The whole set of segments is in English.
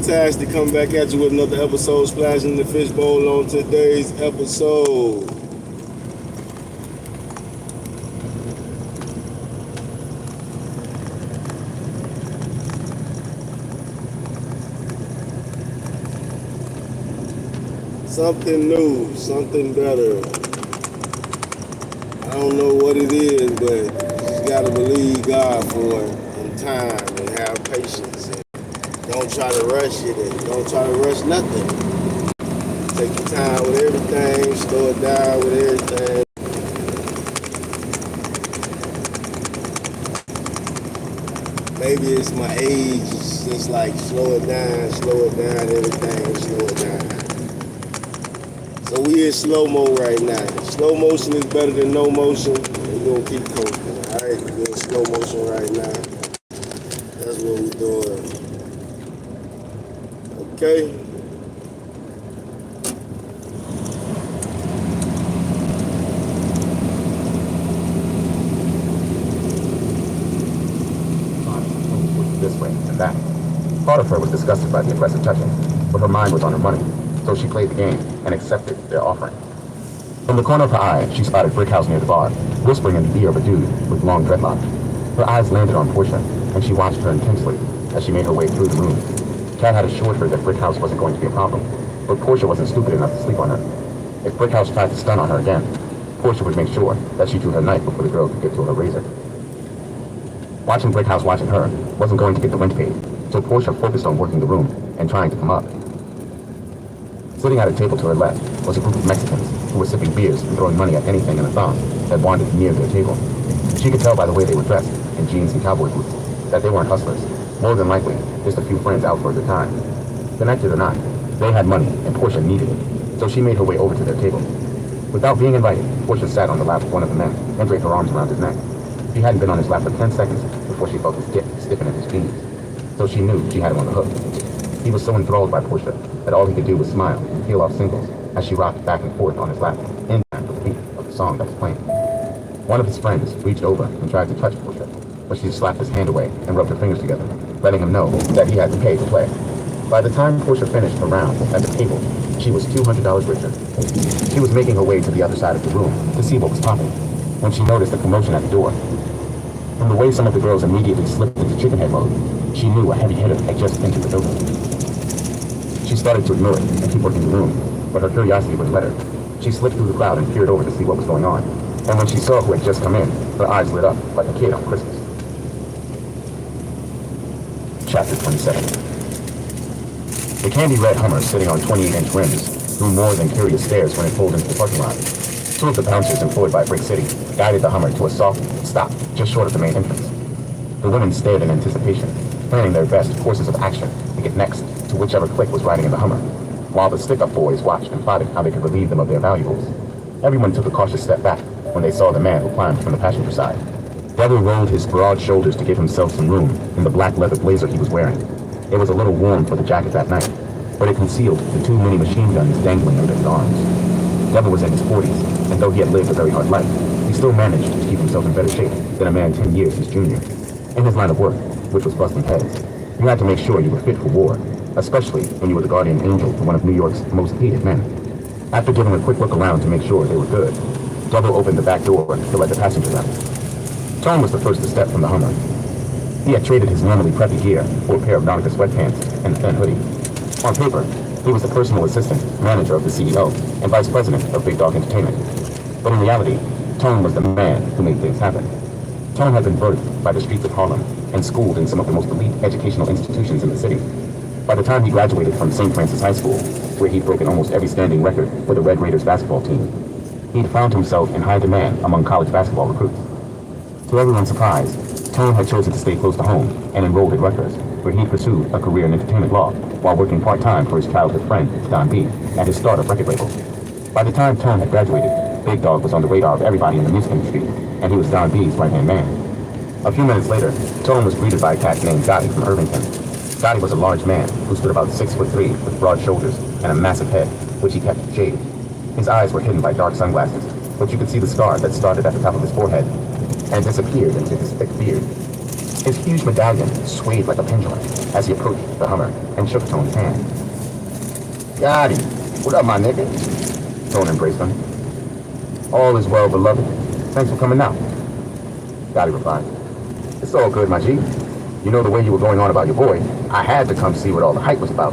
fantastic. Coming back at you with another episode, splashing the Fishbowl on today's episode. Something new, something better. I don't know what it is, but you just gotta believe God for it, and time, and have patience. And don't try to rush it, and don't try to rush nothing. Take your time with everything, slow it down with everything. Maybe it's my age, it's just like slow it down, everything, slow it down. So we in slow-mo right now. Slow motion is better than no motion, and we're gonna keep coasting, all right? We're in slow motion right now. That's what we're doing. Okay? This way and that. Part of her was disgusted by the aggressive touching, but her mind was on her money, so she played the game and accepted their offering. From the corner of her eye, she spotted Brickhouse near the bar, whispering in the ear of a dude with long dreadlocks. Her eyes landed on Portia, and she watched her intensely as she made her way through the room. Kat had assured her that Brickhouse wasn't going to be a problem, but Portia wasn't stupid enough to sleep on her. If Brickhouse tried to stun on her again, Portia would make sure that she drew her knife before the girl could get to her razor. Watching Brickhouse watching her wasn't going to get the rent paid, so Portia focused on working the room and trying to come up. Sitting at a table to her left was a group of Mexicans who were sipping beers and throwing money at anything in a thong that wandered near their table. She could tell by the way they were dressed in jeans and cowboy boots that they weren't hustlers, more than likely just a few friends out for a good time. Connected or not, they had money and Portia needed it, so she made her way over to their table. Without being invited, Portia sat on the lap of one of the men and draped her arms around his neck. She hadn't been on his lap for 10 seconds before she felt his dick stiffen in his jeans, so she knew she had him on the hook. He was so enthralled by Portia that all he could do was smile and peel off singles as she rocked back and forth on his lap in time with the beat of the song that was playing. One of his friends reached over and tried to touch Portia, but she slapped his hand away and rubbed her fingers together, letting him know that he had to pay to play. By the time Portia finished her round at the table, she was $200 richer. She was making her way to the other side of the room to see what was popping when she noticed the commotion at the door. From the way some of the girls immediately slipped into chicken head mode, she knew a heavy hitter had just entered the building. She started to ignore it and keep working the room, but her curiosity wouldn't let her. She slipped through the crowd and peered over to see what was going on, and when she saw who had just come in, her eyes lit up like a kid on Christmas. Chapter 27. The candy red Hummer sitting on 28-inch rims drew more than curious stares when it pulled into the parking lot. Two of the bouncers employed by Brick City guided the Hummer to a soft stop just short of the main entrance. The women stared in anticipation, planning their best courses of action to get next to whichever clique was riding in the Hummer, while the stick-up boys watched and plotted how they could relieve them of their valuables. Everyone took a cautious step back when they saw the man who climbed from the passenger side. Devil rolled his broad shoulders to give himself some room in the black leather blazer he was wearing. It was a little warm for the jacket that night, but it concealed the two mini machine guns dangling under his arms. Devil was in his 40s, and though he had lived a very hard life, he still managed to keep himself in better shape than a man 10 years his junior. In his line of work, which was busting heads, you had to make sure you were fit for war, especially when you were the guardian angel to one of New York's most hated men. After giving a quick look around to make sure they were good, Devil opened the back door to let the passengers out. Tom was the first to step from the Hummer. He had traded his normally preppy gear for a pair of Nautica sweatpants and a thin hoodie. On paper, he was the personal assistant, manager of the CEO, and vice president of Big Dog Entertainment. But in reality, Tone was the man who made things happen. Tone had been birthed by the streets of Harlem and schooled in some of the most elite educational institutions in the city. By the time he graduated from St. Francis High School, where he'd broken almost every standing record for the Red Raiders basketball team, he'd found himself in high demand among college basketball recruits. To everyone's surprise, Tone had chosen to stay close to home and enrolled at Rutgers, where he pursued a career in entertainment law while working part-time for his childhood friend, Don B, at his startup record label. By the time Tone had graduated, Big Dog was on the radar of everybody in the music industry, and he was Don B's right-hand man. A few minutes later, Tone was greeted by a cat named Gotti from Irvington. Gotti was a large man who stood about 6'3" with broad shoulders and a massive head, which he kept shaved. His eyes were hidden by dark sunglasses, but you could see the scar that started at the top of his forehead and disappeared into his thick beard. His huge medallion swayed like a pendulum as he approached the Hummer and shook Tone's hand. Gotti, what up, my nigga? Tone embraced him. All is well, beloved. Thanks for coming out. Gotti replied. It's all good, my G. You know the way you were going on about your boy, I had to come see what all the hype was about.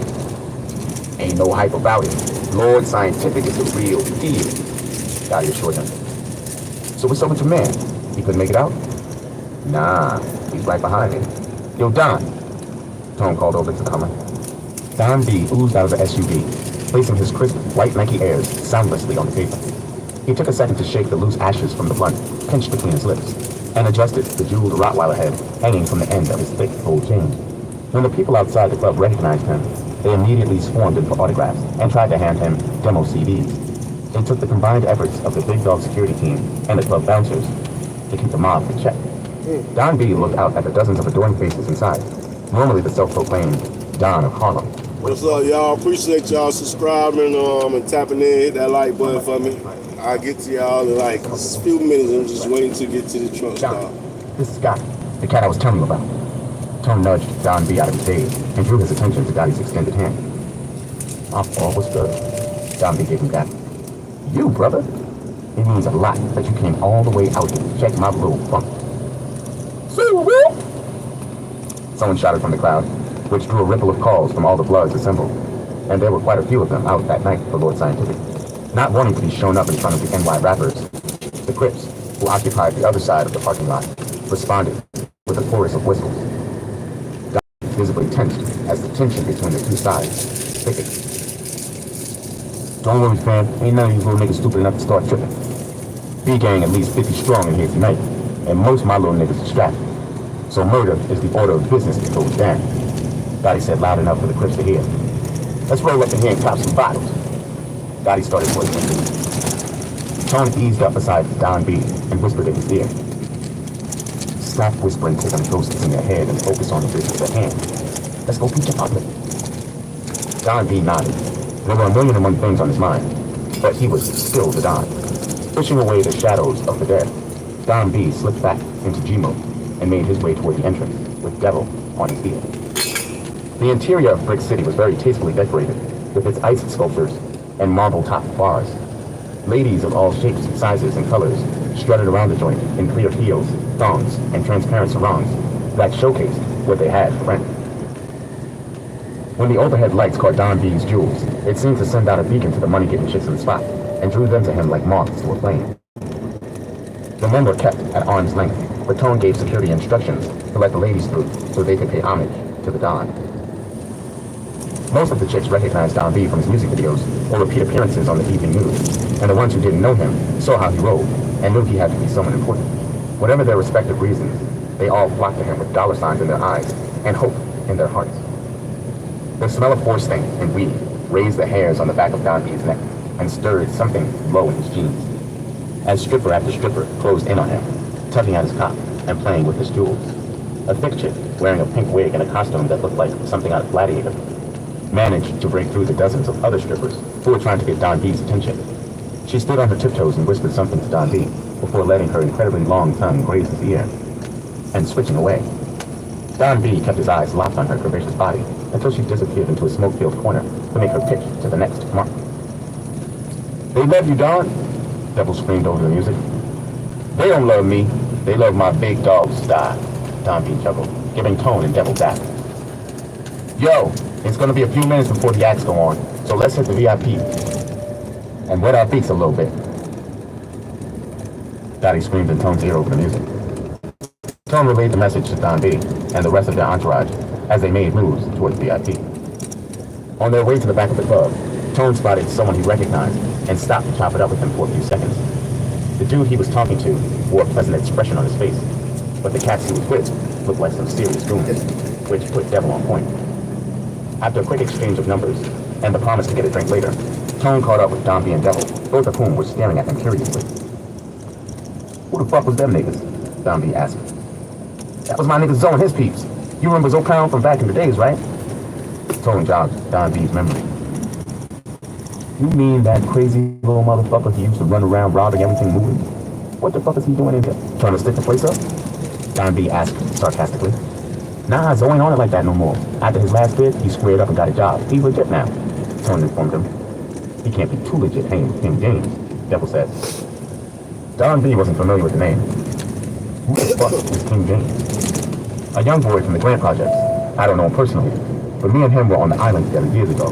Ain't no hype about it. Lord Scientific is the real deal, Gotti assured him. So what's up with your man? He couldn't make it out? Nah, he's right behind me. Yo, Don. Tone called over to the Hummer. Don B oozed out of the SUV, placing his crisp, white Nike Airs soundlessly on the pavement. He took a second to shake the loose ashes from the blunt pinched between his lips, and adjusted the jeweled Rottweiler head hanging from the end of his thick gold chain. When the people outside the club recognized him, they immediately swarmed him for autographs and tried to hand him demo CDs. It took the combined efforts of the Big Dog security team and the club bouncers to keep the mob in check. Don B looked out at the dozens of adoring faces inside, normally the self-proclaimed Don of Harlem. What's up, y'all? Appreciate y'all subscribing and tapping in. Hit that like button for me. I'll get to y'all in like a few minutes. I'm just waiting to get to the trunk stop. This is Scott, the cat I was telling you about. Tone nudged Don B out of his daze and drew his attention to Gotti's extended hand. All was good. Don B gave him that. You, brother? It means a lot that you came all the way out to check my little funk. See you, Will? Someone shouted from the crowd, which drew a ripple of calls from all the Bloods assembled. And there were quite a few of them out that night for Lord Scientific. Not wanting to be shown up in front of the NY rappers, the Crips, who occupied the other side of the parking lot, responded with a chorus of whistles. Don visibly tensed as the tension between the two sides thickened. Don't worry, fam. Ain't none of these little niggas stupid enough to start tripping. B-gang at least 50 strong in here tonight, and most of my little niggas are strapped. So murder is the order of business that goes down. Gotti said loud enough for the Crips to hear. Let's roll up in here and pop some bottles. Gotti started towards the entrance. Tone eased up beside Don B and whispered in his ear. Stop whispering to them ghosts in your head and focus on the business at hand. Let's go feature public. Don B nodded. There were a million and one things on his mind, but he was still the Don. Pushing away the shadows of the dead, Don B slipped back into G mode and made his way toward the entrance, with Devil on his heel. The interior of Brick City was very tastefully decorated, with its ice sculptures and marble-topped bars. Ladies of all shapes, sizes, and colors strutted around the joint in clear heels, thongs, and transparent sarongs that showcased what they had for rent. When the overhead lights caught Don B's jewels, it seemed to send out a beacon to the money-getting chicks in the spot, and drew them to him like moths to a flame. The men were kept at arm's length, but Tone gave security instructions to let the ladies through so they could pay homage to the Don. Most of the chicks recognized Don B from his music videos or repeat appearances on the evening news, and the ones who didn't know him saw how he rolled and knew he had to be someone important. Whatever their respective reasons, they all flocked to him with dollar signs in their eyes and hope in their hearts. The smell of horse stank and weed raised the hairs on the back of Don B's neck and stirred something low in his jeans. As stripper after stripper closed in on him, tugging at his cock and playing with his jewels. A thick chick, wearing a pink wig and a costume that looked like something out of Gladiator, managed to break through the dozens of other strippers who were trying to get Don B's attention. She stood on her tiptoes and whispered something to Don B before letting her incredibly long tongue graze his ear and switching away. Don B kept his eyes locked on her curvaceous body until she disappeared into a smoke-filled corner to make her pitch to the next mark. They love you, Don, Devil screamed over the music. They don't love me. They love my big dog style, Don B chuckled, giving Tone and Devil back. Yo, it's gonna be a few minutes before the acts go on, so let's hit the VIP and wet our beaks a little bit. Gotti screamed in Tone's ear over the music. Tone relayed the message to Don B and the rest of their entourage as they made moves towards VIP. On their way to the back of the club, Tone spotted someone he recognized and stopped to chop it up with him for a few seconds. The dude he was talking to wore a pleasant expression on his face, but the cats he was with looked like some serious goons, which put Devil on point. After a quick exchange of numbers and the promise to get a drink later, Tone caught up with Don B and Devil, both of whom were staring at him curiously. Who the fuck was them niggas? Don B asked. That was my nigga Zoe and his peeps. You remember Zoe Pound from back in the days, right? Tone jogged Don B's memory. You mean that crazy little motherfucker who used to run around robbing everything moving? What the fuck is he doing in here? Trying to stick the place up? Don B asked sarcastically. Nah, Zoe ain't on it like that no more. After his last bid, he squared up and got a job. He's legit now, Tone informed him. He can't be too legit hanging with King James, Devil said. Don B wasn't familiar with the name. Who the fuck is King James? A young boy from the Grant Projects. I don't know him personally, but me and him were on the island together years ago.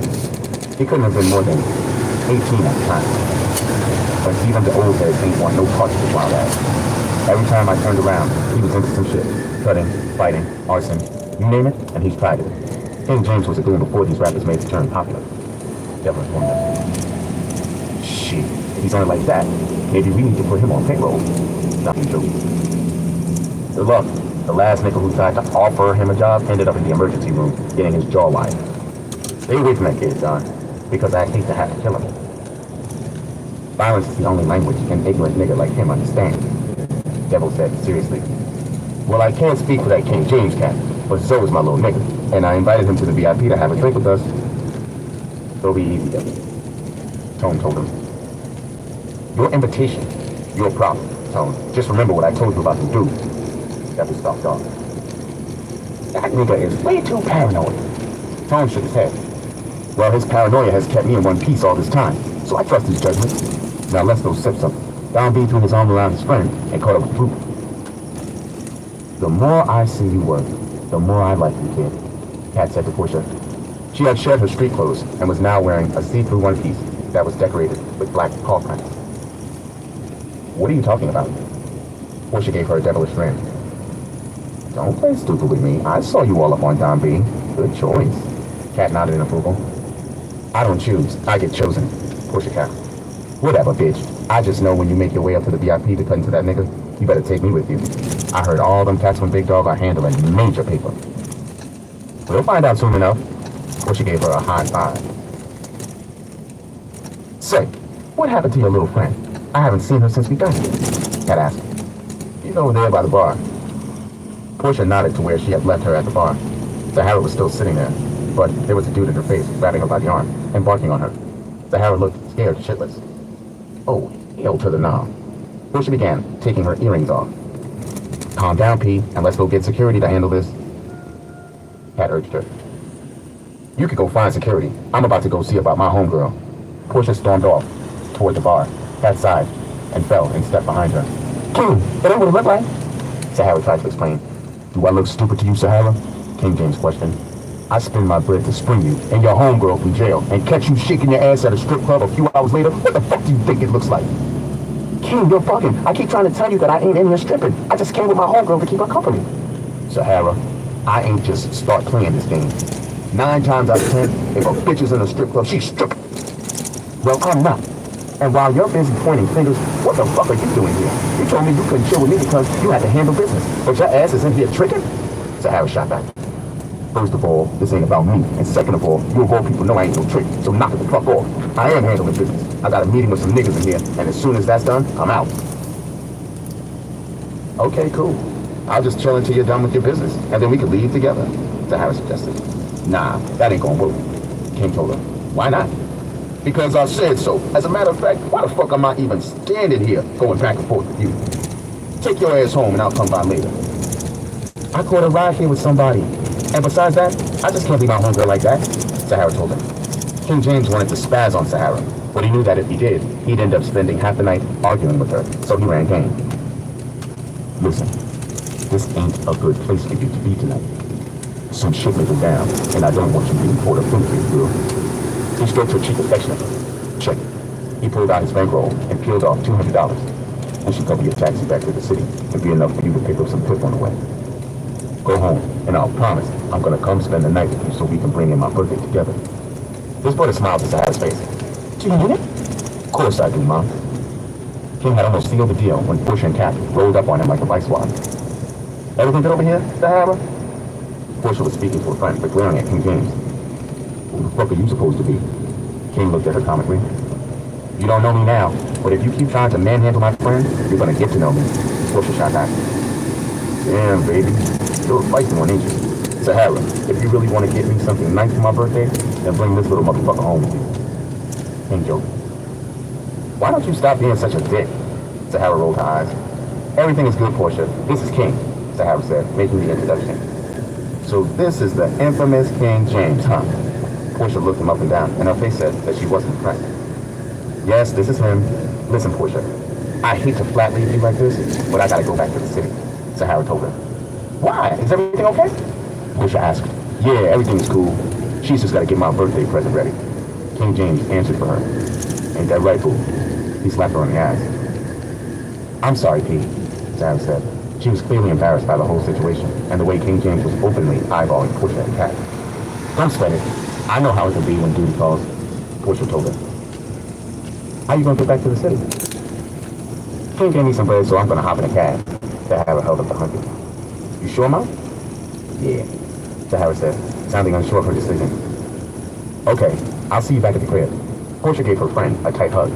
He couldn't have been more than 18 at the time. But even the old heads ain't want no parts of his wild ass. Every time I turned around, he was into some shit. Cutting, fighting, arson, you name it, and he's tried it. King James was a goon before these rappers made the turn popular. Devil informed him. Shit, if he's on it like that, maybe we need to put him on payroll. Nothing joke. Good luck. The last nigga who tried to offer him a job ended up in the emergency room, getting his jaw wired. Stay away from that kid, Don, because I hate to have to kill him. Violence is the only language an ignorant nigga like him understands, Devil said seriously. Well, I can't speak for that King James cat, but so is my little nigga, and I invited him to the VIP to have a drink with us. So be easy, Devil. Tone told him. Your invitation, your problem, Tone. Just remember what I told you about the dude. Devil stalked off. That nigga is way too paranoid. Tone shook his head. Well, his paranoia has kept me in one piece all this time, so I trust his judgment. Now let's go sip something. Don B threw his arm around his friend and caught up with Fruit. The more I see you work, the more I like you, kid, Kat said to Portia. She had shed her street clothes and was now wearing a see-through one-piece that was decorated with black paw prints. What are you talking about? Portia gave her a devilish grin. Don't play stupid with me. I saw you all up on Don B. Good choice. Kat nodded in approval. I don't choose. I get chosen. Portia cackled. Whatever, bitch. I just know when you make your way up to the VIP to cut into that nigga, you better take me with you. I heard all them cats from Big Dog are handling major paper. We'll find out soon enough. Portia gave her a high five. Say, what happened to your little friend? I haven't seen her since we got here. Kat asked. She's over there by the bar. Portia nodded to where she had left her at the bar. Sahara was still sitting there, but there was a dude in her face grabbing her by the arm and barking on her. Sahara looked scared shitless. Oh, hell to the knob. Portia began taking her earrings off. Calm down, P, and let's go get security to handle this. Kat urged her. You could go find security. I'm about to go see about my homegirl. Portia stormed off toward the bar, Kat sighed, and fell and stepped behind her. King, that ain't what it looked like. Sahara tried to explain. Do I look stupid to you, Sahara? King James questioned. I spend my bread to spring you and your homegirl from jail and catch you shaking your ass at a strip club a few hours later. What the fuck do you think it looks like? King, you're fucking. I keep trying to tell you that I ain't in here stripping. I just came with my homegirl to keep her company. Sahara, I ain't just start playing this game. 9 times out of 10, if a bitch is in a strip club, she's stripping. Well, I'm not. And while you're busy pointing fingers, what the fuck are you doing here? You told me you couldn't chill with me because you had to handle business. But your ass is in here tricking? Sahara shot back. First of all, this ain't about me. And second of all, you of all people know I ain't no trick. So knock it the fuck off. I am handling business. I got a meeting with some niggas in here. And as soon as that's done, I'm out. Okay, cool. I'll just chill until you're done with your business. And then we can leave together. Sahara suggested. Nah, that ain't gonna work. King told her. Why not? Because I said so. As a matter of fact, why the fuck am I even standing here going back and forth with you? Take your ass home and I'll come by later. I caught a ride here with somebody. And besides that, I just can't leave my homegirl like that, Sahara told him. King James wanted to spaz on Sahara, but he knew that if he did, he'd end up spending half the night arguing with her, so he ran game. Listen, this ain't a good place for you to be tonight. Some shit may go down, and I don't want you being poured a food for you, girl. He stroked her cheek affectionately. Check it. He pulled out his bankroll and peeled off $200. And she covered your taxi back to the city and be enough for you to pick up some tip on the way. Go home, and I'll promise I'm gonna come spend the night with you so we can bring in my birthday together. This brought a smile to Sahara's face. Do you mean it? Of course I do, Mom. King had almost sealed the deal when Bush and Cat rolled up on him like a vice squad. Everything good over here, Sahara? Portia was speaking to a friend, but glaring at King James. Who the fuck are you supposed to be? King looked at her comically. You don't know me now, but if you keep trying to manhandle my friend, you're gonna get to know me. Portia shot back. Damn, baby. You're a feisty one, ain't you? Sahara, if you really want to get me something nice for my birthday, then bring this little motherfucker home with you. King joked. Why don't you stop being such a dick? Sahara rolled her eyes. Everything is good, Portia. This is King. Sahara said, making the introduction. So this is the infamous King James, huh? Portia looked him up and down, and her face said that she wasn't impressed. Yes, this is him. Listen, Portia, I hate to flat leave you like this, but I gotta go back to the city, Sahara told her. Why? Is everything okay? Portia asked. Yeah, everything's cool. She's just gotta get my birthday present ready. King James answered for her. Ain't that right, boo? He slapped her on the ass. I'm sorry, Pete, Sahara said. She was clearly embarrassed by the whole situation, and the way King James was openly eyeballing Portia and Kat. Don't sweat it. I know how it can be when duty calls, Portia told her. How you gonna get back to the city? King gave me some bread, so I'm gonna hop in a cab. Sahara held up the $100. You sure, Mom? Yeah, Sahara said, sounding unsure of her decision. Okay, I'll see you back at the crib. Portia gave her friend a tight hug.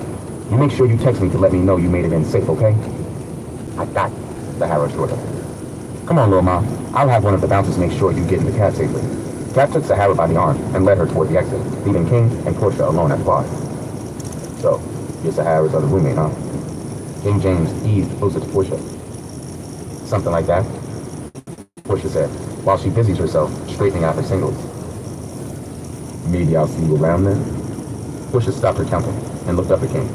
You make sure you text me to let me know you made it in safe, okay? I got it, Sahara assured her. Come on, little Ma. I'll have one of the bouncers make sure you get in the cab safely. Kat took Sahara by the arm and led her toward the exit, leaving King and Portia alone at the bar. So, you're Sahara's other roommate, huh? King James eased closer to Portia. Something like that, Portia said, while she busies herself straightening out her singles. Maybe I'll see you around then? Portia stopped her counting and looked up at King.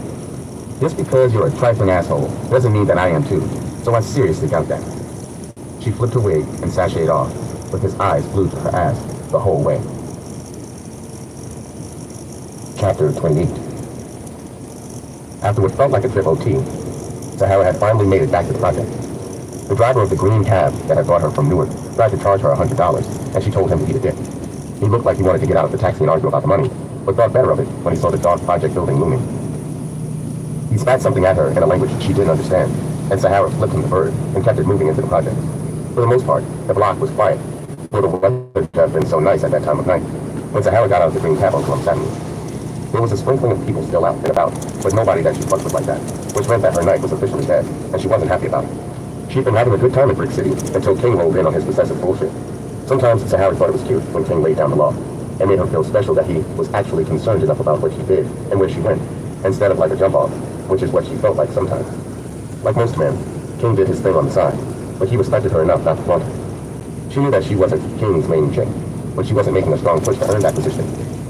Just because you're a trifling asshole doesn't mean that I am too, so I seriously doubt that. She flipped her wig and sashayed off, with his eyes glued to her ass the whole way. Chapter 28. After what felt like a trip OT, Sahara had finally made it back to the project. The driver of the green cab that had brought her from Newark tried to charge her $100, and she told him to eat a dick. He looked like he wanted to get out of the taxi and argue about the money, but thought better of it when he saw the dark project building looming. He spat something at her in a language she didn't understand, and Sahara flipped him the bird and kept it moving into the project. For the most part, the block was quiet, for the weather had been so nice at that time of night. When Sahara got out of the green cab on Columbus Avenue, there was a sprinkling of people still out and about, but nobody that she fucked with like that, which meant that her night was officially dead, and she wasn't happy about it. She'd been having a good time at Brick City until King rolled in on his possessive bullshit. Sometimes Sahara thought it was cute when King laid down the law, and made her feel special that he was actually concerned enough about what she did and where she went, instead of like a jump-off, which is what she felt like sometimes. Like most men, King did his thing on the side, but he respected her enough not to flaunt her. She knew that she wasn't King's main chick, but she wasn't making a strong push to earn that position,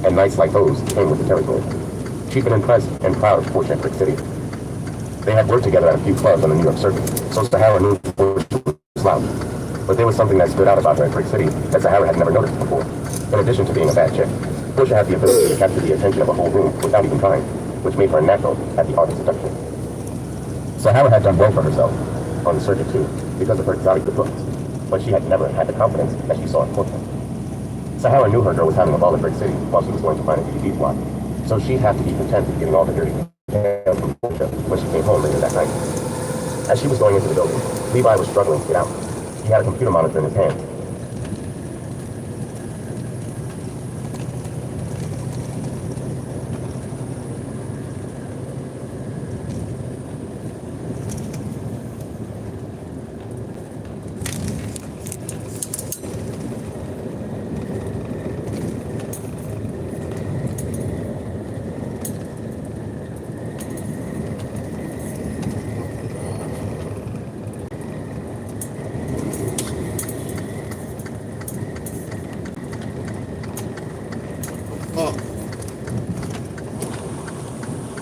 and nights like those came with the territory. She'd been impressed and proud of Portia at Brick City. They had worked together at a few clubs on the New York circuit, so Sahara knew Portia was loud. But there was something that stood out about her at Brick City that Sahara had never noticed before. In addition to being a bad chick, Portia had the ability to capture the attention of a whole room without even trying, which made her a natural at the art of seduction. Sahara had done well for herself on the circuit too, because of her exotic good looks, but she had never had the confidence that she saw in Portia. Sahara knew her girl was having a ball at Brick City while she was going to find a DVD swap, so she'd have to be content with getting all the dirty details from Portia when she came home later that night. As she was going into the building, Levi was struggling to get out. He had a computer monitor in his hand.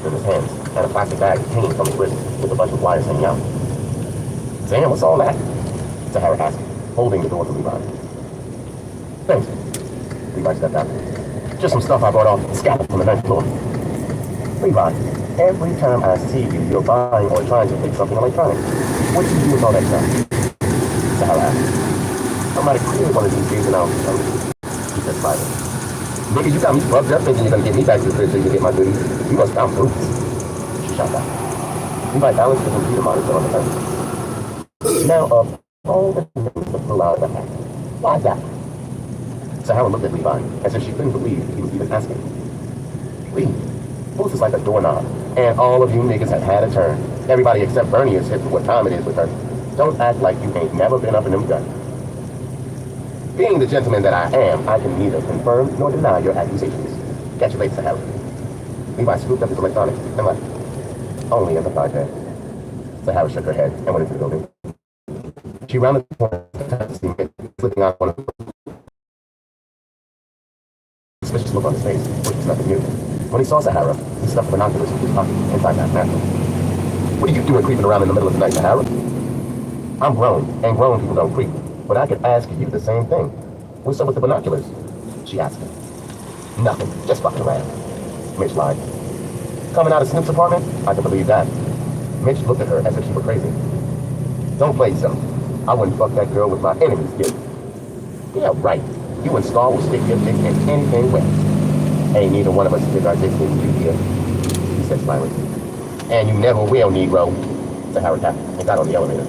In his hands, and a plastic bag hanging from his wrist with a bunch of wires hanging out. Damn, what's all that? Sahara asked, holding the door for Levi. Thanks. Levi stepped out. Just some stuff I brought off the scaffold from the ninth floor. Levi, every time I see you, you're buying or trying to fix something electronic. What do you do with all that stuff? Sahara asked. Somebody clearly one of these days and I'll tell you. He said smiling. Nigga, you got me fucked up thinking you're gonna get me back to the crib so you can get my goodies. You must found proof. She shot back. Levi balanced the computer monitor on the table. Now, all the things to pull out of the hat. Why that? Sahara looked at Levi as if she couldn't believe he was even asking. Lee, Booth is like a doorknob, and all of you niggas have had a turn. Everybody except Bernie is hip to what time it is with her. Don't act like you ain't never been up in them guts. Being the gentleman that I am, I can neither confirm nor deny your accusations. Catch you later, Sahara. Levi scooped up his electronics and left. Only in the podcast. Sahara shook her head and went into the building. She rounded the corner, flipping out one of the suspicious look on his face, which was nothing new. When he saw Sahara, he stuffed the binoculars into his pocket and tried to act natural. What are you doing creeping around in the middle of the night, Sahara? I'm grown, and grown people don't creep. But I could ask you the same thing. What's up with the binoculars? She asked him. Nothing, just fucking around. Mitch lied. Coming out of Snoop's apartment? I could believe that. Mitch looked at her as if she were crazy. Don't play so. I wouldn't fuck that girl with my enemy's gift. Yeah, right. You and Scar will stick your dick in anything wet. Ain't neither one of us stick our dicks in you here, he said smiling. And you never will, Negro. Sahara tapped and got on the elevator.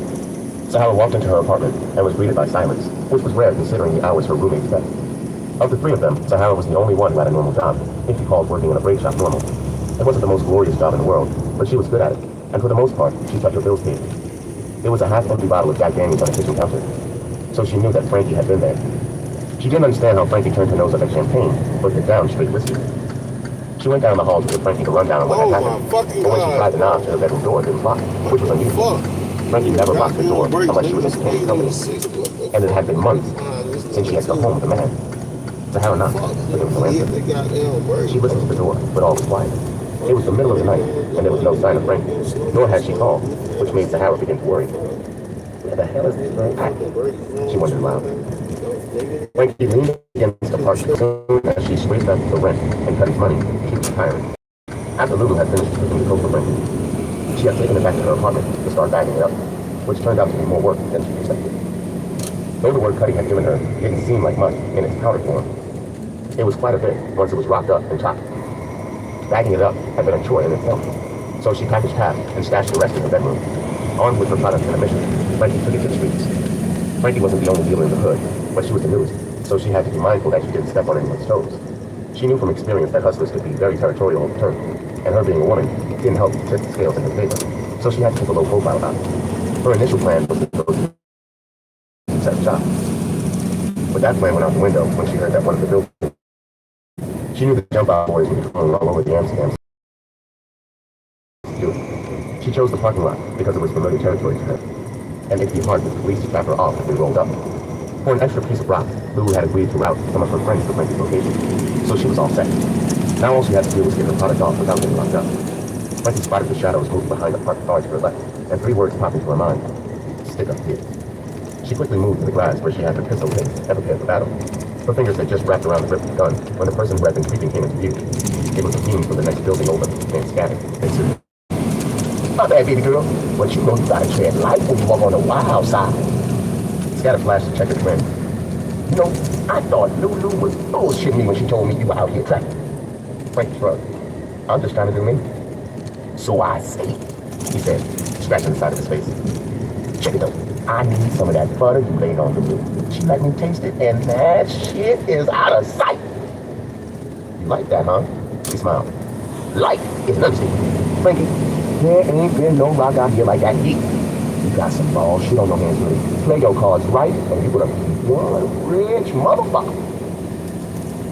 Sahara walked into her apartment and was greeted by silence, which was rare considering the hours her roommates spent. Of the three of them, Sahara was the only one who had a normal job, if you called working in a brake shop normal. It wasn't the most glorious job in the world, but she was good at it, and for the most part, she kept her bills paid. There was a half-empty bottle of Jack Daniels on the kitchen counter, so she knew that Frankie had been there. She didn't understand how Frankie turned her nose up at champagne, but put down straight whiskey. She went down the hall to give Frankie the rundown on what had happened, but when she tried the knob to her bedroom door, it didn't lock, which was unusual. Frankie never locked the door unless she was in Kenny's company, and it had been months since she had come home with a man. Sahara knocked, but there was no answer. She listened to the door, but all was quiet. It was the middle of the night, and there was no sign of Frankie, nor had she called, which made Sahara begin to worry. Where the hell is this girl at? She wondered aloud. Frankie leaned against the park as soon as she scraped up the rent and cut his money. She was tiring. After Lulu had finished cooking the coke for Frankie, she had taken it back to her apartment to start bagging it up, which turned out to be more work than she expected. Though the word Cuddy had given her didn't seem like much in its powder form, it was quite a bit once it was rocked up and chopped. Bagging it up had been a chore in itself, so she packaged half and stashed the rest in her bedroom. Armed with her product and a mission, Frankie took it to the streets. Frankie wasn't the only dealer in the hood, but she was the newest, so she had to be mindful that she didn't step on anyone's toes. She knew from experience that hustlers could be very territorial over turn, and her being a woman didn't help tip the scales in her favor, so she had to take a low profile about it. Her initial plan was to go to set up shop, but that plan went out the window when she heard that one of the buildings. She knew the jump out boys would be crawling all over the Amsterdam. She chose the parking lot because it was familiar territory to her, and it'd be hard for the police to trap her off if they rolled up. For an extra piece of rock, Lulu had agreed to route some of her friends to Frankie's location, so she was all set. Now all she had to do was get her product off without getting locked up. Frankie spotted the shadows moving behind the parked cars to her left, and three words popped into her mind. Stick up here. She quickly moved to the glass where she had her pistol case and prepared for battle. Her fingers had just wrapped around the grip of the gun when the person who had been creeping came into view. It was a team from the next building over, named Scatty. They said, "My bad, baby girl, but you know you gotta tread light when you walk on the wild side." Scatter flashed to check her friend. "You know, I thought Lulu was bullshitting me when she told me you were out here tracking." Frankie shrugged. "I'm just trying to do me." "So I say," he said, scratching the side of his face. "Check it out. I need some of that butter you laid on the roof. She let me taste it, and that shit is out of sight." "You like that, huh?" He smiled. "Like is an understatement. Frankie, there ain't been no rock out here like that heat. You got some balls shit on your hands, really. Play your cards right, and you're gonna be one rich motherfucker."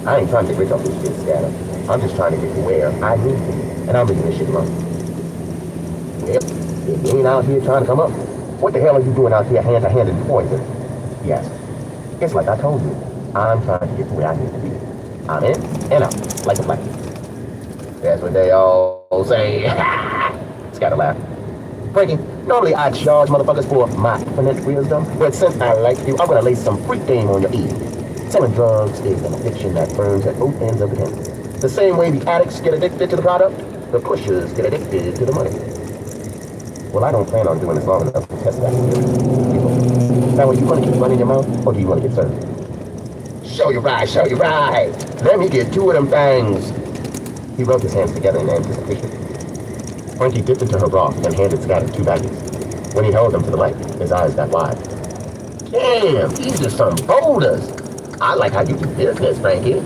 "I ain't trying to get rich off this shit, Scatter. I'm just trying to get to where I need to, and I'm making this shit run." "Well, if you ain't out here trying to come up, what the hell are you doing out here hand to hand in poison?" he asked. "It's like I told you. I'm trying to get to where I need to be. I'm in and out, like a flag." "That's what they all say." Scatter laughed. "Frankie, normally I charge motherfuckers for my infinite wisdom, but since I like you, I'm gonna lay some freak game on your ear. Selling drugs is an addiction that burns at both ends of the pen. The same way the addicts get addicted to the product, the pushers get addicted to the money." "Well, I don't plan on doing this long enough to test that. Now, are you going to keep running your mouth, or do you want to get served?" Show you right, show you right. Let me get two of them things." He rubbed his hands together in anticipation. Frankie dipped into her broth and handed Scatter two baggies. When he held them to the light, his eyes got wide. "Damn, these are some boulders. I like how you do business, Frankie."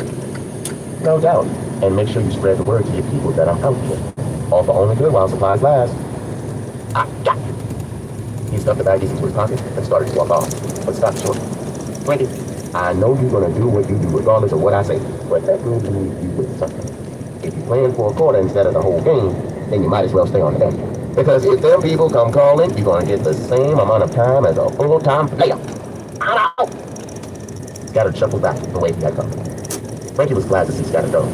"No doubt. And make sure you spread the word to your people that I'm out here. All for only good while supplies last." "I got you." He stuffed the baggies into his pocket and started to walk off, but stopped short. "Frankie, I know you're going to do what you do regardless of what I say, but that means you leave you with something. If you plan for a quarter instead of the whole game, then you might as well stay on the bench." Because if them people come calling, you're gonna get the same amount of time as a full-time player. I'm out. Scatter chuckled back the way he had come. Frankie was glad to see Scatter go.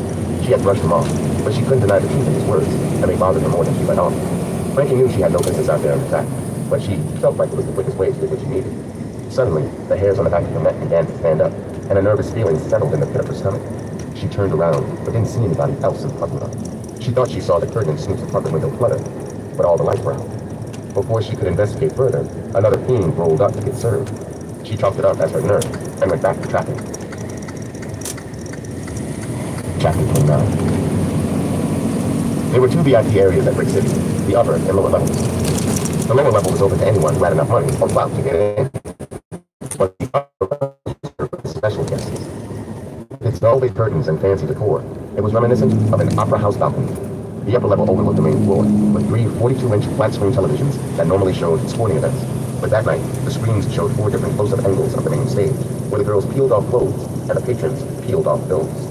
She had brushed him off, but she couldn't deny the truth in his words, and they bothered her more than she let on. Frankie knew she had no business out there in attack, but she felt like it was the quickest way to get what she needed. Suddenly, the hairs on the back of her neck began to stand up, and a nervous feeling settled in the pit of her stomach. She turned around, but didn't see anybody else in the parking lot. She thought she saw the curtain and Snoop's apartment window flutter, but all the lights were out. Before she could investigate further, another fiend rolled up to get served. She chalked it up as her nerve and went back to tracking. Chapter 29. There were two VIP areas at Brick City, the upper and lower levels. The lower level was open to anyone who had enough money or clout to get in, but the upper level was for special guests. Its velvet curtains and fancy decor, it was reminiscent of an opera house balcony. The upper level overlooked the main floor, with three 42-inch flat-screen televisions that normally showed sporting events. But that night, the screens showed four different close-up angles of the main stage, where the girls peeled off clothes and the patrons peeled off films.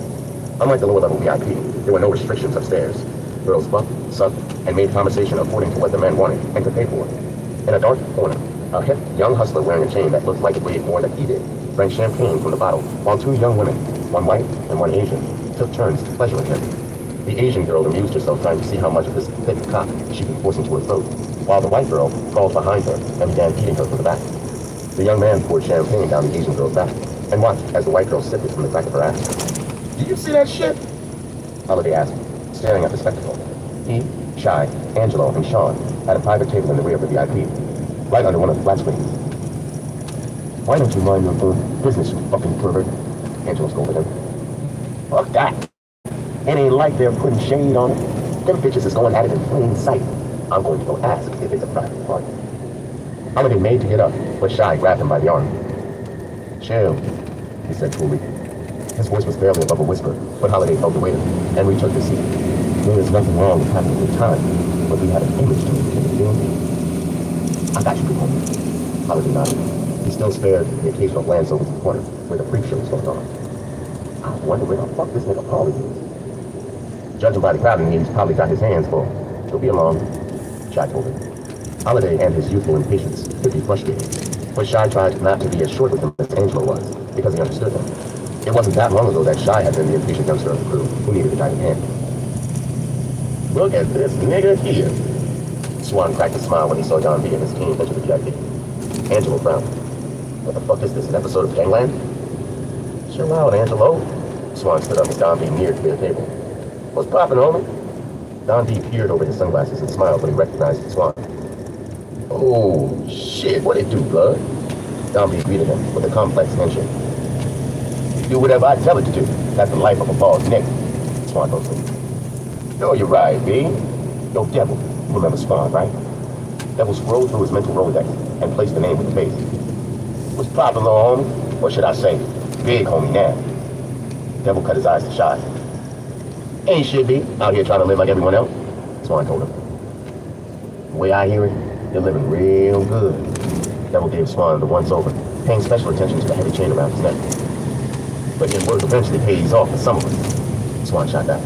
Unlike the lower-level VIP, there were no restrictions upstairs. Girls fucked, sucked, and made conversation according to what the men wanted and could pay for. In a dark corner, a hip young hustler wearing a chain that looked like it weighed more than he did drank champagne from the bottle, while two young women, one white and one Asian, took turns pleasuring him. The Asian girl amused herself trying to see how much of this thick cock she could force into her throat, while the white girl crawled behind her and began eating her from the back. The young man poured champagne down the Asian girl's back and watched as the white girl sipped it from the crack of her ass. "Do you see that shit?" Holiday asked, staring at the spectacle. He, Shy, Angelo, and Sean had a private table in the rear of the VIP, right under one of the flat screens. "Why don't you mind your own business, you fucking pervert?" Angelo scolded him. "Fuck that. It ain't like they're putting shade on it. Them bitches is going at it in plain sight. I'm going to go ask if it's a private party." Holiday made to get up, but Shy grabbed him by the arm. "Chill," he said coolly. His voice was barely above a whisper, but Holiday held the waiter and retook his seat. "There is nothing wrong with having a good time, but we have an image to maintain. I got you, good homie." Holiday nodded. He still spared the occasional glance over to the corner where the freak show was going on. "I wonder where the fuck this nigga Paulie is." Judging by the crowding, he's probably got his hands full. "He'll be along," Shy told him. Holiday and his youthful impatience could be frustrating, but Shy tried not to be as short with him as Angelo was, because he understood him. It wasn't that long ago that Shy had been the impatient youngster of the crew who needed a guiding hand. "Look at this nigga here." Swan cracked a smile when he saw Don B and his team enter the VIP. Angelo frowned. "What the fuck is this, an episode of Gangland?" "Chill out, Angelo." Swan stood up as Don B neared their table. "What's poppin', homie?" Don B peered over his sunglasses and smiled when he recognized Swan. "Oh, shit, what it do, blood?" Don B greeted him with a complex handshake. "Do whatever I tell it to do. That's the life of a bald nigga," Swan boasted. "No, you're right, B. Yo, Devil, you remember Swan, right?" Devil scrolled through his mental Rolodex and placed the name with the face. "What's poppin', little homie? What should I say? Big homie now." Devil cut his eyes to Shy. "Ain't shit, B. Out here trying to live like everyone else," Swan told him. "The way I hear it, you're living real good." Devil gave Swan the once-over, paying special attention to the heavy chain around his neck. "But your work eventually pays off for some of us," Swan shot back.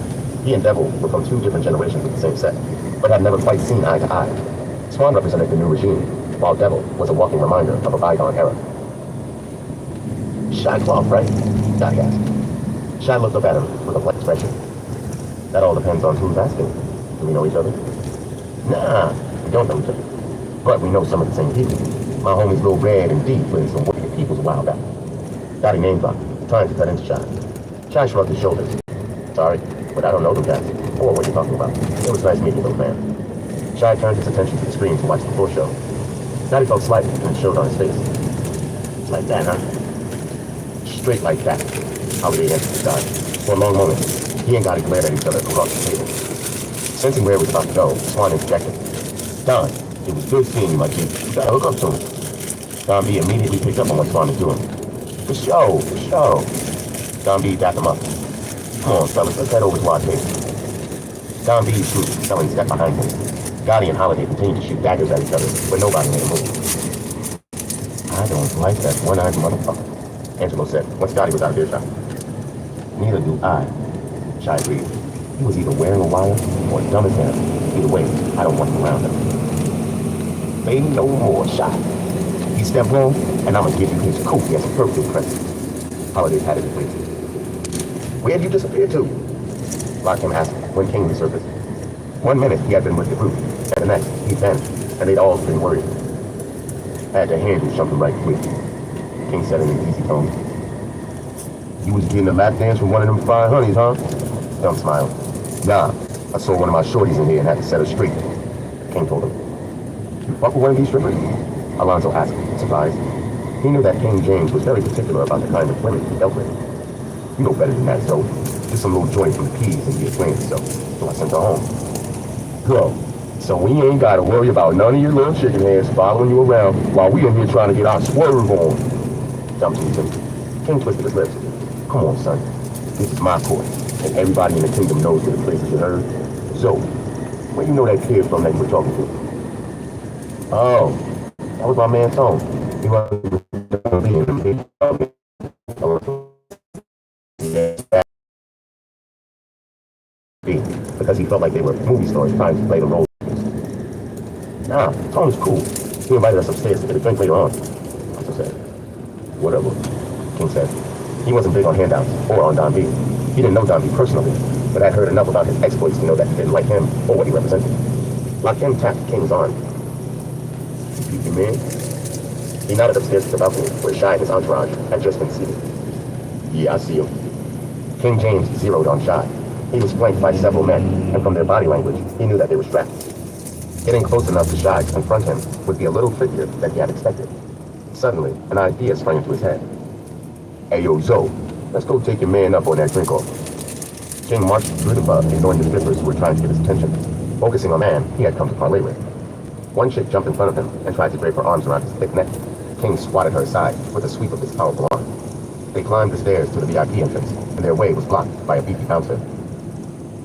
He and Devil were from two different generations of the same set, but had never quite seen eye to eye. Swan represented the new regime, while Devil was a walking reminder of a bygone era. "Shy cloth, right?" Dottie asked. Shy looked up at him with a blank expression. "That all depends on who's asking. Do we know each other?" "Nah, we don't know each other. But we know some of the same people. My homies Lil Red and Deep put in some wicked peoples a while back." Dottie name dropped, trying to cut into Shy. Shy shrugged his shoulders. "Sorry, but I don't know them guys, or what you're talking about. It was nice meeting you, little man." Shy turned his attention to the screen to watch the floor show. Dottie felt slighted and showed on his face. "It's like that, huh?" "Straight like that." Holiday answered the guy. For a long moment, he and Gotti glared at each other across the table. Sensing where it was about to go, Swan interjected. "Don, it was good seeing you, my G. You gotta hook up to him." Don B immediately picked up on what Swan was doing. For sure. Don B dapped him up. "Come on, fellas, let's head over to our table." Don B's group was selling stepped behind him. Gotti and Holiday continued to shoot daggers at each other, but nobody made a move. "I don't like that one-eyed motherfucker," Angelo said, once Gotti was out of earshot. "Neither do I," Shy agreed. He was either wearing a wire or dumb as hell. Either way, I don't want him around him. Say no more, shot. He stepped wrong, and I'ma give you his kofi as a birthday present. Holidays had it in place. Where'd you disappear to? Larkin asked when King resurfaced. 1 minute he had been with the group, and the next he vanished, and they'd all been worried. I had to handle something right quick, King said in an easy tone. You was getting a lap dance from one of them fine honeys, huh? Dumb smiled. Nah, I saw one of my shorties in here and had to set her straight. King told him. You fuck with one of these strippers? Alonzo asked, surprised. He knew that King James was very particular about the kind of women he dealt with. You know better than that, Zoe. Just some little joint from the Keys and be explaining herself, so I sent her home. Go. So we ain't gotta worry about none of your little chicken heads following you around while we in here trying to get our swerve on. Dumped him. King twisted his lips. Come on, son. This is my court, and everybody in the kingdom knows where the places you heard. Zoe, where you know that kid from that you were talking to? Oh, that was my man Tone. He wasn't because he felt like they were movie stars trying to play the role. Nah, Tone's cool. He invited us upstairs to get a drink later on. I said, whatever, King said. He wasn't big on handouts or on Don B. He didn't know Don B personally, but I'd heard enough about his exploits to know that he didn't like him or what he represented. Lakim tapped King's arm. You man? He nodded upstairs to the balcony where Shy and his entourage had just been seated. Yeah, I see him. King James zeroed on Shy. He was flanked by several men, and from their body language, he knew that they were strapped. Getting close enough to Shy to confront him would be a little trickier than he had expected. Suddenly, an idea sprang into his head. Hey yo, Zoe, let's go take your man up on that drink off. King marched through the pub, ignoring the strippers who were trying to get his attention, focusing on the man he had come to parlay with. One chick jumped in front of him and tried to drape her arms around his thick neck. King swatted her aside with a sweep of his powerful arm. They climbed the stairs to the VIP entrance, and their way was blocked by a beefy bouncer.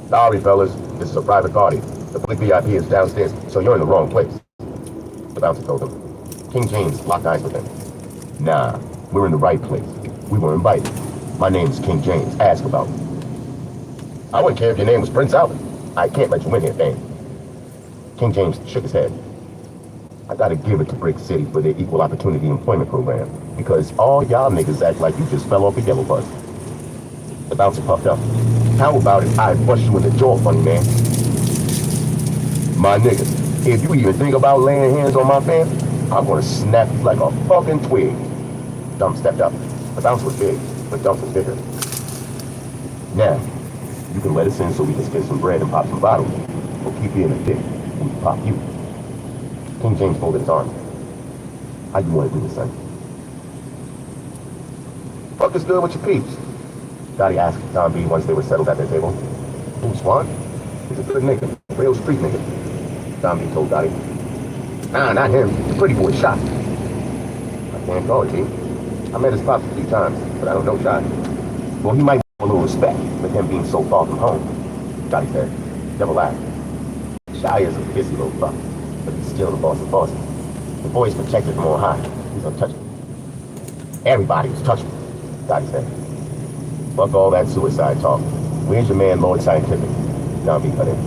Sorry, fellas, this is a private party. The big VIP is downstairs, so you're in the wrong place. The bouncer told him. King James locked eyes with him. Nah, we're in the right place. We were invited. My name's King James. Ask about me. I wouldn't care if your name was Prince Albert. I can't let you in here, fam. King James shook his head. I gotta give it to Brick City for their equal opportunity employment program, because all y'all niggas act like you just fell off a yellow bus. The bouncer puffed up. How about it? I bust you in the jaw, funny man. My niggas, if you even think about laying hands on my fam, I'm gonna snap you like a fucking twig. Dump stepped up. The bouncer was big, but Dump was bigger. Now, you can let us in so we can spin some bread and pop some bottles, or keep you in the dick. We pop you. King James folded his arms. How you want to do this, son? Fuck is good with your peeps? Dottie asked Don B once they were settled at their table. Who, Swan? He's a good nigga. Real street nigga. Don B told Dottie. Nah, not him. The pretty boy Shot. I can't call it, G. I met his pops a few times, but I don't know Shot. Well, he might have a little respect with him being so far from home. Dottie said. Devil laughed. Shy is a busy little fuck, but he's still the boss of bosses. The boy's protected from on high. He's untouchable. Everybody was touchable, Dottie said. Fuck all that suicide talk. Where's your man, Lord Scientific? Now be cut in.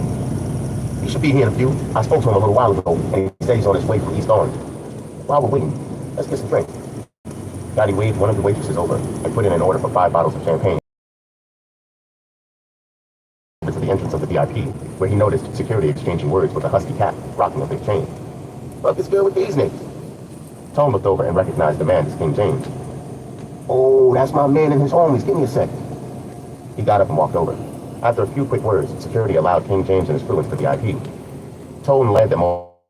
He should be here in a few. I spoke to him a little while ago, and he said he's on his way from East Orange. While we're waiting, let's get some drink. Dottie waved one of the waitresses over and put in an order for 5 bottles of champagne. To the entrance of the VIP, where he noticed security exchanging words with a husky cat rocking a big chain. Fuck is good with these niggas? Tone looked over and recognized the man as King James. Oh, that's my man and his homies. Give me a sec. He got up and walked over. After a few quick words, security allowed King James and his crew into the VIP. Tone led them all.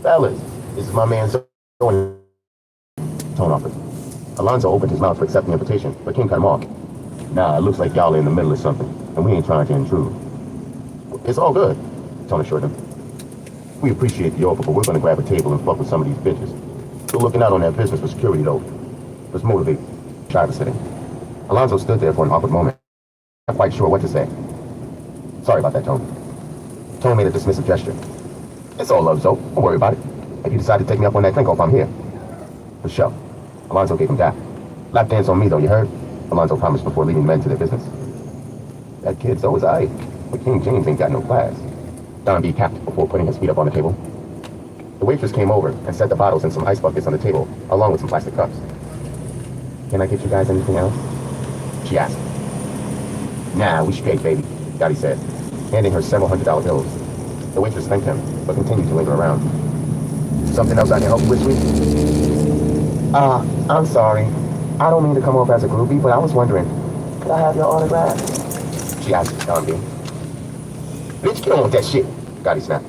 Fellas, this is my man Tone offered. Alonzo opened his mouth to accept the invitation, but King cut him off. Nah, it looks like y'all are in the middle of something, and we ain't trying to intrude. It's all good, Tone assured him. We appreciate the offer, but we're gonna grab a table and fuck with some of these bitches. We're looking out on that business for security, though. Let's motivate. Shy was sitting. Alonzo stood there for an awkward moment, not quite sure what to say. Sorry about that, Tone. Tone made a dismissive gesture. It's all love, Zoe. Don't worry about it. If you decide to take me up on that drink off, I'm here. For sure. Alonzo gave him that. Lap dance on me, though, you heard? Alonzo promised before leading men to their business. That kid, so was I. But King James ain't got no class. Don B capped before putting his feet up on the table. The waitress came over and set the bottles and some ice buckets on the table, along with some plastic cups. Can I get you guys anything else? She asked. Nah, we straight, baby, Dottie said, handing her several $100 bills. The waitress thanked him, but continued to linger around. Something else I can help you with, sweet? I'm sorry. I don't mean to come off as a groupie, but I was wondering, could I have your autograph? She asked Don B. Bitch, get on with that shit, Gotti snapped.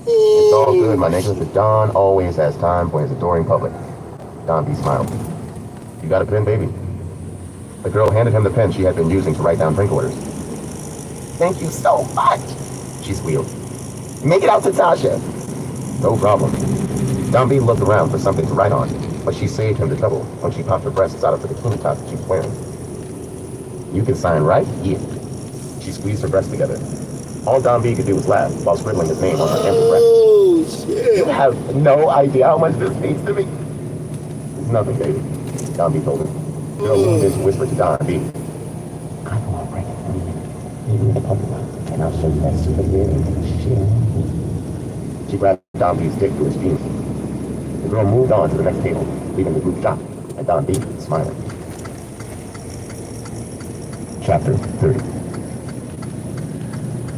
It's all good, my nigga, but Don always has time for his adoring public. Don B smiled. You got a pen, baby? The girl handed him the pen she had been using to write down drink orders. Thank you so much, she squealed. Make it out to Tasha. No problem. Don B looked around for something to write on, but she saved him the trouble when she popped her breasts out of the bikini top she was wearing. You can sign right here. She squeezed her breasts together. All Don B could do was laugh while scribbling his name on her empty breast. Oh, shit. You have no idea how much this means to me. It's nothing, baby, Don B told him. The girl leaned in to whisper to Don B. I know I'll break it for you. Maybe in the public lot, and I'll show you that souvenir shit. She grabbed Don B's dick through his jeans. The girl moved on to the next table, leaving the group shocked, and Don B smiling. Chapter 30.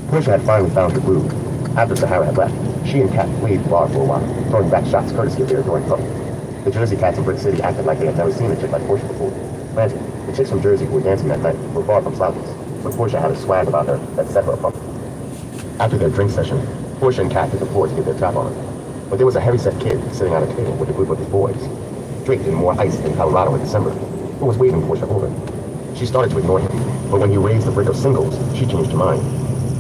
Portia had finally found her groove. After Sahara had left, she and Kat played the bar for a while, throwing back shots courtesy of their adoring public. The Jersey cats in Brick City acted like they had never seen a chick like Portia before. Granted, the chicks from Jersey who were dancing that night were far from slouches, but Portia had a swag about her that set her apart. After their drink session, Portia and Kat hit the floor to get their trap on her. But there was a heavy-set kid sitting at a table with a group of his boys, draped in more ice than Colorado in December, who was waving Portia over. She started to ignore him, but when he raised the brick of singles, she changed her mind.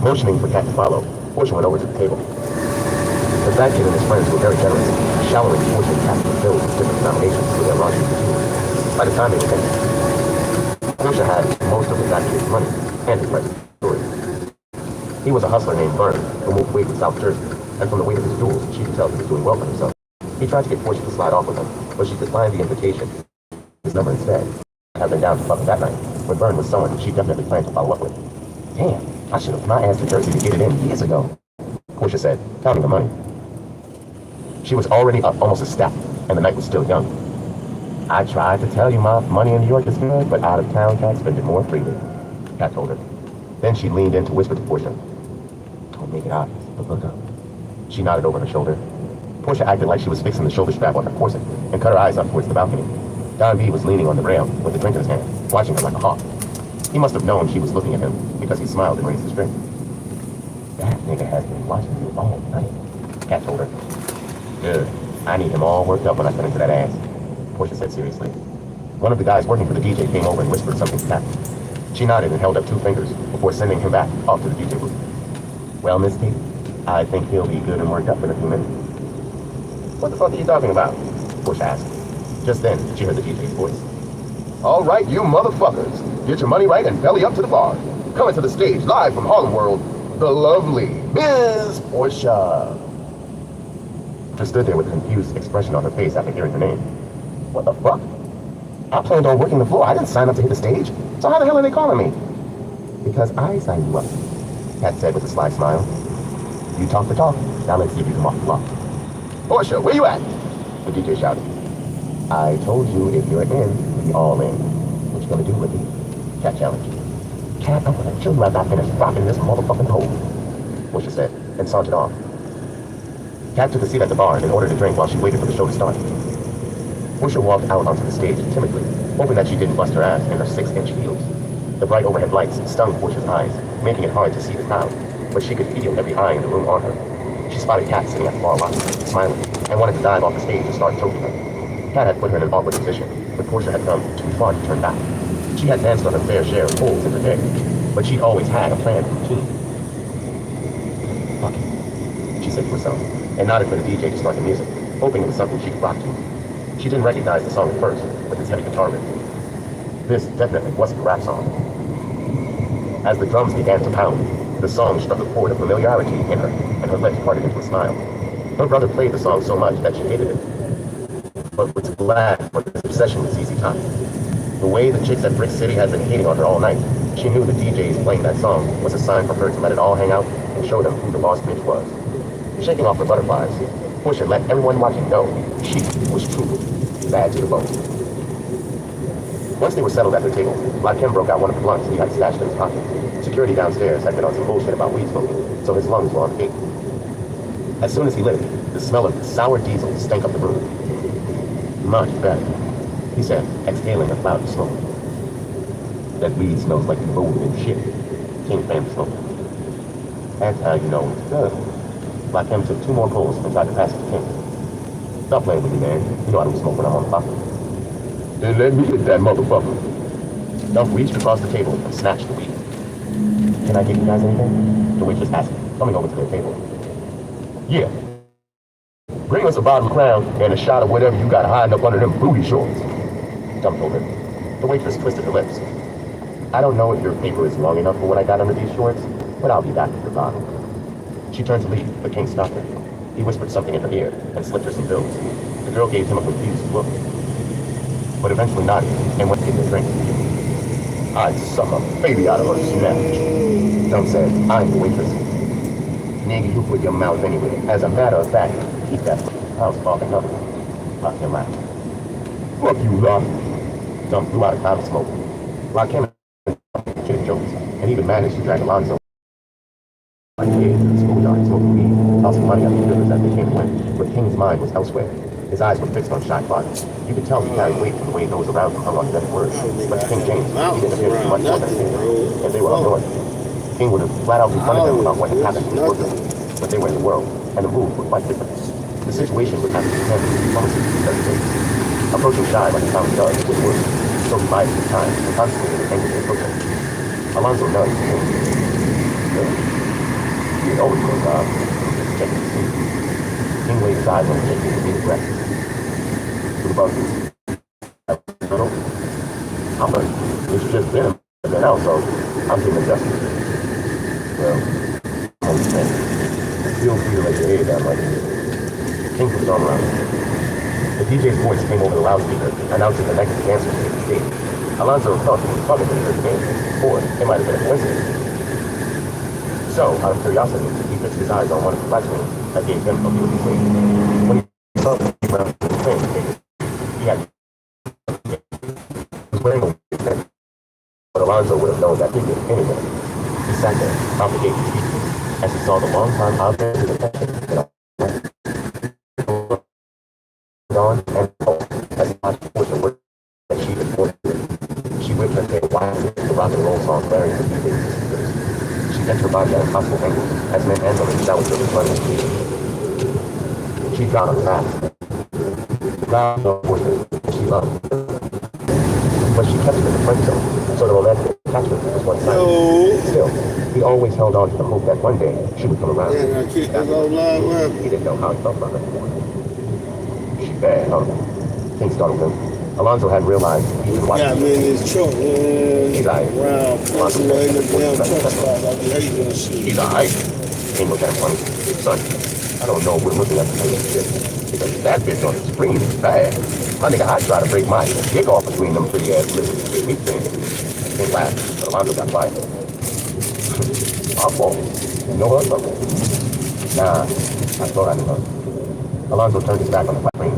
Motioning for Kat to follow, Portia went over to the table. The fat kid and his friends were very generous, showering Portia and Kat with bills of different denominations for their laundry routine. By the time they were finished, Portia had most of the fat kid's money and his friend's story. He was a hustler named Vern, who moved weight in South Jersey, and from the weight of his jewels, she could tell he was doing well for himself. He tried to get Portia to slide off with him, but she declined the invitation. His number instead had been down to fucking that night, when Vern was someone she definitely planned to follow up with. Damn, I should have put my ass to Jersey to get it in years ago, Portia said, counting the money. She was already up almost a step, and the night was still young. I tried to tell you my money in New York is good, but out of town can't spend it more freely, Kat told her. Then she leaned in to whisper to Portia. Don't make it obvious, but look up. She nodded over her shoulder. Portia acted like she was fixing the shoulder strap on her corset and cut her eyes up towards the balcony. Don B was leaning on the rail with the drink in his hand, watching her like a hawk. He must have known she was looking at him because he smiled and raised his drink. That nigga has been watching you all night, Kat told her. Good. I need him all worked up when I cut into that ass, Portia said seriously. One of the guys working for the DJ came over and whispered something to Kat. She nodded and held up 2 fingers before sending him back off to the DJ booth. Well, Miss T, I think he'll be good and worked up in a few minutes. What the fuck are you talking about? Portia asked. Just then, she heard the DJ's voice. All right, you motherfuckers. Get your money right and belly up to the bar. Coming to the stage live from Harlem World, the lovely Miss Portia. She stood there with a confused expression on her face after hearing her name. What the fuck? I planned on working the floor. I didn't sign up to hit the stage. So how the hell are they calling me? Because I signed you up, Kat said with a sly smile. You talk the talk. Now let's see if you can walk the walk. Portia, where you at? The DJ shouted. I told you if you're in, you're all in. What you gonna do with it? Kat challenged. Kat, I'm gonna kill you after I finish rocking this motherfucking pole, Portia said, and sauntered off. Kat took a seat at the bar and ordered a drink while she waited for the show to start. Portia walked out onto the stage timidly, hoping that she didn't bust her ass in her 6-inch heels. The bright overhead lights stung Portia's eyes, making it hard to see the crowd, but she could feel every eye in the room on her. She spotted Kat sitting at the bar line, smiling, and wanted to dive off the stage and start choking her. Kat had put her in an awkward position, but Portia had come too far to turn back. She had danced on her fair share of poles in her day, but she'd always had a planned routine. Fuck it, she said to herself, and nodded for the DJ to start the music, hoping it was something she could rock to. She didn't recognize the song at first, with its heavy guitar riff. This definitely wasn't a rap song. As the drums began to pound, the song struck a chord of familiarity in her, and her lips parted into a smile. Her brother played the song so much that she hated it, but was glad for this obsession with ZZ Top. The way the chicks at Brick City had been hating on her all night, She knew the DJs playing that song was a sign for her to let it all hang out and show them who the boss bitch was. Shaking off her butterflies, Portia let everyone watching know she was truly bad to the bone. Once they were settled at their table, Kim broke out one of the blunts he had stashed in his pocket. Security downstairs had been on some bullshit about weed smoking, so his lungs were on the gate. As soon as he lit it, the smell of sour diesel stank up the room. Much better, he said, exhaling a cloud of smoke. That weed smells like you rolled in shit. King fanned the smoke. That's how you know it's good. Kim took 2 more pulls and tried to pass it to King. Stop playing with me, man. You know I don't smoke when I'm on the clock. Then let me hit that motherfucker. Dump reached across the table and snatched the weed. Can I get you guys anything? The waitress asked, coming over to their table. Yeah. Bring us a bottle of Crown and a shot of whatever you got hiding up under them booty shorts. Dump told him. The waitress twisted her lips. I don't know if your paper is long enough for what I got under these shorts, but I'll be back with your bottle. She turned to leave, but King stopped her. He whispered something in her ear and slipped her some bills. The girl gave him a confused look, but eventually nodded and went to get a drink. I'd suck a baby out of her snatch. Dump said, I'm the waitress. Nigga, you put your mouth anywhere. As a matter of fact, keep that house falling up. Lock him out. Fuck you, Lock. Dump blew out a cloud of smoke. Lock him kidding jokes, and even managed to drag Alonzo like he ate in the schoolyard smoking weed, tossing money at the rivers as they came and went, but King's mind was elsewhere. His eyes were fixed on shot cloggers. You could tell he carried weight from the way those around him hung on every word. But to King James, he didn't appear to be much more than a and they were up north. King would have flat out confronted them about what had happened to his workers, but they were in the world, and the rules were quite different. The situation would have to be handled with diplomacy every day. Approaching Shy like a common does would work, so he bided his time and concentrated his anger to approach him. Alonzo nudged King. He had always been checking the scene. King waved his eyes on the taking a deep breath. To the buzzers. I'm like, it's just them. And then also, I'm getting adjusted. Well, I'm saying, feel free to let your head down like this. King put his arm around him. The DJ's voice came over the loudspeaker, announcing the next dancer to the stage. Alonzo thought he was talking to the game, or it might have been a coincidence. So, out of curiosity, he fixed his eyes on one of the flat screens that gave him a view of the scene. When he saw the around the train, he had was wearing a weird thing. But Alonzo would have known that figure anyway. He sat there, mouth agape, speechless, as he saw the long-time object of attention on and off as he watched Portia work that she had ordered. She whipped her tail wildly, the rock and roll song blaring for DJs. She bent her body at impossible angles as men and women showered her with blood and tears. She got on fast. Round of Portia, she loved. But she kept him in the friend zone, so the romantic attachment was one-sided. Still, he always held on to the hope that one day she would come around. He didn't know how he felt about her. She bad, huh? King startled him. Alonzo hadn't realized he was watching. Got me in his truck, man. He's like, Alonzo in the damn truck stop. I be hating this shit. He's alright. King looked at him funny. Son, I don't know if we're looking at the same shit. Because that bitch on the screen is bad. My nigga, I try to break my dick off between them pretty ass lips. King laughed, but Alonzo got quiet. Our fault. You know her, something? Nah, I thought I knew her. Alonzo turned his back on the flat screen.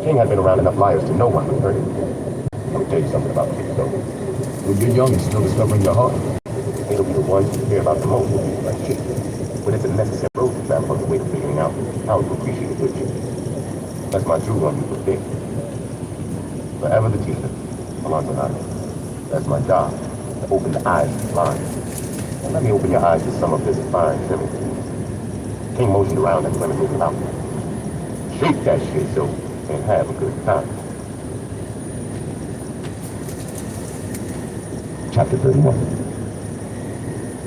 King had been around enough liars to know one would hurt him. Let me tell you something about kids, though. When you're young and still discovering your heart, it'll be the ones you care about the most will be like shit. But it's a necessary road to travel on the way to figuring out how to appreciate a good chick. That's my true one you for big. Forever the teacher, Alonzo nodded. That's my job, to open the eyes of the blind. And let me open your eyes to some of this fine trimming. King motioned around and women moved about. Shake that shit, so, and have a good time. Chapter 31.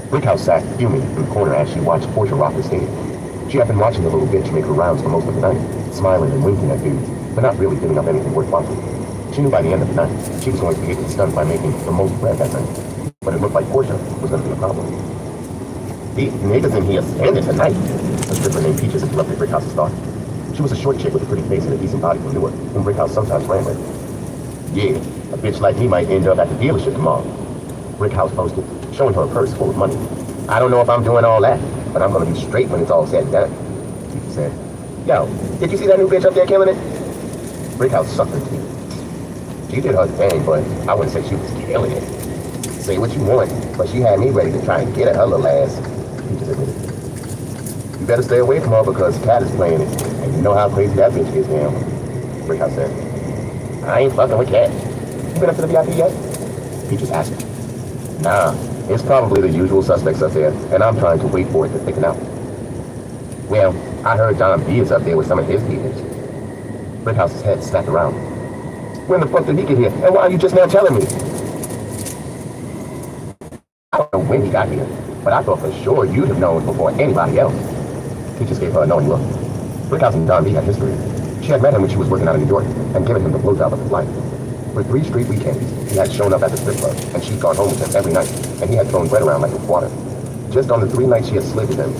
Brickhouse sat fuming in the corner as she watched Portia rock the stage. She had been watching the little bitch make her rounds for most of the night, smiling and winking at dudes, but not really giving up anything worth watching. She knew by the end of the night, she was going to be getting stunned by making the most bread that night. But it looked like Portia was going to be a problem. These niggas in here standing tonight, a stripper named Peaches interrupted Brickhouse's thought. She was a short chick with a pretty face and a decent body from Newark, whom Brickhouse sometimes ran with. Yeah, a bitch like me might end up at the dealership tomorrow. Brickhouse boasted, showing her a purse full of money. I don't know if I'm doing all that, but I'm gonna be straight when it's all said and done. Peter said, yo, did you see that new bitch up there killing it? Brickhouse sucked her teeth. She did her thing, but I wouldn't say she was killing it. Say what you want, but she had me ready to try and get at her little ass. Peter admitted. You better stay away from her because Cat is playing it, and you know how crazy that bitch is now. Brickhouse said, I ain't fucking with Cat. You been up to the VIP yet? Peaches asked. Nah, it's probably the usual suspects up there, and I'm trying to wait for it to thicken out. Well, I heard Don B is up there with some of his people. Brickhouse's head snapped around. When the fuck did he get here, and why are you just now telling me? I don't know when he got here, but I thought for sure you'd have known before anybody else. Peaches gave her a knowing look. Brickhouse and Don B had history. She had met him when she was working out in New York and given him the blowjob of his life. For 3 straight weekends, he had shown up at the strip club, and she'd gone home with him every night, and he had thrown bread around like it was water. Just on the 3 nights she had slid with him,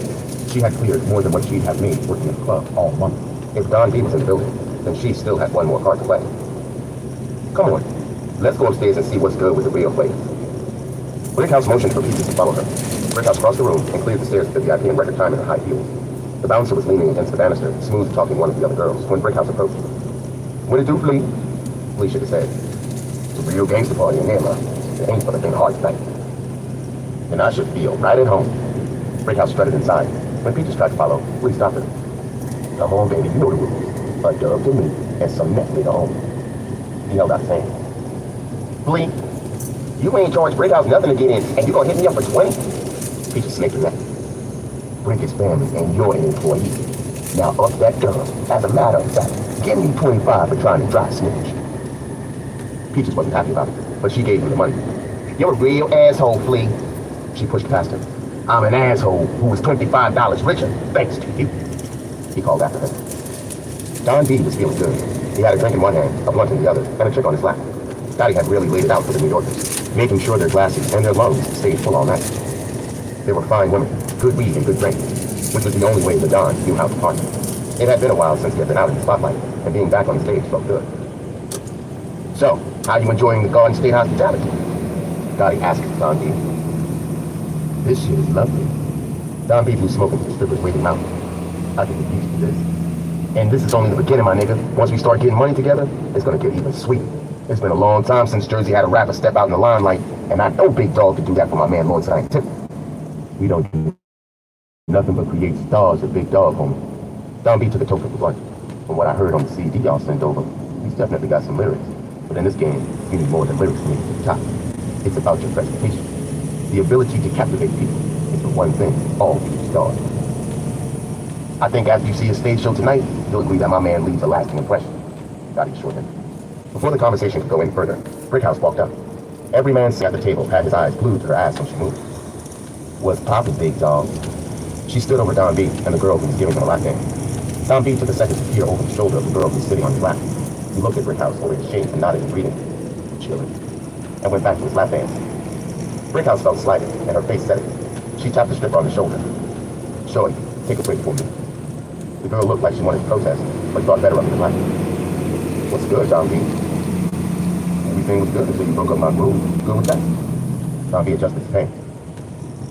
she had cleared more than what she'd have made working at the club all month. If Don B was in the building, then she still had one more card to play. Come on, let's go upstairs and see what's good with the real players. Brickhouse motioned for Peaches to follow her. Brickhouse crossed the room and cleared the stairs to the VIP in record time in her high heels. The bouncer was leaning against the banister, smooth talking one of the other girls, when Brickhouse approached. What it do, Flea? Flea shook his head. It's a real gangster party in there, man. It ain't for the faint-hearted tonight. And I should feel right at home. Brickhouse strutted inside. When Peaches tried to follow, Flea stopped her. Come on, baby, you know the rules. A dub to me and some neck to home. He held out his hand. Flea, you ain't charged Brickhouse nothing to get in, and you gonna hit me up for 20? Peaches snaked her neck. Brick is family, and you're an employee. Now up that gun. As a matter of fact, give me 25 for trying to dry snitch. Peaches wasn't happy about it, but she gave him the money. You're a real asshole, Flea. She pushed past him. I'm an asshole who was $25 richer, thanks to you. He called after her. Don B was feeling good. He had a drink in one hand, a blunt in the other, and a chick on his lap. Scotty had really laid it out for the New Yorkers, making sure their glasses and their lungs stayed full all night. They were fine women, good weed and good drink, which was the only way the Don knew how to party. It had been a while since he had been out in the spotlight, and being back on the stage felt good. So, how are you enjoying the Garden State hospitality? Scotty asked Don B. This shit is lovely. Don B blew smoke into the stripper's waiting mouth. I can get used to this. And this is only the beginning, my nigga. Once we start getting money together, it's gonna get even sweeter. It's been a long time since Jersey had a rapper step out in the limelight, and I know Big Dog could do that for my man Lord Scientific. We don't do nothing but create stars with Big Dog, homie. Don B took a toke of the blunt. From what I heard on the CD y'all sent over, he's definitely got some lyrics. But in this game, you need more than lyrics to make it to the top. It's about your presentation. The ability to captivate people is the one thing all future stars. I think after you see his stage show tonight, you'll agree that my man leaves a lasting impression. Scotty assured him. Before the conversation could go any further, Brickhouse walked up. Every man sitting at the table had his eyes glued to her ass when she moved. What's poppin', Big Dog? She stood over Don B and the girl who was giving him a lap dance. Don B took a second to peer over the shoulder of the girl who was sitting on his lap. He looked at Brickhouse over his shades and nodded in greeting, chilling, and went back to his lap dance. Brickhouse felt slighted, and her face set it. She tapped the stripper on the shoulder. Shorty, take a break for me. The girl looked like she wanted to protest, but thought better of it than like. What's good, Don B? Everything was good until you broke up my groove. Good with that? Don B adjusted his pants.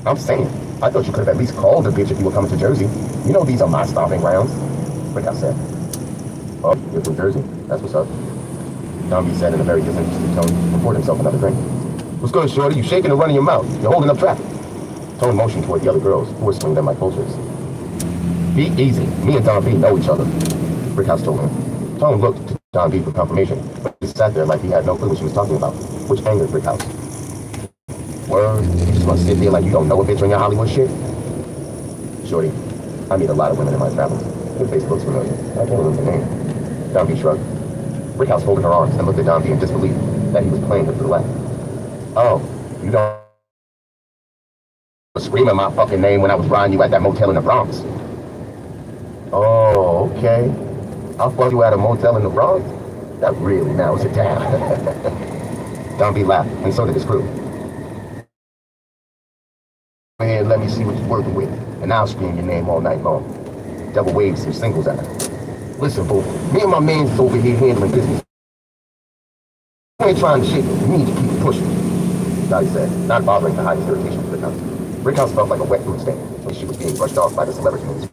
I'm saying, I thought you could have at least called a bitch if you were coming to Jersey. You know these are my stomping grounds. Brickhouse said. Oh, you're from Jersey. That's what's up. Don B said in a very disinterested tone and poured himself another drink. What's good, Shorty? You shaking and running your mouth. You're holding up traffic. Tone motioned toward the other girls, who were swinging them like vultures. Be easy. Me and Don B know each other, Brickhouse told him. Tone looked to Don B for confirmation, but he sat there like he had no clue what she was talking about, which angered Brickhouse. Word, you just want to sit there like you don't know a bitch on your Hollywood shit? Shorty, I meet a lot of women in my travels. Your face looks familiar. I can't remember the name. Don B shrugged. Brickhouse folded her arms and looked at Don B in disbelief that he was playing her to the left. Oh, you don't screaming my fucking name when I was riding you at that motel in the Bronx. Oh, okay. I'll fuck you at a motel in the Bronx? That really narrows it down. Don B laughed, and so did his crew. Go ahead, let me see what you're working with, and I'll scream your name all night long. Double wave some singles at her. Listen, boo, me and my man's over here handling business. You ain't trying to shake it, you need to keep pushing. Dottie said, not bothering to hide his irritation with Brickhouse. Brickhouse felt like a wet food stain when she was being brushed off by the celebrity in his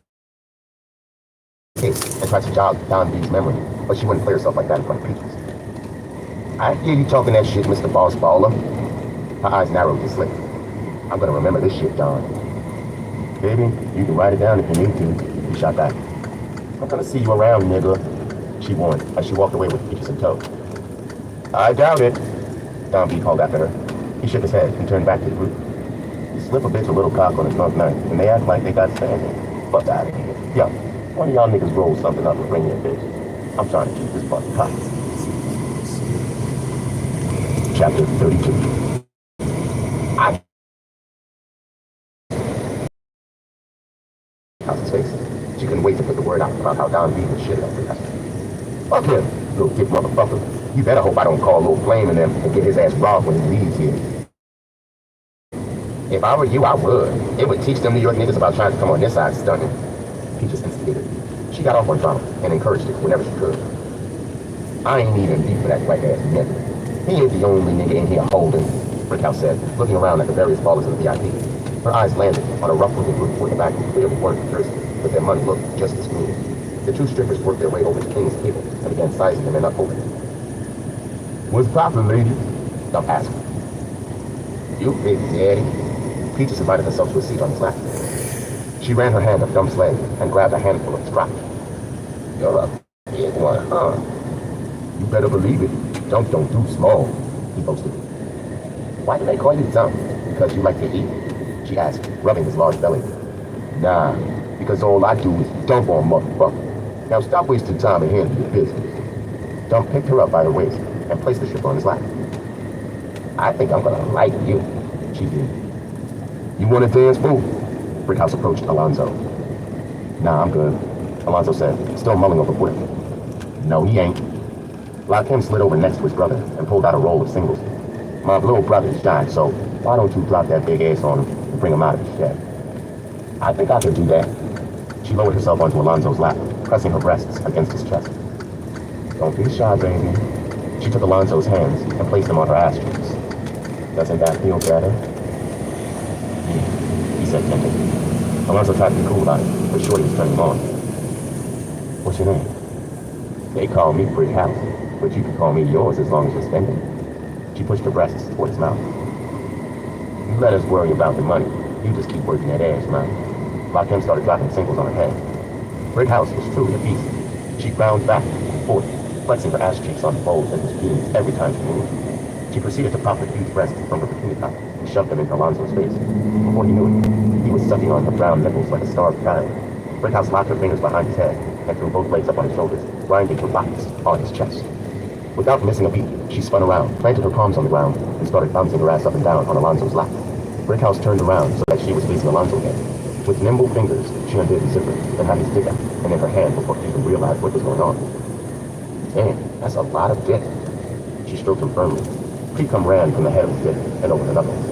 face and tried to jog Don B's memory, but she wouldn't play herself like that in front of Peaches. I hear you talking that shit, Mr. Boss Baller. Her eyes narrowed and slipped. I'm gonna remember this shit, Don. Baby, you can write it down if you need to, he shot back. I'm gonna see you around, nigga, she warned as she walked away with Peaches in tow. I doubt it, Don B called after her. He shook his head and turned back to the group. You slip a bitch a little cock on a drunk night, and they act like they got standing. Fuck out of here. Yo, one of y'all niggas roll something up and bring me a bitch. I'm trying to keep this fucking cock. Chapter 32. House's face. She couldn't wait to put the word out about how Don B was shit up her. Fuck him, little dick motherfucker. You better hope I don't call Lil Flame and them and get his ass robbed when he leaves here. If I were you, I would. It would teach them New York niggas about trying to come on this side stunning. Peaches instigated. She got off on drama and encouraged it whenever she could. I ain't even deep for that white ass nigga. He ain't the only nigga in here holding, Brickhouse said, looking around at the various ballers in the VIP. Her eyes landed on a rough-looking group where the back clearly weren't jersey, but their money looked just as smooth. The two strippers worked their way over to King's table and began sizing them and upholding them. What's poppin', lady? Dump asked. You big daddy. Peaches invited herself to a seat on his lap. She ran her hand up Dump's leg and grabbed a handful of his crotch. You're a big one, huh? You better believe it. Dump don't do small, he boasted. Why do they call you Dump? Because you like to eat? She asked, rubbing his large belly. Nah, because all I do is dump on motherfucker. Now stop wasting time and handle your business. Dump picked her up by the waist and placed the stripper on his lap. I think I'm gonna like you, she did. You wanna dance, boo? Brickhouse approached Alonzo. Nah, I'm good, Alonzo said, still mulling over Whip. No, he ain't. Lakim slid over next to his brother and pulled out a roll of singles. My little brother's died, so why don't you drop that big ass on him and bring him out of his shed? I think I could do that. She lowered herself onto Alonzo's lap, pressing her breasts against his chest. Don't be shy, baby. She took Alonzo's hands and placed them on her ass cheeks. Doesn't that feel better? Yeah, he said gently. Alonzo tried to be cool about it, but Shorty was turning him on. What's your name? They call me Brick House, but you can call me yours as long as you're spending. She pushed her breasts toward his mouth. You let us worry about the money. You just keep working that ass, man. Lakim started dropping singles on her head. Brick House was truly a beast. She ground back and forth, flexing her ass cheeks on the bowls and his jeans every time she moved. She proceeded to pop her huge breasts from her bikini top and shoved them into Alonzo's face. Before he knew it, he was sucking on her brown nipples like a starved child. Brickhouse locked her fingers behind his head and threw both legs up on his shoulders, grinding her locks on his chest. Without missing a beat, she spun around, planted her palms on the ground, and started bouncing her ass up and down on Alonzo's lap. Brickhouse turned around so that she was facing Alonzo again. With nimble fingers, she undid the zipper and had his dick out and in her hand before he even realized what was going on. Damn, that's a lot of dick. She stroked him firmly. Pre-cum ran from the head of his dick and over the knuckles.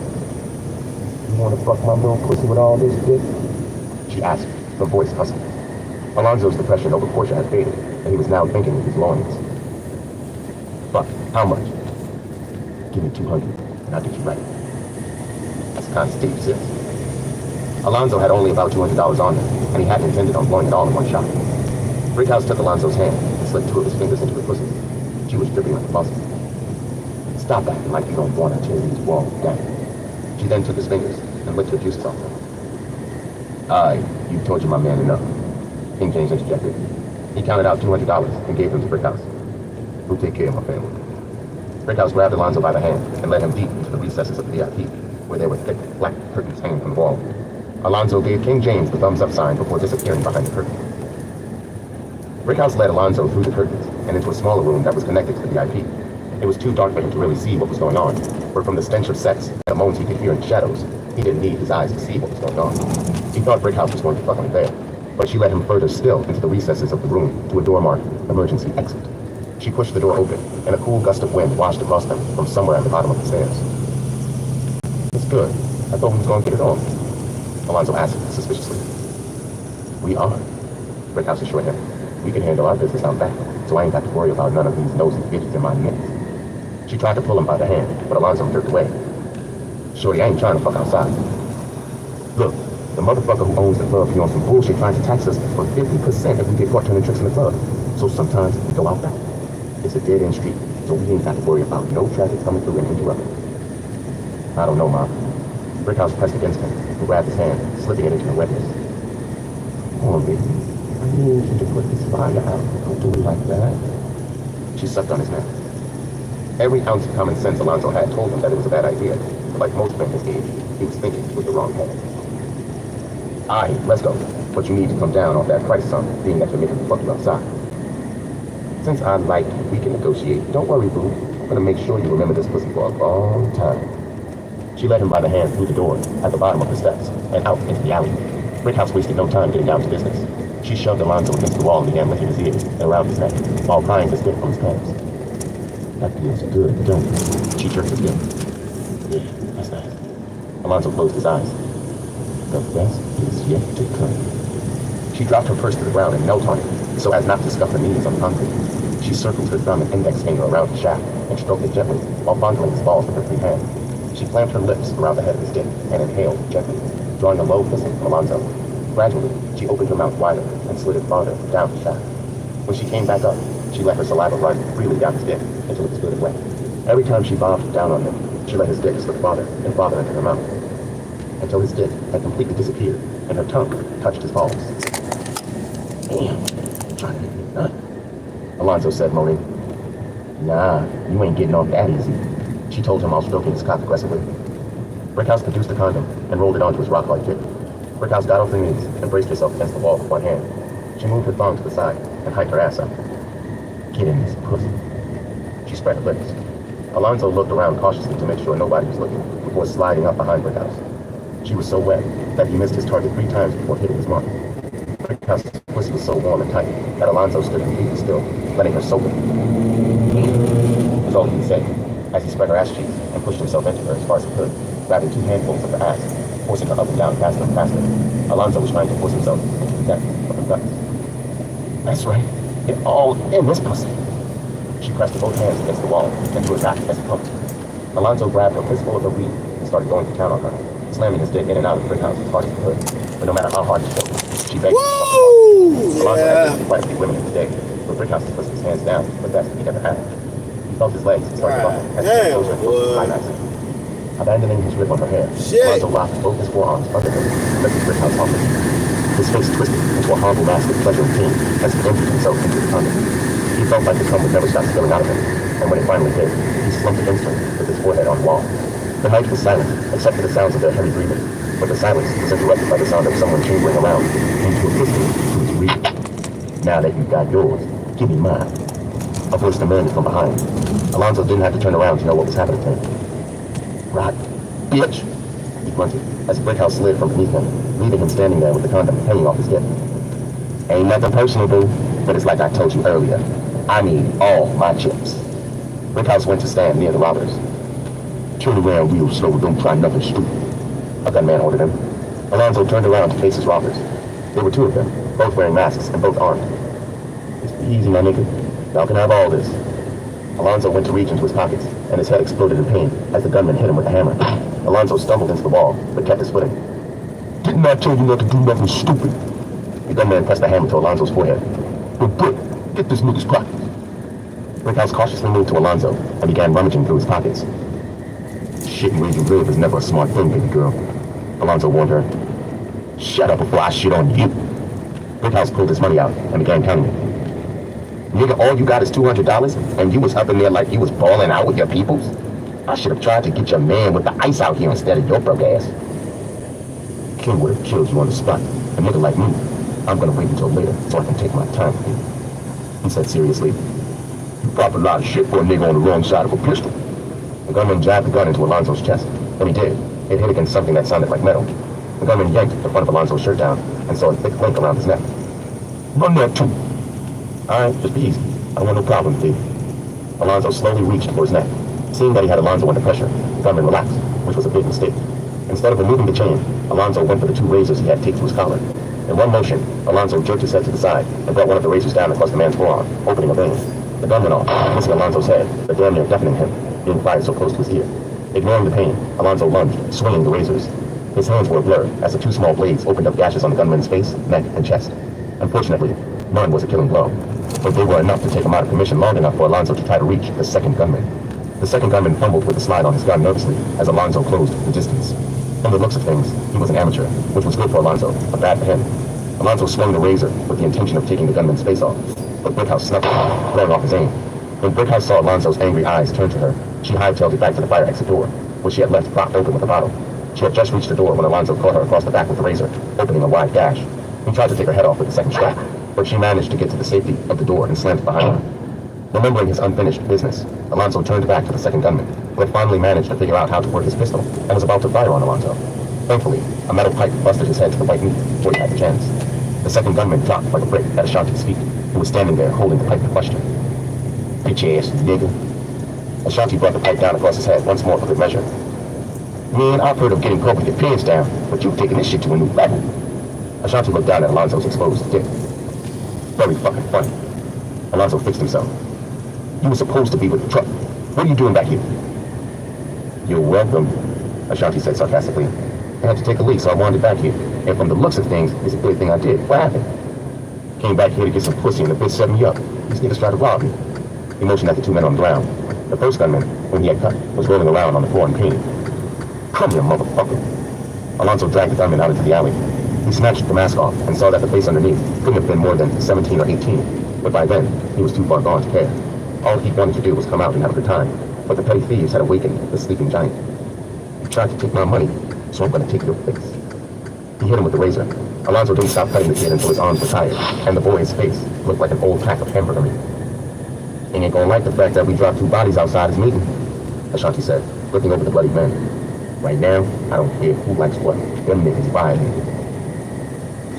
You wanna fuck my little pussy with all this dick? She asked, her voice husky. Alonzo's depression over Portia had faded, and he was now thinking with his loins. Fuck, how much? Give me 200, and I'll get you ready. That's kind of steep, sis. Alonzo had only about $200 on him, and he hadn't intended on blowing it all in one shot. Brickhouse took Alonzo's hand and slipped two of his fingers into her pussy. She was dripping like a faucet. Stop acting like you don't want to change these walls, damn. She then took his fingers and licked her juices off them. You tortured my man enough. King James interjected. He counted out $200 and gave them to Brickhouse. Who'll take care of my family? Brickhouse grabbed Alonzo by the hand and led him deep into the recesses of the VIP, where there were thick, black curtains hanging from the wall. Alonzo gave King James the thumbs-up sign before disappearing behind the curtain. Brickhouse led Alonzo through the curtains and into a smaller room that was connected to the VIP. It was too dark for him to really see what was going on, but from the stench of sex and the moans he could hear in the shadows, he didn't need his eyes to see what was going on. He thought Brickhouse was going to fuck him there, but she led him further still into the recesses of the room to a door marked emergency exit. She pushed the door open, and a cool gust of wind washed across them from somewhere at the bottom of the stairs. It's good. I thought we was going to get it on, Alonzo asked suspiciously. We are, Brickhouse assured him. We can handle our business out back, so I ain't got to worry about none of these nosy bitches in my midst. She tried to pull him by the hand, but Alonzo jerked away. Shorty, I ain't trying to fuck outside. Look, the motherfucker who owns the club be on some bullshit trying to tax us for 50% if we get caught turning tricks in the club. So sometimes we go out back. It's a dead-end street, so we ain't got to worry about no traffic coming through and interrupting. I don't know, Mom. Brickhouse pressed against him and grabbed his hand, slipping it into the wetness. Come on, baby. I need you to put this fire out. Don't do it like that. She sucked on his neck. Every ounce of common sense Alonzo had told him that it was a bad idea, but like most men his age, he was thinking with the wrong head. Aye, let's go. But you need to come down off that price sum, being that you're making me fuck you outside. Since I like you, we can negotiate. Don't worry, boo. I'm gonna make sure you remember this pussy for a long time. She led him by the hand through the door, at the bottom of the steps, and out into the alley. Brickhouse wasted no time getting down to business. She shoved Alonzo against the wall and began licking his ears and around his neck, while prying the spit from his pants. That feels good, don't it? She jerked his ear. Yeah, that's nice. Alonzo closed his eyes. The best is yet to come. She dropped her purse to the ground and knelt on it, so as not to scuff her knees on concrete. She circled her thumb and index finger around his shaft and stroked it gently while fondling his balls with her free hand. She clamped her lips around the head of his dick and inhaled gently, drawing a low whistle from Alonzo. Gradually, she opened her mouth wider and slid it farther down the shaft. When she came back up, she let her saliva run freely down his dick until it was good and wet. Every time she bobbed down on him, she let his dick slip farther and farther into her mouth, until his dick had completely disappeared and her tongue touched his balls. Damn, you're trying to make me nut, Alonzo said, moaning. Nah, you ain't getting off that easy, she told him while stroking his cock aggressively. Brickhouse produced a condom and rolled it onto his rock-like dick. Brickhouse got off her knees and braced herself against the wall with one hand. She moved her thong to the side and hiked her ass up. Get in this pussy. She spread her lips. Alonzo looked around cautiously to make sure nobody was looking before sliding up behind Brickhouse. She was so wet that he missed his target 3 times before hitting his mark. Brickhouse's pussy was so warm and tight that Alonzo stood completely still, letting her soak it. Was all he could say, as he spread her ass cheeks and pushed himself into her as far as he could, grabbing 2 handfuls of her ass, forcing her up and down faster and faster. Alonzo was trying to force himself into the depth of her guts. That's right, get all in this pussy. She pressed both hands against the wall and threw it back as he pumped. Alonzo grabbed a fistful of her weed and started going to town on her, slamming his dick in and out of Brickhouse as hard as he could. But no matter how hard he stroked, she begged him to fuck. Alonzo had kissed quite a few women in his day, but Brickhouse pushed his hands down the best he ever had. He felt his legs start to buckle as he closed her close to climaxing. Abandoning his grip on her hair, Alonzo locked both his forearms under him, lifting Brickhouse off him. His face twisted into a horrible mask of pleasure and pain as he emptied himself into the condom. He felt like the cum would never stop spilling out of him, and when it finally did, he slumped against her with his forehead on the wall. The night was silent, except for the sounds of their heavy breathing, but the silence was interrupted by the sound of someone chambering around into a pistol to his reach. Now that you've got yours, give me mine. A voice demanded from behind. Alonzo didn't have to turn around to know what was happening to him. Right, bitch, he grunted as the Brickhouse slid from beneath him, leaving him standing there with the condom hanging off his dick. Ain't nothing personal, boo, but it's like I told you earlier. I need all my chips. Brickhouse went to stand near the robbers. Turn around real slow, don't try nothing stupid, a gunman ordered him. Alonzo turned around to face his robbers. There were 2 of them, both wearing masks and both armed. Just be easy, my nigga. Y'all can have all this. Alonzo went to reach into his pockets, and his head exploded in pain as the gunman hit him with a hammer. Alonzo stumbled into the wall, but kept his footing. Didn't I tell you not to do nothing stupid? The gunman pressed the hammer to Alonzo's forehead. But Brick, get this nigga's pockets. Brickhouse cautiously moved to Alonzo and began rummaging through his pockets. Shitting where you live is never a smart thing, baby girl, Alonzo warned her. Shut up before I shit on you. Brickhouse pulled his money out and began counting it. Nigga, all you got is $200, and you was up in there like you was balling out with your peoples? I should have tried to get your man with the ice out here instead of your broke ass. King would have killed you on the spot. A nigga like me, I'm gonna wait until later so I can take my time with you, he said seriously. You pop a lot of shit for a nigga on the wrong side of a pistol. The gunman jabbed the gun into Alonzo's chest. When he did, it hit against something that sounded like metal. The gunman yanked the front of Alonzo's shirt down and saw a thick link around his neck. Run that too. Alright, just be easy. I don't want no problems, dude. Alonzo slowly reached for his neck. Seeing that he had Alonzo under pressure, the gunman relaxed, which was a big mistake. Instead of removing the chain, Alonzo went for the 2 razors he had taped to his collar. In one motion, Alonzo jerked his head to the side and brought one of the razors down across the man's forearm, opening a vein. The gun went off, missing Alonzo's head, but damn near deafening him, being fired so close to his ear. Ignoring the pain, Alonzo lunged, swinging the razors. His hands were a blur as the two small blades opened up gashes on the gunman's face, neck, and chest. Unfortunately, none was a killing blow, but they were enough to take him out of commission long enough for Alonzo to try to reach the second gunman. The second gunman fumbled with the slide on his gun nervously as Alonzo closed the distance. From the looks of things, he was an amateur, which was good for Alonzo, but bad for him. Alonzo swung the razor with the intention of taking the gunman's face off, but Brickhouse snuffed him, throwing off his aim. When Brickhouse saw Alonzo's angry eyes turn to her, she hightailed it back to the fire exit door, which she had left propped open with a bottle. She had just reached the door when Alonzo caught her across the back with the razor, opening a wide gash. He tried to take her head off with the second strike, but she managed to get to the safety of the door and slammed it behind her. Remembering his unfinished business, Alonzo turned back to the second gunman, who had finally managed to figure out how to work his pistol and was about to fire on Alonzo. Thankfully, a metal pipe busted his head to the white meat before he had the chance. The second gunman dropped like a brick at Ashanti's feet, who was standing there holding the pipe in question. Bitch ass nigga. Ashanti brought the pipe down across his head once more for good measure. Man, I've heard of getting caught with your pants down, but you've taken this shit to a new level. Ashanti looked down at Alonzo's exposed dick. Very fucking funny. Alonzo fixed himself. You were supposed to be with the truck. What are you doing back here? You're welcome, Ashanti said sarcastically. I had to take a leak, so I wandered back here. And from the looks of things, it's a good thing I did. What happened? Came back here to get some pussy and the bitch set me up. These niggas tried to rob me. He motioned at the two men on the ground. The first gunman, when he had cut, was rolling around on the floor in pain. Come here, motherfucker. Alonzo dragged the gunman out into the alley. He snatched the mask off and saw that the face underneath couldn't have been more than 17 or 18, but by then, he was too far gone to care. All he wanted to do was come out and have a good time, but the petty thieves had awakened the sleeping giant. You tried to take my money, so I'm gonna take your face. He hit him with the razor. Alonzo didn't stop cutting the kid until his arms were tired, and the boy's face looked like an old pack of hamburger meat. You ain't gonna like the fact that we dropped two bodies outside his meeting, Ashanti said, looking over the bloody men. Right now, I don't care who likes what. Them niggas violated.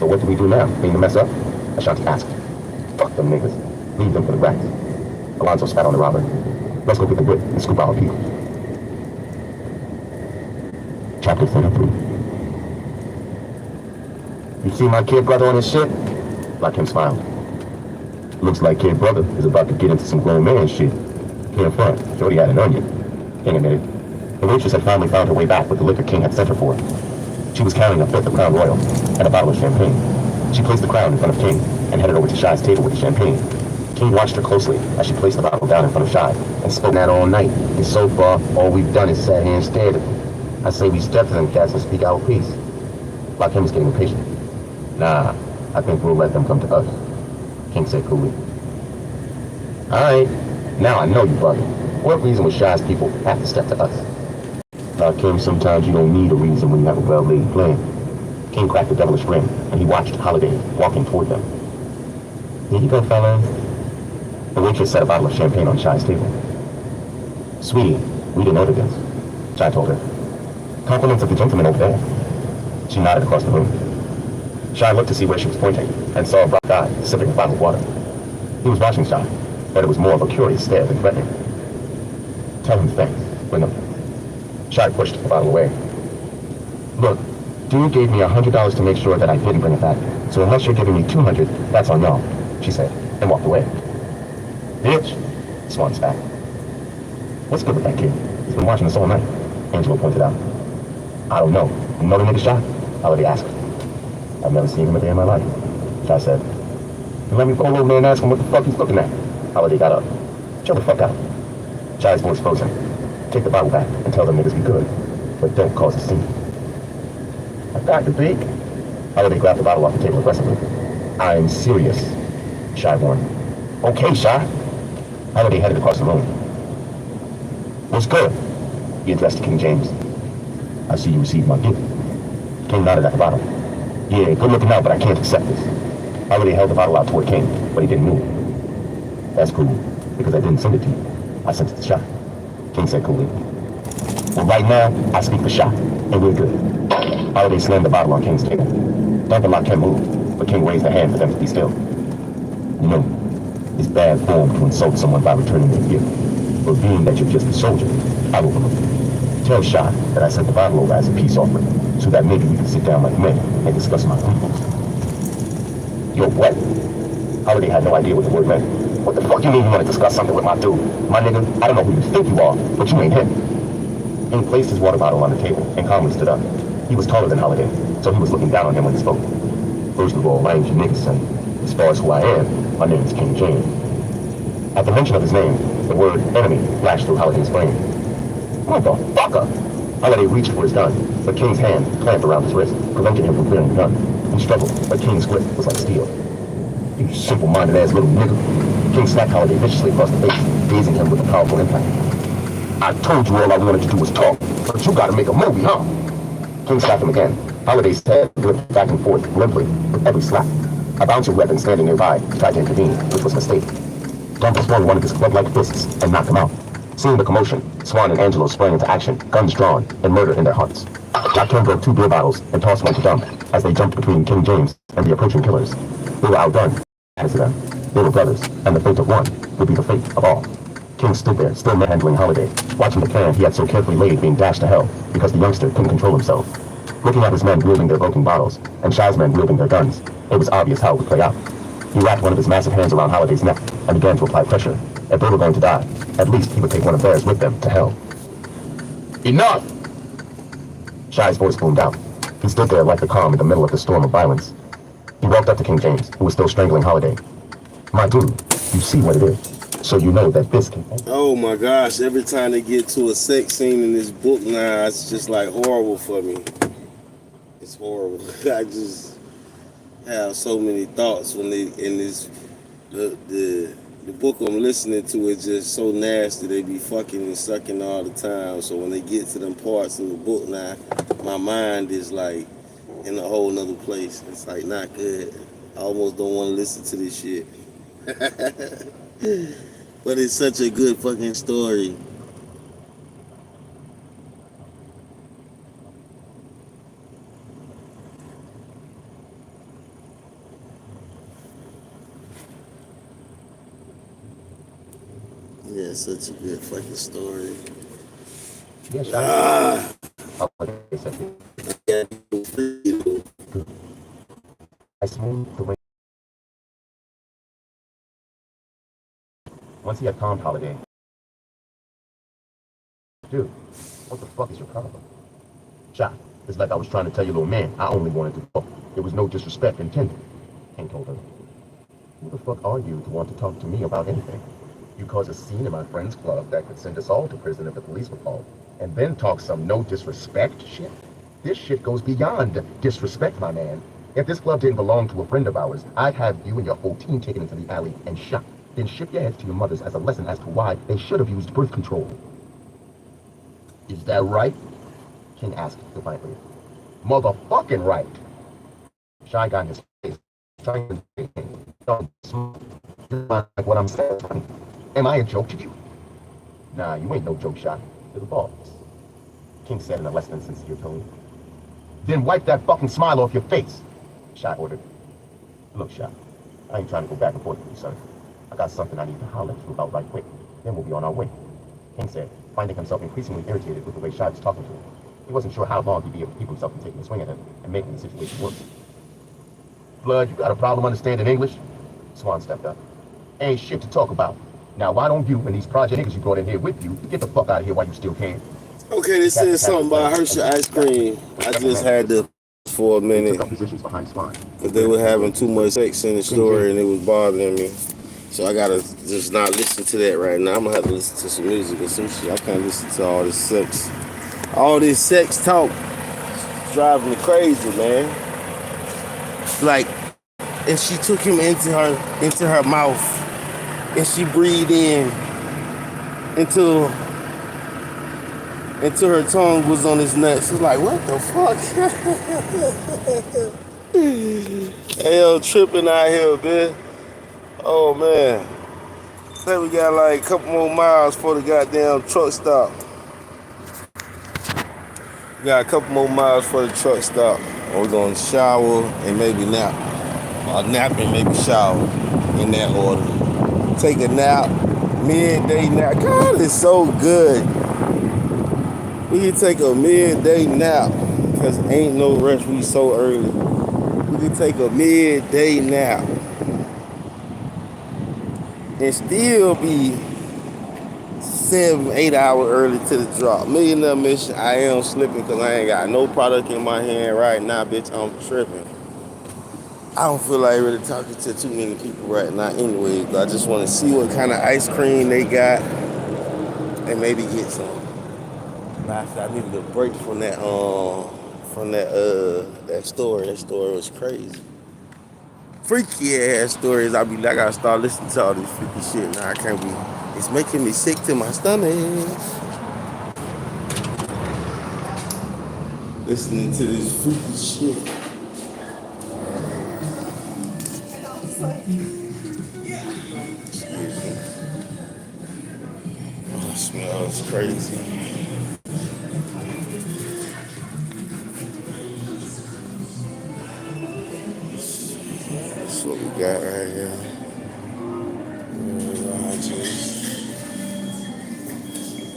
So what do we do now? Clean the mess up? Ashanti asked. Fuck them niggas. Leave them for the rats. Alonzo spat on the robber. Let's go get the whip and scoop our people. Chapter 33. You see my kid brother on his shit? Rakim smiled. Looks like kid brother is about to get into some grown man shit. Can't front. Shorty had an onion. King admitted. The waitress had finally found her way back with the liquor King had sent her for. She was carrying a fifth of Crown Royal and a bottle of champagne. She placed the crown in front of King and headed over to Shy's table with the champagne. King watched her closely as she placed the bottle down in front of Shy and spoke that all night. And so far, all we've done is sat here and stared at them. I say we step to them cats and speak our piece. Rakim was getting impatient. Nah, I think we'll let them come to us, King said coolly. Alright, now I know you, brother. What reason would Shy's people have to step to us? Kim, sometimes you don't need a reason when you have a well-laid plan. King cracked a devilish grin, and he watched Holiday walking toward them. Here you go, fellas. The waitress set a bottle of champagne on Shy's table. Sweetie, we didn't order this, Shy told her. Compliments of the gentleman over there. She nodded across the room. Shy looked to see where she was pointing, and saw a black guy sipping a bottle of water. He was watching Shy, but it was more of a curious stare than threatening. Tell him thanks, Wyndham. Shy pushed the bottle away. Look, dude gave me $100 to make sure that I didn't bring it back, so unless you're giving me $200, that's on y'all, she said, and walked away. Bitch, Swan spat. What's good with that kid? He's been watching us all night, Angelo pointed out. I don't know. You know the nigga Shy? Holiday asked. I've never seen him a day in my life, Shy said. And let me go over there and ask him what the fuck he's looking at. Holiday got up. Chill the fuck out. Shy's voice frozen. Take the bottle back and tell them niggas be good, but don't cause a scene. I got the beak. Holiday grabbed the bottle off the table aggressively. I'm serious, Shy warned. Okay, Shy. Holiday headed across the room. What's good? He addressed to King James. I see you received my gift. King nodded at the bottle. Yeah, good looking out, but I can't accept this. Holiday held the bottle out toward King, but he didn't move. That's cool, because I didn't send it to you. I sent it to Shy, King said coolly. Well, right now, I speak for Shy, and we're good. Holiday slammed the bottle on King's table. Duncan Locke can't move, but King raised a hand for them to be still. You know, it's bad form to insult someone by returning their gift. But being that you're just a soldier, I'll overlook it. Tell Shy that I sent the bottle over as a peace offering, so that maybe we can sit down like men and discuss my grievances. You're what? Holiday had no idea what the word meant. What the fuck you mean you want to discuss something with my dude? My nigga, I don't know who you think you are, but you ain't him. King placed his water bottle on the table and calmly stood up. He was taller than Holiday, so he was looking down on him when he spoke. First of all, I ain't your nigga, son. As far as who I am, my name's King James. At the mention of his name, the word enemy flashed through Holiday's brain. Motherfucker! Holiday reached for his gun, but King's hand clamped around his wrist, preventing him from clearing the gun. He struggled, but King's grip was like steel. You simple-minded ass little nigga. King slapped Holiday viciously across the face, dazing him with a powerful impact. I told you all I wanted to do was talk, but you gotta make a movie, huh? King slapped him again. Holiday's head flipped back and forth, limply, with every slap. A bouncer weapon standing nearby tried to intervene, which was a mistake. Dump swung one of his club-like fists and knocked him out. Seeing the commotion, Swan and Angelo sprang into action, guns drawn, and murder in their hearts. Jack King broke 2 beer bottles and tossed one to Dump as they jumped between King James and the approaching killers. They were outdone. As to them, they were brothers, and the fate of one would be the fate of all. King stood there, still manhandling Holiday, watching the plan he had so carefully laid being dashed to hell because the youngster couldn't control himself. Looking at his men wielding their broken bottles, and Shy's men wielding their guns, it was obvious how it would play out. He wrapped one of his massive hands around Holiday's neck and began to apply pressure. If they were going to die, at least he would take one of theirs with them to hell. Enough! Shy's voice boomed out. He stood there like the calm in the middle of the storm of violence. He walked up to King James, who was still strangling Holiday. My dude, you see what it is, so you know that this can... Oh my gosh, every time they get to a sex scene in this book now, it's just like horrible for me. It's horrible. I just have so many thoughts when they in this the book I'm listening to is just so nasty. They be fucking and sucking all the time. So when they get to them parts in the book now, my mind is like in a whole nother place. It's like not good. I almost don't want to listen to this shit. But it's such a good fucking story. Yeah, such a good fucking story. Yes, I smoothed the way. Once he had calmed Holiday. Dude, what the fuck is your problem? Shot, it's like I was trying to tell you, little man, I only wanted to talk. There was no disrespect intended. King told her. Who the fuck are you to want to talk to me about anything? You cause a scene in my friend's club that could send us all to prison if the police were called. And then talk some no disrespect shit? This shit goes beyond disrespect, my man. If this club didn't belong to a friend of ours, I'd have you and your whole team taken into the alley and shot. Then ship your heads to your mothers as a lesson as to why they should have used birth control. Is that right? King asked defiantly. Motherfucking right. Shy got in his face, trying to say, don't like what I'm saying. Am I a joke to you? Nah, you ain't no joke, Shy. You're the boss. King said in a less than sincere tone. Then wipe that fucking smile off your face, Shy ordered. Look, Shy, I ain't trying to go back and forth with you, son. I got something I need to holler at you about right quick. Then we'll be on our way. King said, finding himself increasingly irritated with the way Shy was talking to him. He wasn't sure how long he'd be able to keep himself from taking a swing at him and making the situation worse. Blood, you got a problem understanding English? Swan stepped up. Ain't shit to talk about. Now, why don't you and these project niggas you brought in here with you get the fuck out of here while you still can? Okay, this says something about Hershey ice cream. I just had to for a minute because they were having too much sex in the story and it was bothering me. So I gotta just not listen to that right now. I'm gonna have to listen to some music or some shit. I can't listen to all this sex talk. It's driving me crazy, man. Like, and she took him into her mouth, and she breathed in until her tongue was on his nuts. It's like, what the fuck? Hell, tripping out here, man. Oh man, I think we got like a couple more miles for the goddamn truck stop. We got a couple more miles for the truck stop. We're gonna shower and maybe nap. Or nap and maybe shower in that order. Take a nap, midday nap. God, it's so good. We can take a midday nap because ain't no rush. We so early. We can take a midday nap and still be 7-8 hours early to the drop. Millionaire mission. I am slipping because I ain't got no product in my hand right now, bitch. I'm tripping. I don't feel like really talking to too many people right now anyway, but I just want to see what kind of ice cream they got and maybe get some. I needed a break from that that story. That story was crazy. Freaky ass stories. I gotta start listening to all this freaky shit now. I can't be. It's making me sick to my stomach. Listening to this freaky shit. Excuse me. Oh, it smells crazy. That's what we got right here.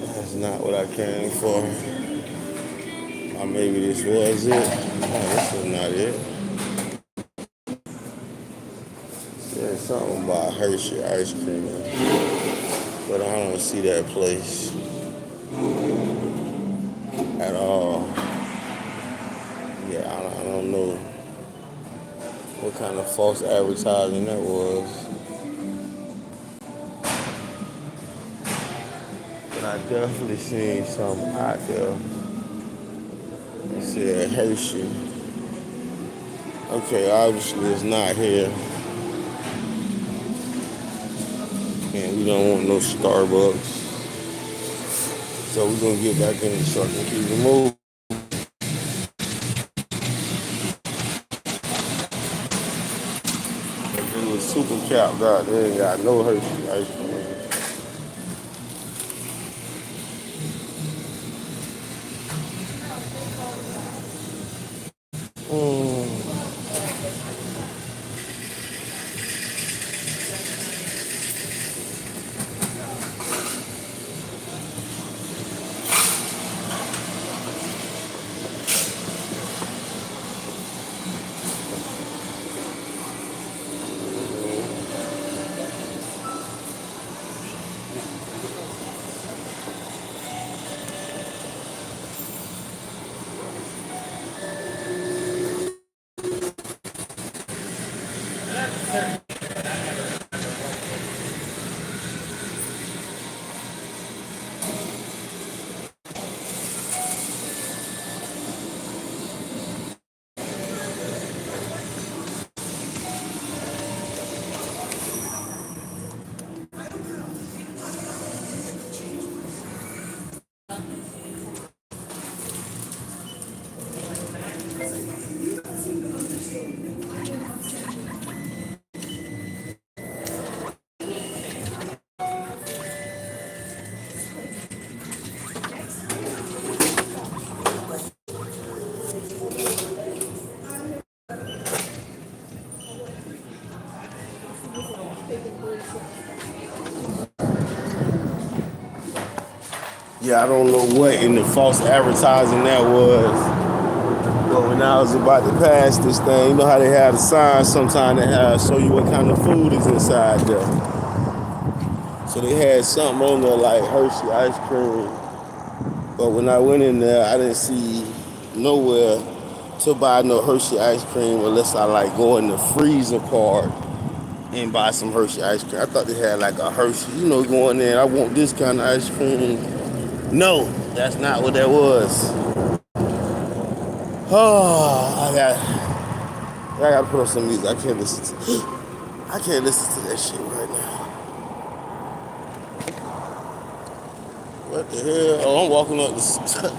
That's not what I came for. Or maybe this was it. Oh, this is not it. Yeah, something about Hershey ice cream. But I don't see that place at all. Yeah, I don't know what kind of false advertising that was. But I definitely seen something out there. It said Hershey. Okay, obviously it's not here. And we don't want no Starbucks. So we're gonna get back in the truck and keep it moving. If it was super capped out, they ain't got no Hershey ice cream. Yeah, I don't know what in the false advertising that was. But when I was about to pass this thing, you know how they have the signs sometimes they have show you what kind of food is inside there. So they had something on there like Hershey ice cream. But when I went in there, I didn't see nowhere to buy no Hershey ice cream unless I like go in the freezer part and buy some Hershey ice cream. I thought they had like a Hershey, going there, I want this kind of ice cream. No, that's not what that was. Oh, I gotta put on some music. I can't listen to that shit right now. What the hell? Oh, I'm walking up to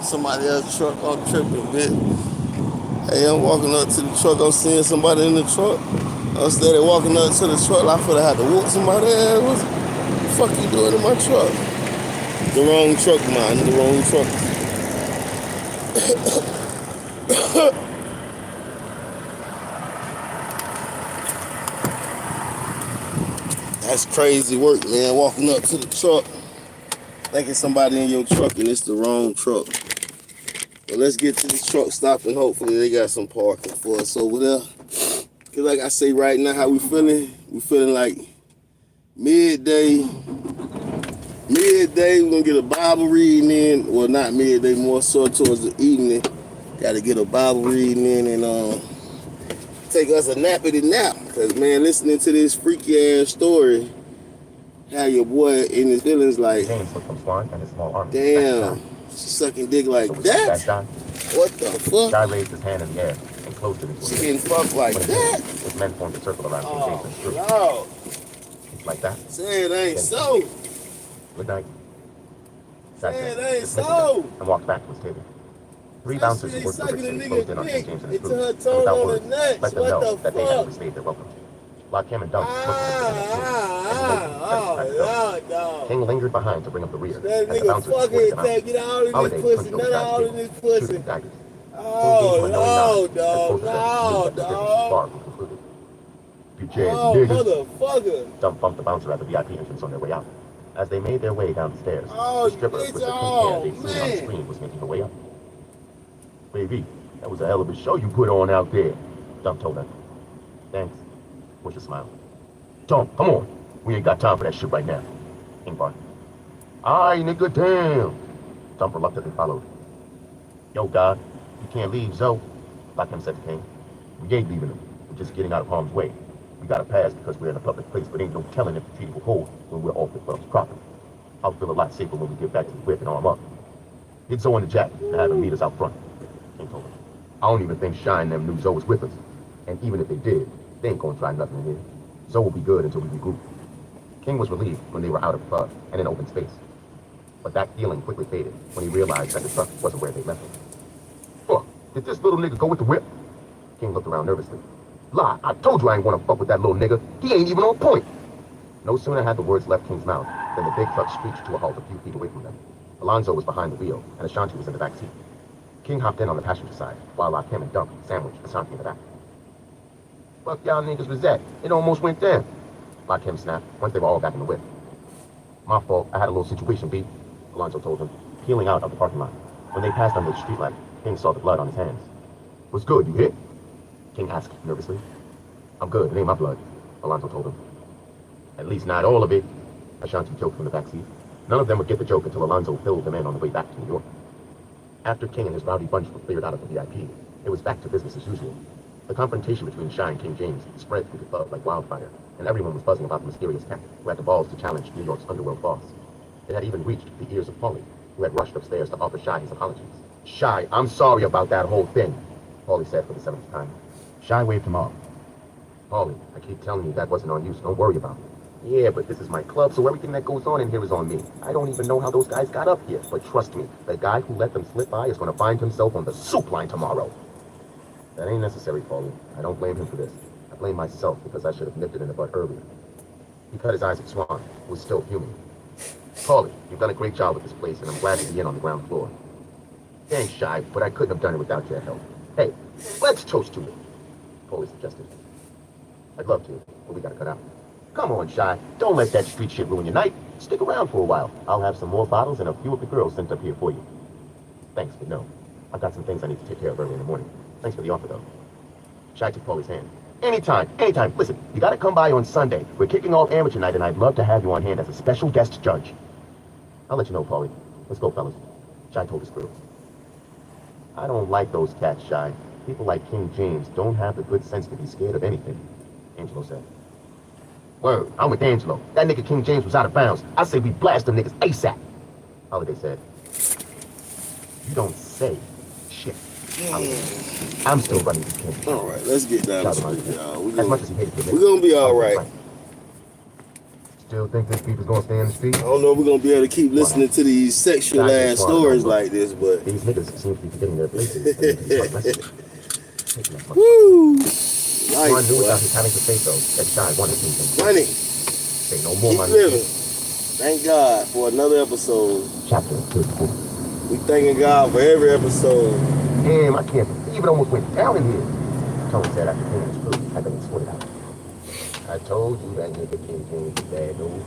somebody else's truck. I'm tripping, bitch. Hey, I'm walking up to the truck. I'm seeing somebody in the truck. I'm steady walking up to the truck. I feel like I had to whoop somebody else. What the fuck you doing in my truck? The wrong truck, man. The wrong truck. That's crazy work, man. Walking up to the truck, thinking somebody in your truck, and it's the wrong truck. But let's get to the truck stop, and hopefully they got some parking for us over there. Cause like I say right now, how we feeling? We feeling like midday. Midday, we're gonna get a Bible reading in. Well, not midday, more so towards the evening. Got to get a Bible reading in and take us a nappity nap. Cause man, listening to this freaky ass story, how your boy in his feelings like, James looked from Swan and his small army. damn, she sucking dick like that. What the fuck? Guy raised his hand in the air and closed it into She his getting fucked like that? His men formed a circle around King James and stood. No, Like that. say it ain't so. Good night. Say it ain't dismissed so. him, and walked back to his table. Three bouncers who worked for sucking a Rick City nigga closed in on King dick James and his into crew, her and tongue without on words, the nuts. let them What know the that they had fuck? overstayed their welcome. While Kim and Dunk King lingered behind to bring up the rear. That as the nigga bouncers fucking escorted them out. take it all in Holiday this pussy, punched over none Shy's all in table, this pussy. shooting daggers. Oh, no, dog, no, dog. Far from concluded. You jazz Oh, niggas. motherfucker. Dunk bumped the bouncer at the VIP entrance on their way out. As they made their way down the stairs, Oh, the stripper with the pink hair they'd seen on the screen was making her way up. Baby, that was a hell of a show you put on out there, Dunk told her. Thanks. Portia smiled. Dunk, come on. We ain't got time for that shit right now. King barked. Aye, nigga, damn. Dunk reluctantly followed. Yo, God, you can't leave Zoe, Lakim said to King. We ain't leaving him. We're just getting out of harm's way. We got a pass because we're in a public place, but ain't no telling if the treaty will hold when we're off the club's property. I'll feel a lot safer when we get back to the whip and arm up. Get Zoe in the jacket and have him meet us out front, King told him. I don't even think Shine them knew Zoe was with us. And even if they did, they ain't gonna try nothing in here. Zoe will be good until we regroup. King was relieved when they were out of club and in open space. But that feeling quickly faded when he realized that the truck wasn't where they left him. Fuck, did this little nigga go with the whip? King looked around nervously. Lie, I told you I ain't want to fuck with that little nigga. He ain't even on point. No sooner had the words left King's mouth than the big truck screeched to a halt a few feet away from them. Alonzo was behind the wheel, and Ashanti was in the back seat. King hopped in on the passenger side, while Lakim and Dunk sandwiched Ashanti in the back. Fuck y'all niggas was that? It almost went down. Lakim snapped, once they were all back in the whip. My fault, I had a little situation, B, Alonzo told him, peeling out of the parking lot. When they passed under the streetlight, King saw the blood on his hands. What's good, you hit? King asked nervously. I'm good, it ain't my blood, Alonzo told him. At least not all of it, Ashanti joked from the backseat. None of them would get the joke until Alonzo filled them in on the way back to New York. After King and his rowdy bunch were cleared out of the VIP, it was back to business as usual. The confrontation between Shy and King James spread through the club like wildfire, and everyone was buzzing about the mysterious cat who had the balls to challenge New York's underworld boss. It had even reached the ears of Paulie, who had rushed upstairs to offer Shy his apologies. Shy, I'm sorry about that whole thing, Paulie said for the 7th time. Shy waved him off. Paulie, I keep telling you that wasn't on you, so don't worry about it. Yeah, but this is my club, so everything that goes on in here is on me. I don't even know how those guys got up here, but trust me, the guy who let them slip by is going to find himself on the soup line tomorrow. That ain't necessary, Paulie. I don't blame him for this. I blame myself because I should have nipped it in the bud earlier. He cut his eyes at Swan, who was still fuming. Paulie, you've done a great job with this place, and I'm glad to be in on the ground floor. Thanks, Shy, but I couldn't have done it without your help. Hey, let's toast to it, Paulie suggested. I'd love to, but we gotta cut out. Come on, Shy. Don't let that street shit ruin your night. Stick around for a while. I'll have some more bottles and a few of the girls sent up here for you. Thanks, but no. I've got some things I need to take care of early in the morning. Thanks for the offer, though. Shy took Paulie's hand. Anytime. Listen, you gotta come by on Sunday. We're kicking off amateur night, and I'd love to have you on hand as a special guest judge. I'll let you know, Paulie. Let's go, fellas. Shy told his crew. I don't like those cats, Shy. People like King James don't have the good sense to be scared of anything, Angelo said. Word, I'm with Angelo. That nigga King James was out of bounds. I say we blast them niggas ASAP. Holiday said. You don't say shit. Holiday. I'm still running this camp. All right, let's get down to street, y'all. We're gonna be all right. Still think this beef is gonna stay in the street? I don't know if we're gonna be able to keep listening to these sexual ass stories like this, but these niggas seem to be forgetting their places. Woo! Life, One knew without his having to say so that Shy wanted something. Money. Say no more Keep money. living. Thank God for another episode. Chapter 34. We thanking God for every episode. Damn, I can't believe it almost went down in here, Tony said after King and his crew had been escorted out. I told you that nigga King James was bad news.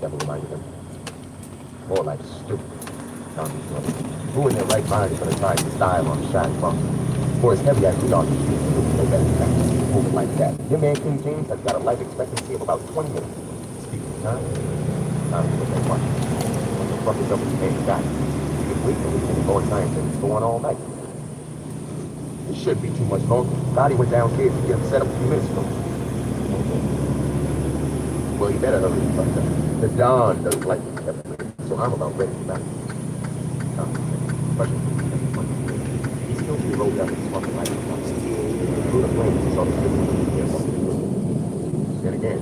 Devil reminded him. More like stupid. Tommy's brother. Who in their right mind is going to try to style on the shiny bumps? For as heavy as we are, the streets will be no better than that. Moving like that. Your man King James has got a life expectancy of about 20 minutes. Speaking of time, Not even that much. What the fuck is up with these names guys? You can wait till we can go scientists go on all night. It should be too much longer. Gotti went downstairs to get him set up a few minutes ago. Well, you better hurry the fuck up. The Don doesn't like me, so I'm about ready to back. He still be rolled down this fucking light. Through the flames, he saw the then again,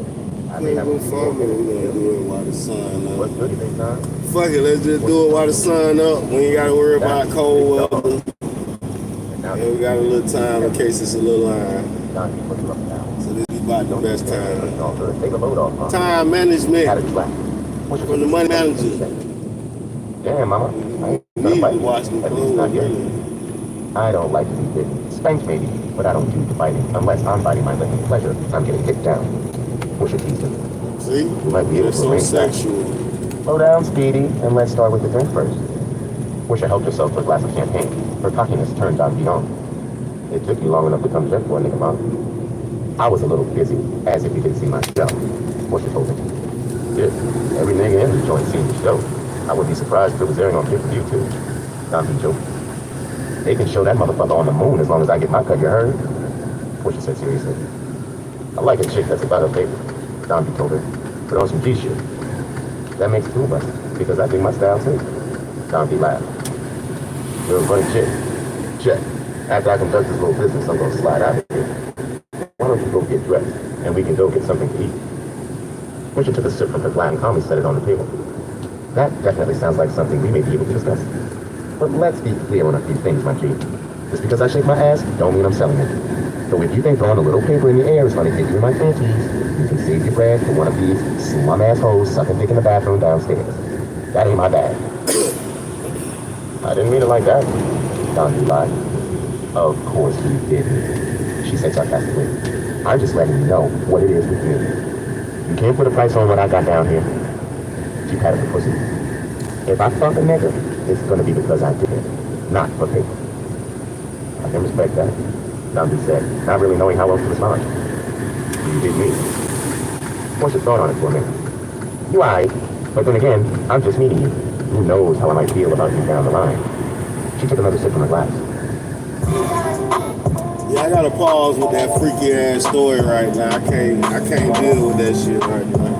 I may have to we're gonna do it while the sun up. What's good today, son? Fuck it, let's just do it while the sun up. We ain't gotta worry about cold weather. And we got a little time in case it's a little line. So this is about the best time. Time management from the money manager. Damn, mama. I ain't gonna Need fight. to watch them At least not yet. clothes. I don't like to be bitten. Spanked maybe, but I don't do the fighting. Unless I'm biting my lip in pleasure, I'm getting hit down. Push it, tease him. See? You might be able It's to so arrange that. sexual. Slow down, Speedy, and let's start with the drink first. Wish I helped yourself to a glass of champagne. Her cockiness turned on beyond. It took you long enough to come drink for a nigga, mom. I was a little busy, as if you didn't see my show. What you told me? Yeah, every nigga in the joint seen the show. I would be surprised if it was airing on pay-per-view too. Don't be joking. They can show that motherfucker on the moon as long as I get my cut, you heard? What she said seriously. I like a chick that's about her paper. Dombey told her. But on some G shit. That makes two of us, because I think my style too. Dombey laughed. You're a funny chick. Check. After I conduct this little business, I'm gonna slide out of here. Why don't you go get dressed, and we can go get something to eat? When she took a sip from her glass and calmly set it on the table. That definitely sounds like something we may be able to discuss. But let's be clear on a few things, my G. Just because I shake my ass, don't mean I'm selling it. So if you think throwing a little paper in the air is gonna get you in my panties, you can save your bread for one of these slum-ass hoes sucking dick in the bathroom downstairs. That ain't my bag. I didn't mean it like that. Don lied. Of course you didn't, she said sarcastically. I'm just letting you know what it is with me. You can't put a price on what I got down here. She patted the pussy. If I fuck a nigga, it's gonna be because I did it, not for paper. I can respect that. Dombey said, not really knowing how else to respond. You did me. What's your thought on it for a minute? You aight, but then again, I'm just meeting you. Who knows how I might feel about you down the line? She took another sip from her glass. Yeah, I gotta pause with that freaky ass story right now. I can't deal with that shit right now.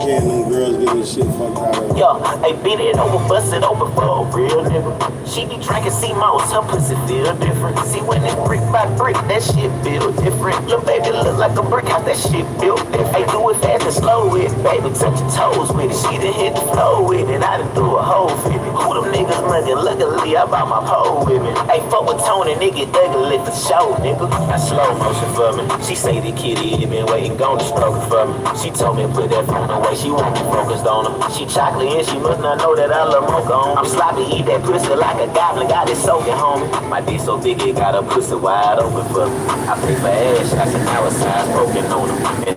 Yeah, them girls getting shit fucked out of them. Yo, I beat it over, bust it open for a real nigga. She be drinking C-Mouse, her pussy feel different. See, when it brick by brick, that shit feel different. Little baby look like a brick house, that shit built different. Hey, do it fast and slow with it, baby, touch your toes with it. She done hit the floor with it, I done threw a hole with it. Who them niggas looking? Luckily, I brought my pole with me. Hey, fuck with Tony, nigga, ugly for show, nigga. I slow motion for me. She say the kitty been waiting, gonna stroke it for me. She told me put that phone away, she won't be focused on her. She chocolate and she must not know that I love mocha on. I'm sloppy, eat that pussy like a goblin, got it soaking, homie. My dick so big it got a pussy wide open for me. I pay for ass shots and our size broken on them.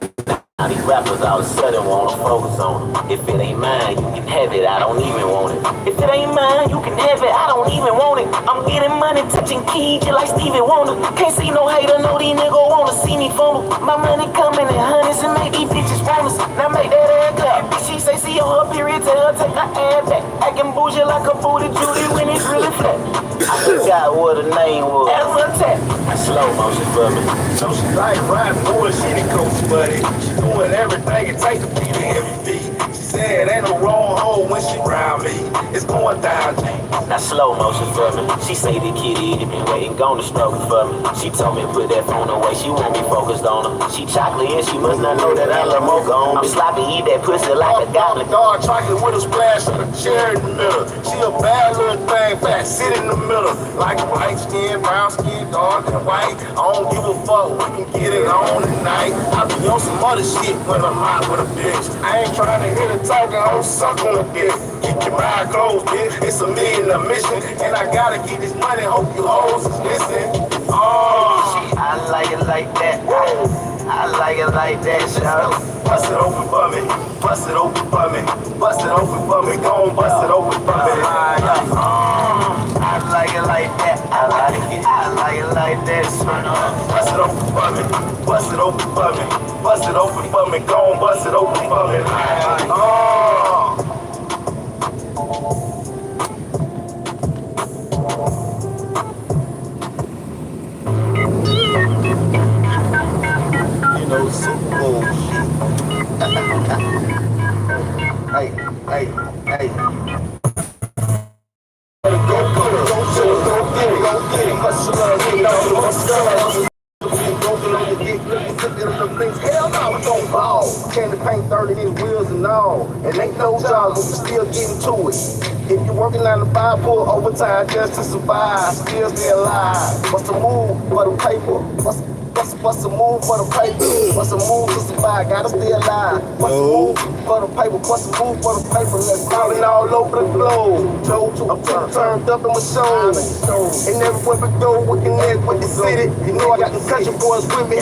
Now these rappers all of a sudden wanna focus on it. If it ain't mine, you can have it, I don't even want it. If it ain't mine, you can have it, I don't even want it. I'm getting money, touching keys, just like Stevie Wonder. Can't see no hater, know these niggas wanna see me fumble. My money coming in hundreds and make these bitches famous. Now make that ass clap. She say see on her period, tell her take her ass back. Acting bougie like a booty Judy when it's really flat. I forgot what her name was. As a tap. Slow motion for me. So she like riding bullshit and coach buddy. She doing everything it takes to be the MVP. She said ain't no wrong hole when she round me. It's going down, G. Now slow motion for me. She say the kitty been waiting, gonna stroke it for me. She told me put that phone away, she won't be focused on her. She chocolate and she must not know that I love mocha on. I'm sloppy, eat that pussy like a goblin. Dark chocolate with a splash of a cherry in the middle. She a bad little thing, fat, sit in the middle. Like light skin, brown skin, dark and white. I don't give a fuck, we can get it on tonight. I be on some other shit when I'm out with a bitch. I ain't trying to hear the talking, I'll suck on a dick. Keep your mind closed, bitch. It's $1 million a mission, and I gotta get this money. Hope you hoes is listening. Oh, I like it like that. I like it like that, shout. bust it open for me. Bust it open for me. Bust it open for me. Go on, bust it open for me. I like it like that. I like it. I like it like like that, son. Bust it open for me. Bust it open for me. Bust it open for me. Go on, bust it open for me. You know, Super Bowl shit. Hey, hey, hey. Hell no, we gon' ball. Candy paint 30 inch wheels and all. And ain't no job, but we still getting to it. If you working 9 to 5, pull overtime just to survive. Still stay alive. What's the move for the paper? What's the move for the paper? What's the move to survive? Gotta stay alive. What's the move for the paper? What's the move for the paper? Let's calling all over the globe. I'm turned up in my soul. And everywhere we go, we connect with the city. You know I got the country boys with me.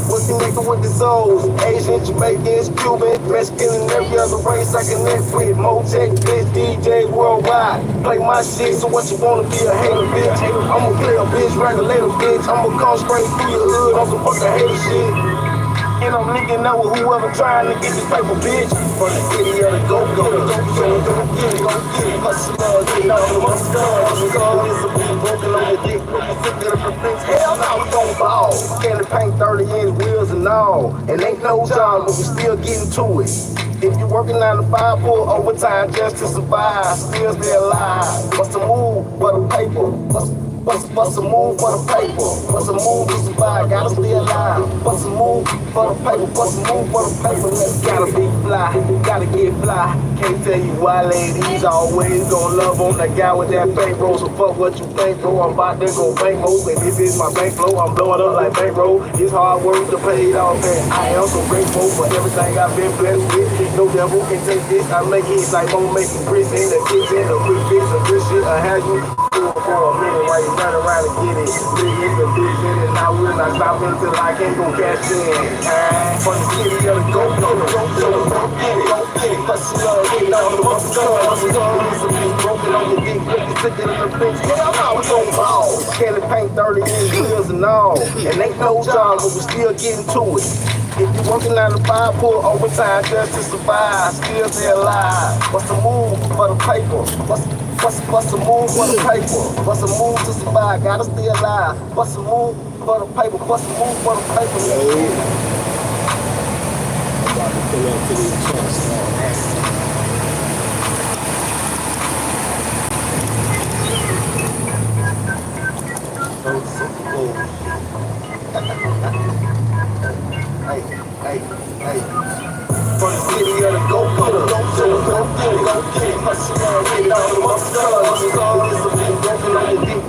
We're connected with the souls. Asian, Jamaicans, Cuban, Mexican, and every other race I connect with. Motec, bitch, DJ worldwide. Play my shit, so what you wanna be a hater, bitch? I'ma play a bitch, regulator, bitch. I'ma come straight through your hood on some fucking hater shit. And I'm linking up with whoever trying to get this paper, bitch. From the city of the go-go, go get it, hustlers, getting all the monsters. It's a beat broken on the dick, hell no, we gon' ball. Candy paint 30 inch wheels and all. And ain't no job, but we still getting to it. If you working 9 to 5, pull overtime just to survive. Still stay alive. What's the move for the paper? What's the move for the paper? What's the move to survive? Gotta stay alive. What's the move for the paper? What's the move for the paper? Let's gotta be fly, gotta get fly. Can't tell you why ladies always gon' love on that guy with that bankroll. So fuck what you think, bro. I'm about to go bankroll. And this is my bankroll. I'm blowing up like bankroll. It's hard work to pay it off, and I am so grateful for everything I've been blessed with. No devil can take this. I make hits like I'm making grits in the kitchen, a quick fix of this shit. I have you for a minute while you run around and get it. Big is the vision, and I will not stop until I can't go cash in. From the city of the go-go, get it, hustle, getting all the monsters. It's a beat broken on the dick, ticket of the bitch. Hell no, we gon' ball. Candy paint 30 inch wheels and all. And ain't no job, but we still getting to it. If you working 9 to 5, pull overtime just to survive. Still stay alive. What's the move for the paper? What's the move for the paper? What's the move to survive? Gotta stay alive. What's the move for the paper? What's the move for the paper? I'm about to pull up to these trucks. Hey. From the city of the go-go, get it, hustle, getting all the monsters. It's a beat broken on the deep,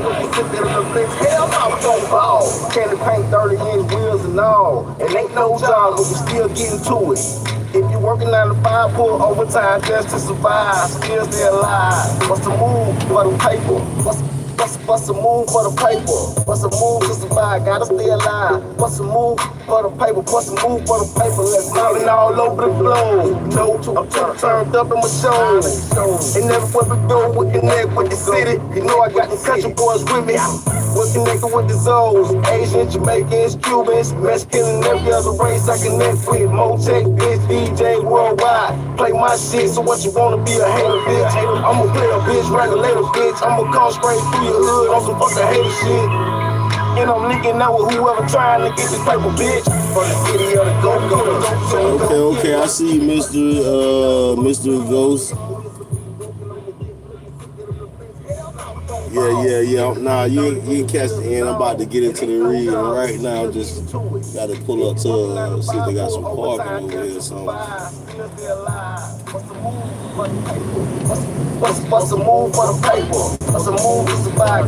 hell no, we gon' ball. Candy paint 30 inch wheels and all. And ain't no job, but we still getting to it. If you working 9 to 5, pull overtime just to survive. Still stay alive. What's the move for the paper? What's the move for the paper? What's the move to survive? Gotta stay alive. What's the move for the paper? What's the move for the paper? Let's calling all over the globe. I'm turned up in my show. And everywhere we go, we connect with the city. You know I got the country boys with me. We're connected with the Zoes. Asian, Jamaicans, Cubans, Mexican, and every other race I connect with. Motec, bitch, DJ worldwide. Play my shit, so what you wanna be a hater, bitch? I'ma play a bitch, regulator, bitch. I'ma come straight through your hood on some fucking hater shit. And I'm linking up with whoever trying to get this paper, bitch. From the city of the go-go. Okay, I see you, Mr. Ghost. Yeah. Nah, you ain't catch the end. I'm about to get into the read. And right now, just got to pull up to see if they got some parking over here or something. What's the move for the paper? What's the move to survive?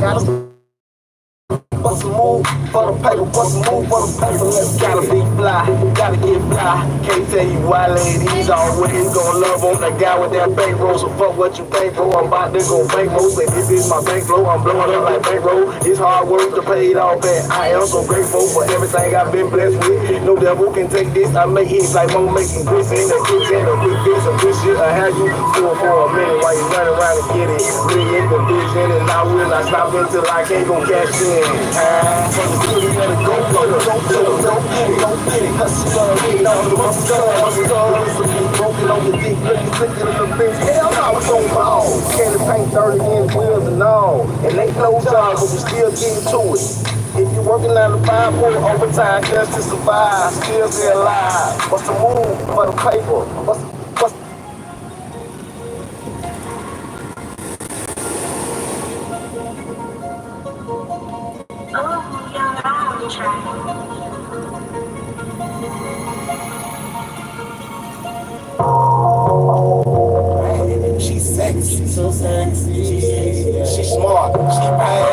What's the move for the paper? What's the move for the paper? Let's gotta be fly, gotta get fly. Can't tell you why ladies always gon' love on that guy with that bankroll. So fuck what you think, bro. I'm about to go bankroll. Say this is my bankroll. I'm blowing up like bankroll. It's hard work to pay it off, and I am so grateful for everything I've been blessed with. No devil can take this. I make hits like I'm making grits in the kitchen. A quick fix of this shit. I had you for a minute while you run around and get it. Big in the vision, and I will not stop until I can't go cash in. So the city better go get it, go get it. Hustle, get on the muscle, broken on the dick, looking in the bitch. Hell no, we gon' ball. Candy paint 30 inch wheels and all. And ain't no job, but we still getting to it. If you working 9 to 5, pull overtime just to survive, still be alive. What's the move for the paper? What's She's sexy, so sexy. She's smart, she bad.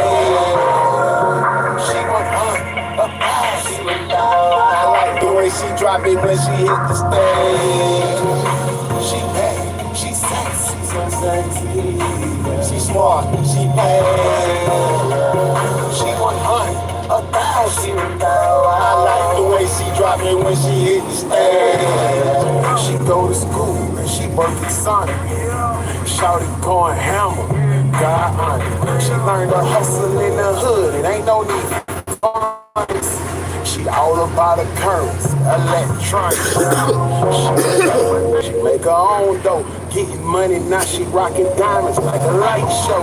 She went up, she went down. I like the way she drop it when she hit the stage. She bad, she sexy, so sexy. She smart, she bad. She went up, she went down. I like the way she drop it when she hit the stage. She go to school and she work at Sonic. Shawty going hammer, God honor. She learned to hustle in the hood, it ain't no need for funds. She all about the currents, electronics. She make her own dough, getting money, now she rocking diamonds like a light show.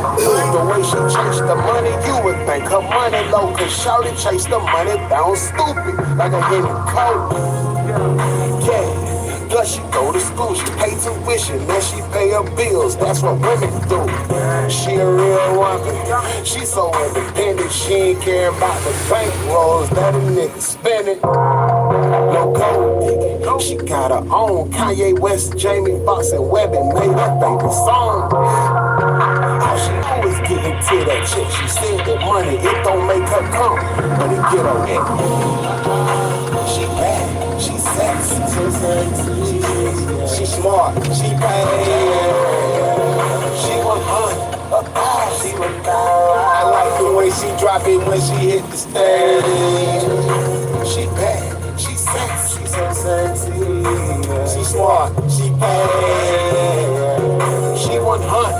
The way she chase the money, you would think her money low, cause Shawty chase the money down stupid, like a hidden coat. Yeah. Plus she go to school, she pay tuition, then she pay her bills, that's what women do. She a real woman, she so independent, she ain't care about the bankrolls that a nigga spending. No gold digging, she got her own Kanye West, Jamie Foxx, and Webby made her baby song. All she always getting to that chick, she said that money, it don't make her come, but it get her in. She bad, she sexy, so sexy. She smart, she bad. She went up, she went down. I like the way she drop it when she hit the stage. She bad, she sexy, so sexy. She smart, she bad. She went up,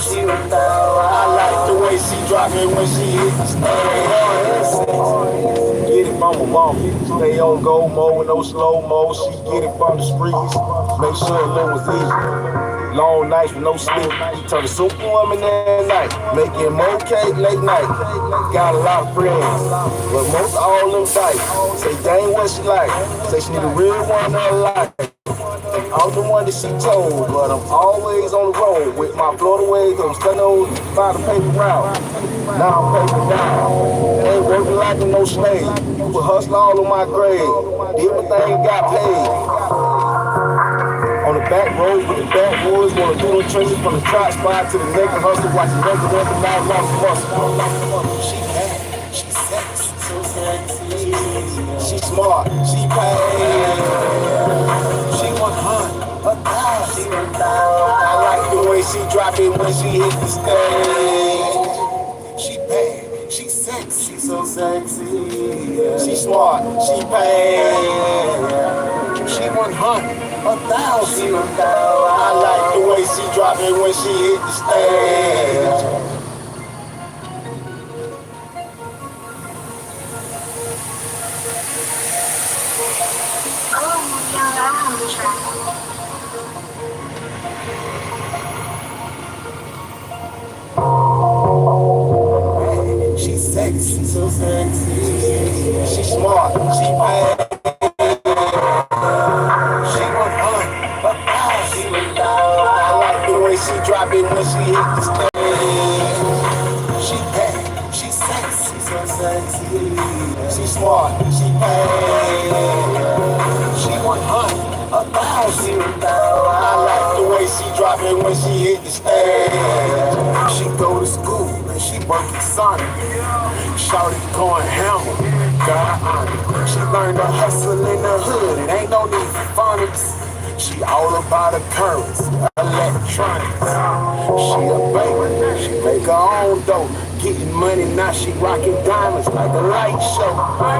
she went down. I like the way she drop it when she hit the stage. Get it from a mom. Stay on go mode with no slow mo. She get it from the streets. Make sure it was easy. Long nights with no sleep. Turn the superwoman at night. Making more cake late night. Got a lot of friends, but most all them fight. Say dang what she like. Say she need a real one in her life. I'm the one that she told, but I'm always on the road with my Florida waves. I'm studying by the paper route. Now I'm paper down. Ain't working like no slave. Put hustle all on my grave. Did my thing, got paid. On the back roads with the backwoods, wanna do them trenches from the trap spot to the naked hustle, watching naked every night long muscle. She bad, she sexy, so sexy. She smart, she paid. She went she went down. I like the way she drop it when she hit the stage. She bad, she sexy, so sexy. She smart, she paid. She went she went down. I like the way she drop it when she hit the stage. She's sexy, so sexy. She's smart, she bad. She went she went down. I like the way she drop it when she hit the stage. She bad, she sexy, so sexy. She smart, she bad. She went she went down. I like the way she drop it when she hit the stage. She go to school and she work at Sonic. Shawty going hammer, God honor. She learned to hustle in the hood, it ain't no need for phonics. She all about the currents, electronics. She a baby, she make her own dough. Getting money, now she rocking diamonds like a light show.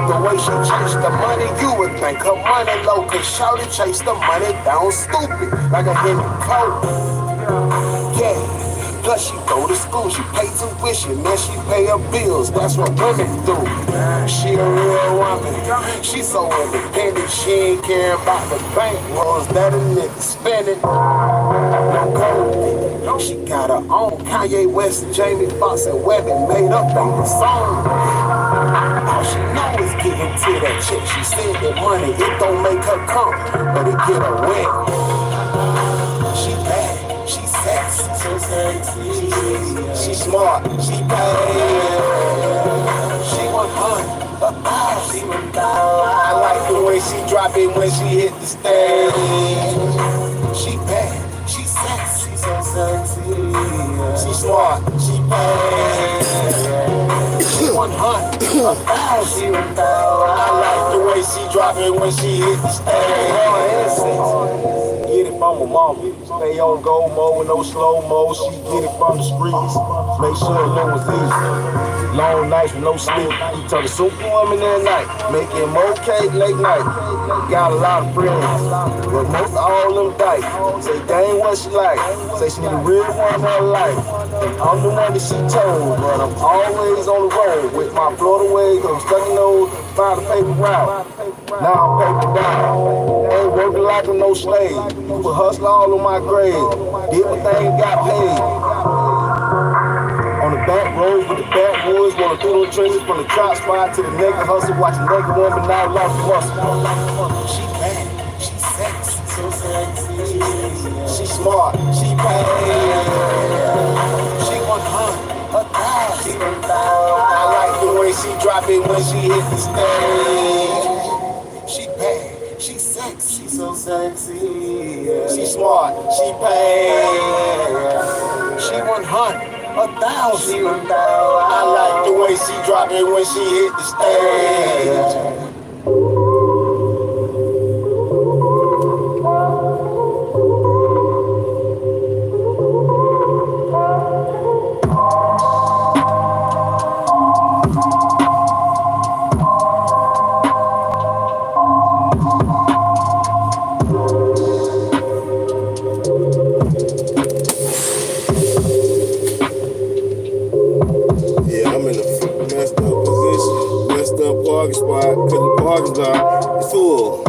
The way she chase the money, you would think her money low. Cause Shawty chase the money down stupid, like a hidden coat. Yeah. Plus she go to school, she pay tuition, then she pay her bills. That's what women do. She a real woman. She so independent, she ain't care about the bank rolls that a nigga spending. No gold. She got her own Kanye West, Jamie Foxx, and Webbing made up in the song. All she know is getting to that chick. She said that money, it don't make her come, but it get her wet. She bad, she sexy, so sexy. She smart, she bad. She 100, she 1,000. I like the way she drop it when she hit the stage. She bad, she sexy, so sexy. She smart, she bad. She 100, she 1,000. I like the way she drop it when she hit the stage. Get it from her mama. Stay on go mode with no slow mo. She get it from the streets. Make sure it was easy. Long nights with no sleep. You tell the superwoman at night. Making more cake late night. Got a lot of friends, but most all them dyke. Say they ain't what she like. Say she need a real one in her life. And I'm the one that she told, but I'm always on the road with my Florida ways. I'm stuck in those find a paper route. Now I'm paper down. Ain't working like a no slave. Put hustle all on my grave. Did my thing, got paid. On the back roads with the backwoods, rolling through the trenches from the trap spot to the naked hustle, watching naked woman now lost muscle. She bad, she sexy, so sexy. She smart, she bad. She 100, 1,000. I like the way she drop it when she hit the stage. She bad, she sexy, so sexy. She smart, she bad. She 100. 1,000. I like the way she drop it when she hit the stage. Spot, cause the parking lot is full.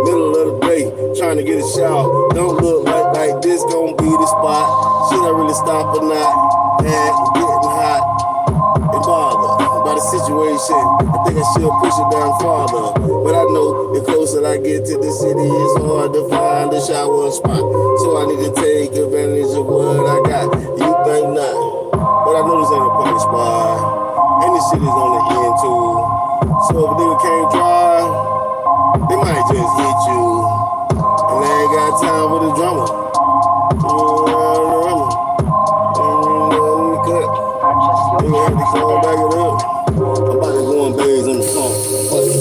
Middle of the day, trying to get a shower. Don't look like this gon' be the spot. Should I really stop or not? Man, I'm getting hot and bothered by the situation. I think I should push it down farther. But I know the closer I get to the city, it's hard to find a shower spot. So I need to take advantage of what I got. You think not? But I know this ain't a party spot. And this shit is on the end too. So if a nigga can't drive, they might just hit you. And they ain't got time for the drama. They gonna have to go back it up. I'm about to go on bays on the phone. Fuck it.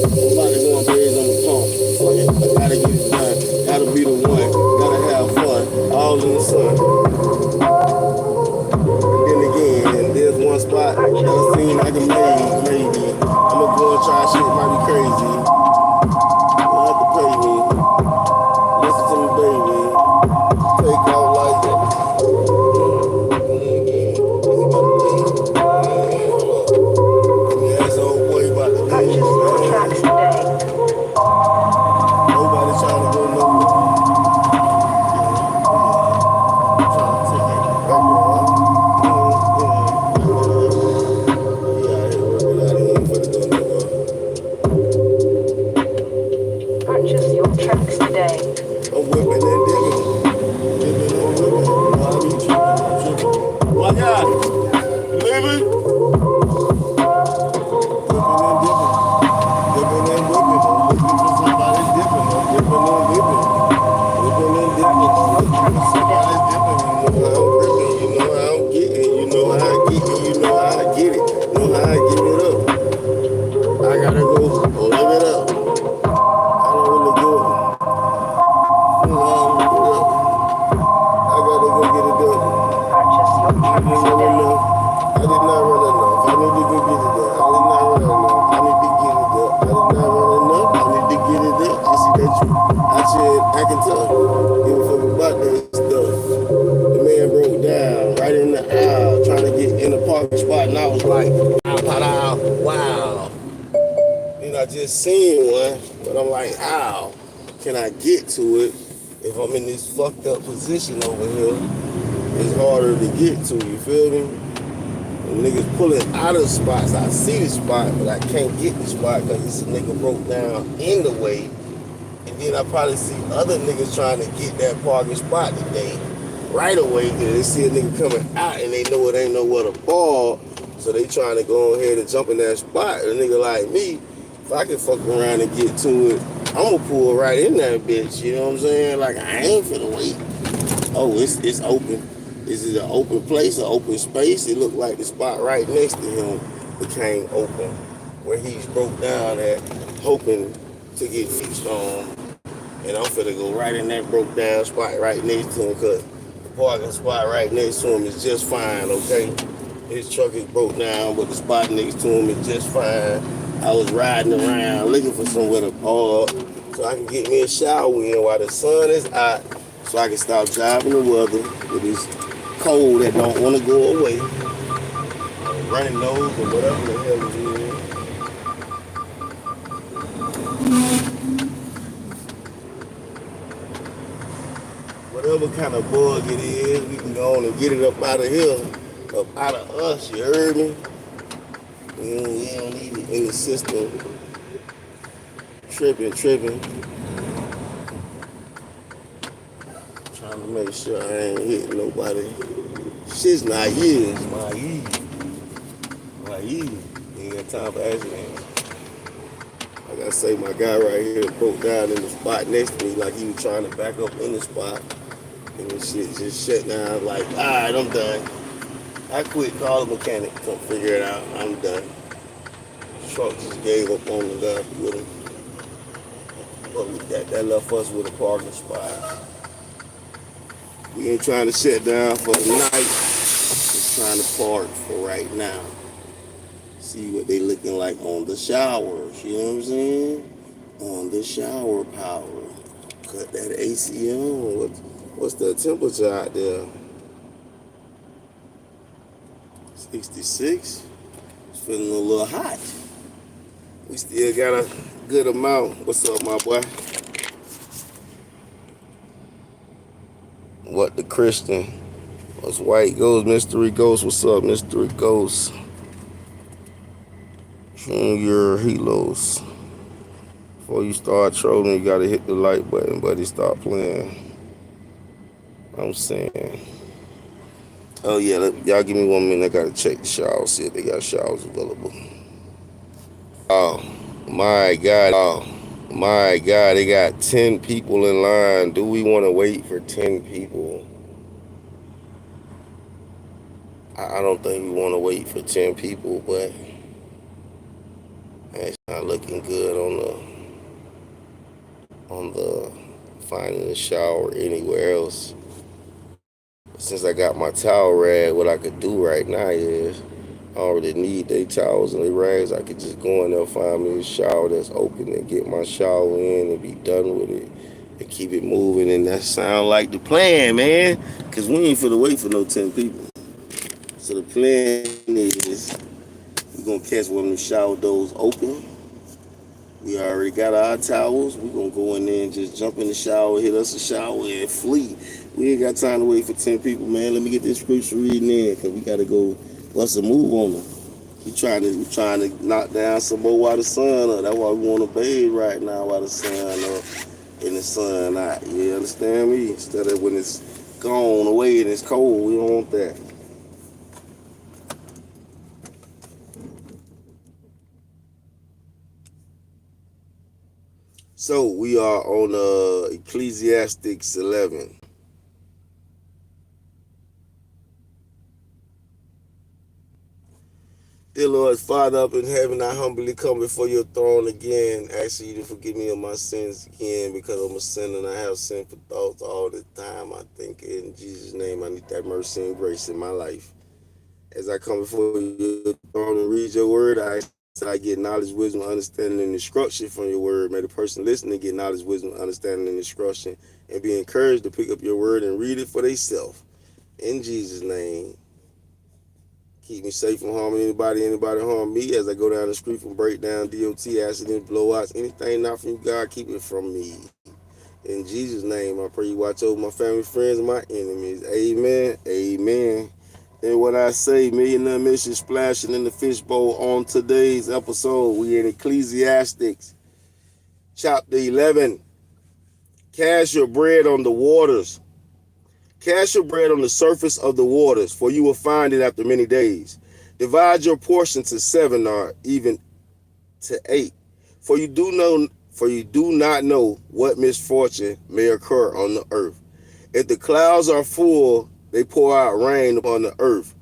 I'm about to go on bays on the phone. Fuck it. I gotta get it done. Gotta be the one. Gotta have fun. All in the sun. And then again, there's one spot that I seen I can make. I just seen one, but I'm like, how can I get to it if I'm in this fucked up position over here? It's harder to get to, you feel me? And niggas pulling out of spots. I see the spot, but I can't get the spot because this nigga broke down in the way. And then I probably see other niggas trying to get that parking spot today right away. Because they see a nigga coming out and they know it ain't nowhere to park. So they trying to go ahead and jump in that spot. A nigga like me, if I can fuck around and get to it, I'm gonna pull right in that bitch. You know what I'm saying? Like, I ain't finna wait. Oh, it's open. Is it an open place, an open space? It looked like the spot right next to him became open, where he's broke down at, hoping to get fixed on. And I'm finna go right in that broke down spot right next to him, because the parking spot right next to him is just fine, okay? His truck is broke down, but the spot next to him is just fine. I was riding around looking for somewhere to park so I can get me a shower in while the sun is out, so I can stop driving the weather with this cold that don't want to go away, running nose or whatever the hell it is. Whatever kind of bug it is, we can go on and get it up out of here, up out of us, you heard me? We don't need it in the system. Tripping. Trying to make sure I ain't hitting nobody. Shit's naive. Ain't got time for accidents. Like I say, my guy right here broke down in the spot next to me like he was trying to back up in the spot. And the shit just shut down. Like, all right, I'm done. I quit, call the mechanic, come figure it out. I'm done. Truck just gave up on the left with him. But that left us with a parking spot. We ain't trying to shut down for the night. Just trying to park for right now. See what they looking like on the showers. You know what I'm saying? On the shower power. Cut that AC on. What's the temperature out there? 66. It's feeling a little hot. We still got a good amount. What's up, my boy? What the Christian? What's white ghost? Mystery Ghost. What's up, Mystery Ghost? Tune your helos. Before you start trolling, you gotta hit the like button, buddy. Stop playing. I'm saying. Oh yeah, y'all give me 1 minute. I gotta check the showers, see if they got showers available. Oh my God, they got 10 people in line. Do we want to wait for 10 people? I don't think we want to wait for 10 people, but it's not looking good on the finding a shower anywhere else. Since I got my towel rag, what I could do right now is I already need they towels and they rags. I could just go in there, find me a shower that's open and get my shower in and be done with it and keep it moving. And that sound like the plan, man, because we ain't finna wait for no 10 people. So the plan is we're going to catch one of the shower doors open. We already got our towels. We're going to go in there and just jump in the shower, hit us a shower, and flee. We ain't got time to wait for 10 people, man. Let me get this scripture reading in, because we got to go bust a move on them. We trying to knock down some more while the sun up. That's why we want to bathe right now while the sun up and the sun out. You understand me? Instead of when it's gone away and it's cold, we don't want that. So we are on Ecclesiastes 11. Dear Lord, Father up in heaven, I humbly come before your throne again, asking you to forgive me of my sins again, because I'm a sinner and I have sinful thoughts all the time. I think in Jesus' name I need that mercy and grace in my life. As I come before your throne and read your word, I ask that I get knowledge, wisdom, understanding, and instruction from your word. May the person listening get knowledge, wisdom, understanding, and instruction, and be encouraged to pick up your word and read it for themselves. In Jesus' name, Keep me safe from harming anybody harm me as I go down the street from breakdown, DOT, accidents, blowouts, anything not from you, God, keep it from me. In Jesus' name, I pray you watch over my family, friends, and my enemies. Amen. Amen. And what I say, Millionaire Mission splashing in the fishbowl on today's episode. We in Ecclesiastes, chapter 11. Cast your bread on the waters. Cast your bread on the surface of the waters, for you will find it after many days. Divide your portion to 7 or even to 8, for you do not know what misfortune may occur on the earth. If the clouds are full, they pour out rain upon the earth.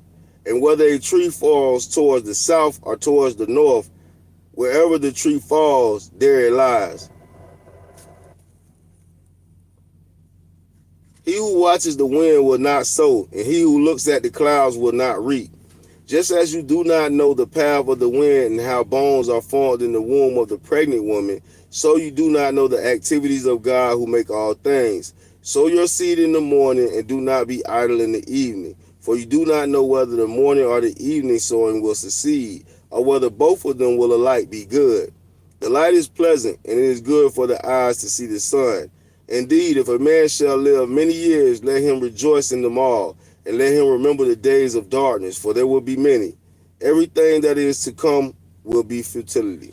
And whether a tree falls towards the south or towards the north, wherever the tree falls, there it lies. He who watches the wind will not sow, and he who looks at the clouds will not reap. Just as you do not know the path of the wind and how bones are formed in the womb of the pregnant woman, so you do not know the activities of God who make all things. Sow your seed in the morning and do not be idle in the evening, for you do not know whether the morning or the evening sowing will succeed, or whether both of them will alike be good. The light is pleasant, and it is good for the eyes to see the sun. Indeed, if a man shall live many years, let him rejoice in them all, and let him remember the days of darkness, for there will be many. Everything that is to come will be futility.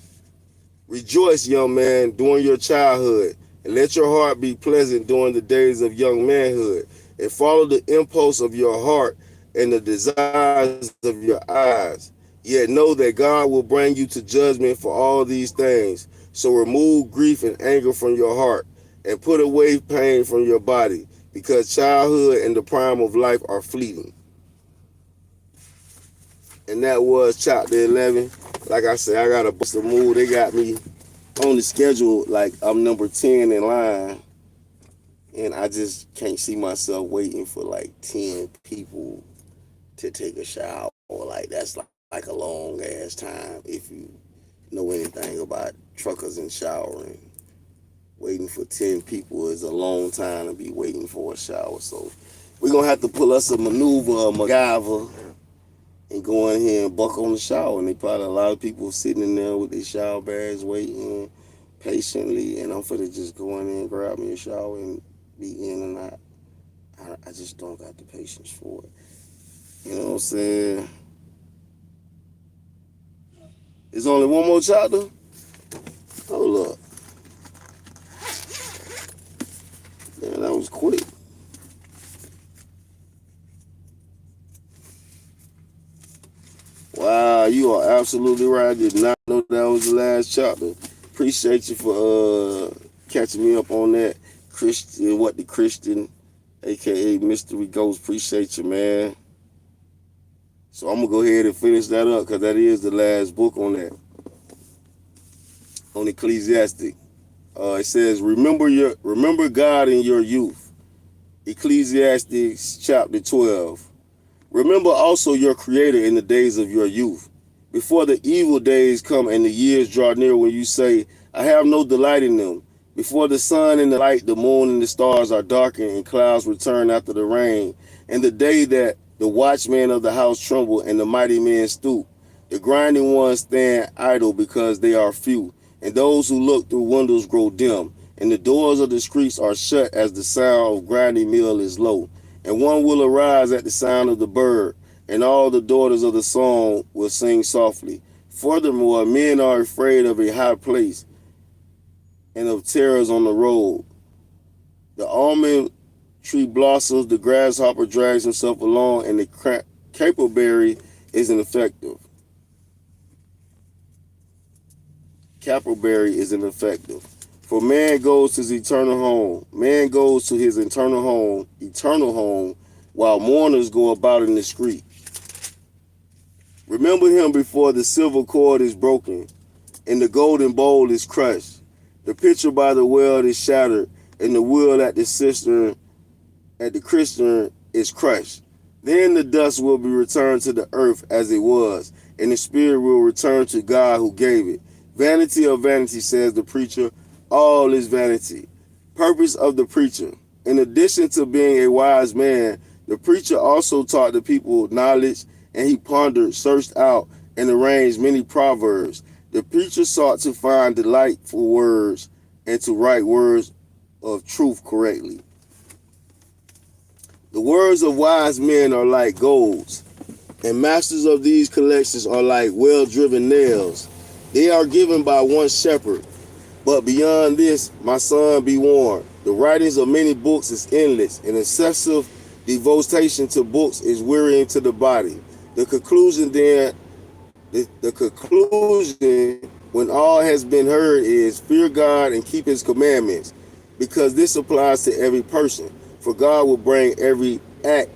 Rejoice, young man, during your childhood, and let your heart be pleasant during the days of young manhood, and follow the impulse of your heart and the desires of your eyes. Yet know that God will bring you to judgment for all these things. So remove grief and anger from your heart, and put away pain from your body, because childhood and the prime of life are fleeting. And that was chapter 11. Like I said, I got a bust a move. They got me on the schedule like I'm number 10 in line. And I just can't see myself waiting for like 10 people to take a shower. Like that's like a long ass time if you know anything about truckers and showering. Waiting for 10 people is a long time to be waiting for a shower. So we're going to have to pull us a maneuver, a MacGyver, and go in here and buck on the shower. And they probably a lot of people sitting in there with their shower bags waiting patiently. And I'm finna just go in there and grab me a shower and be in and out. I just don't got the patience for it. You know what I'm saying? There's only one more chapter? Hold up. Man, that was quick. Wow, you are absolutely right. I did not know that was the last chapter. Appreciate you for catching me up on that. Christian, aka Mystery Ghost. Appreciate you, man. So I'm gonna go ahead and finish that up because that is the last book on that. On Ecclesiastes. It says, remember God in your youth. Ecclesiastes chapter 12. Remember also your Creator in the days of your youth, before the evil days come and the years draw near when you say, I have no delight in them. Before the sun and the light, the moon and the stars are darkened and clouds return after the rain, and the day that the watchmen of the house tremble and the mighty men stoop. The grinding ones stand idle because they are few, and those who look through windows grow dim, and the doors of the streets are shut as the sound of grinding mill is low. And one will arise at the sound of the bird, and all the daughters of the song will sing softly. Furthermore, men are afraid of a high place and of terrors on the road. The almond tree blossoms, the grasshopper drags himself along, and the caperberry is ineffective. Caperberry is ineffective. For man goes to his eternal home. Man goes to his eternal home, while mourners go about in the street. Remember him before the silver cord is broken, and the golden bowl is crushed. The pitcher by the well is shattered, and the wheel at the cistern is crushed. Then the dust will be returned to the earth as it was, and the spirit will return to God who gave it. Vanity of vanity, says the preacher. All is vanity. Purpose of the preacher. In addition to being a wise man, the preacher also taught the people knowledge and he pondered, searched out, and arranged many proverbs. The preacher sought to find delightful words and to write words of truth correctly. The words of wise men are like golds, and masters of these collections are like well-driven nails. They are given by one shepherd. But beyond this, my son, be warned. The writings of many books is endless, and excessive devotion to books is wearying to the body. The conclusion then, the conclusion when all has been heard is fear God and keep his commandments, because this applies to every person. For God will bring every act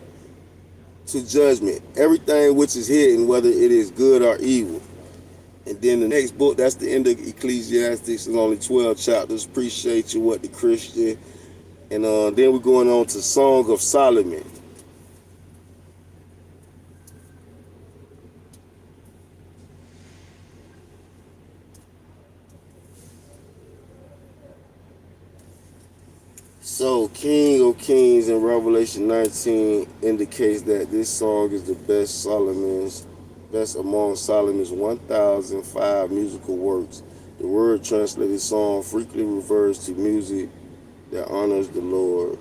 to judgment, everything which is hidden, whether it is good or evil. And then the next book, that's the end of Ecclesiastes. It's only 12 chapters. Appreciate you, what the Christian. And then we're going on to Song of Solomon. So, King of Kings in Revelation 19 indicates that this song is the best among Solomon's 1,005 musical works. The word translated song frequently refers to music that honors the Lord.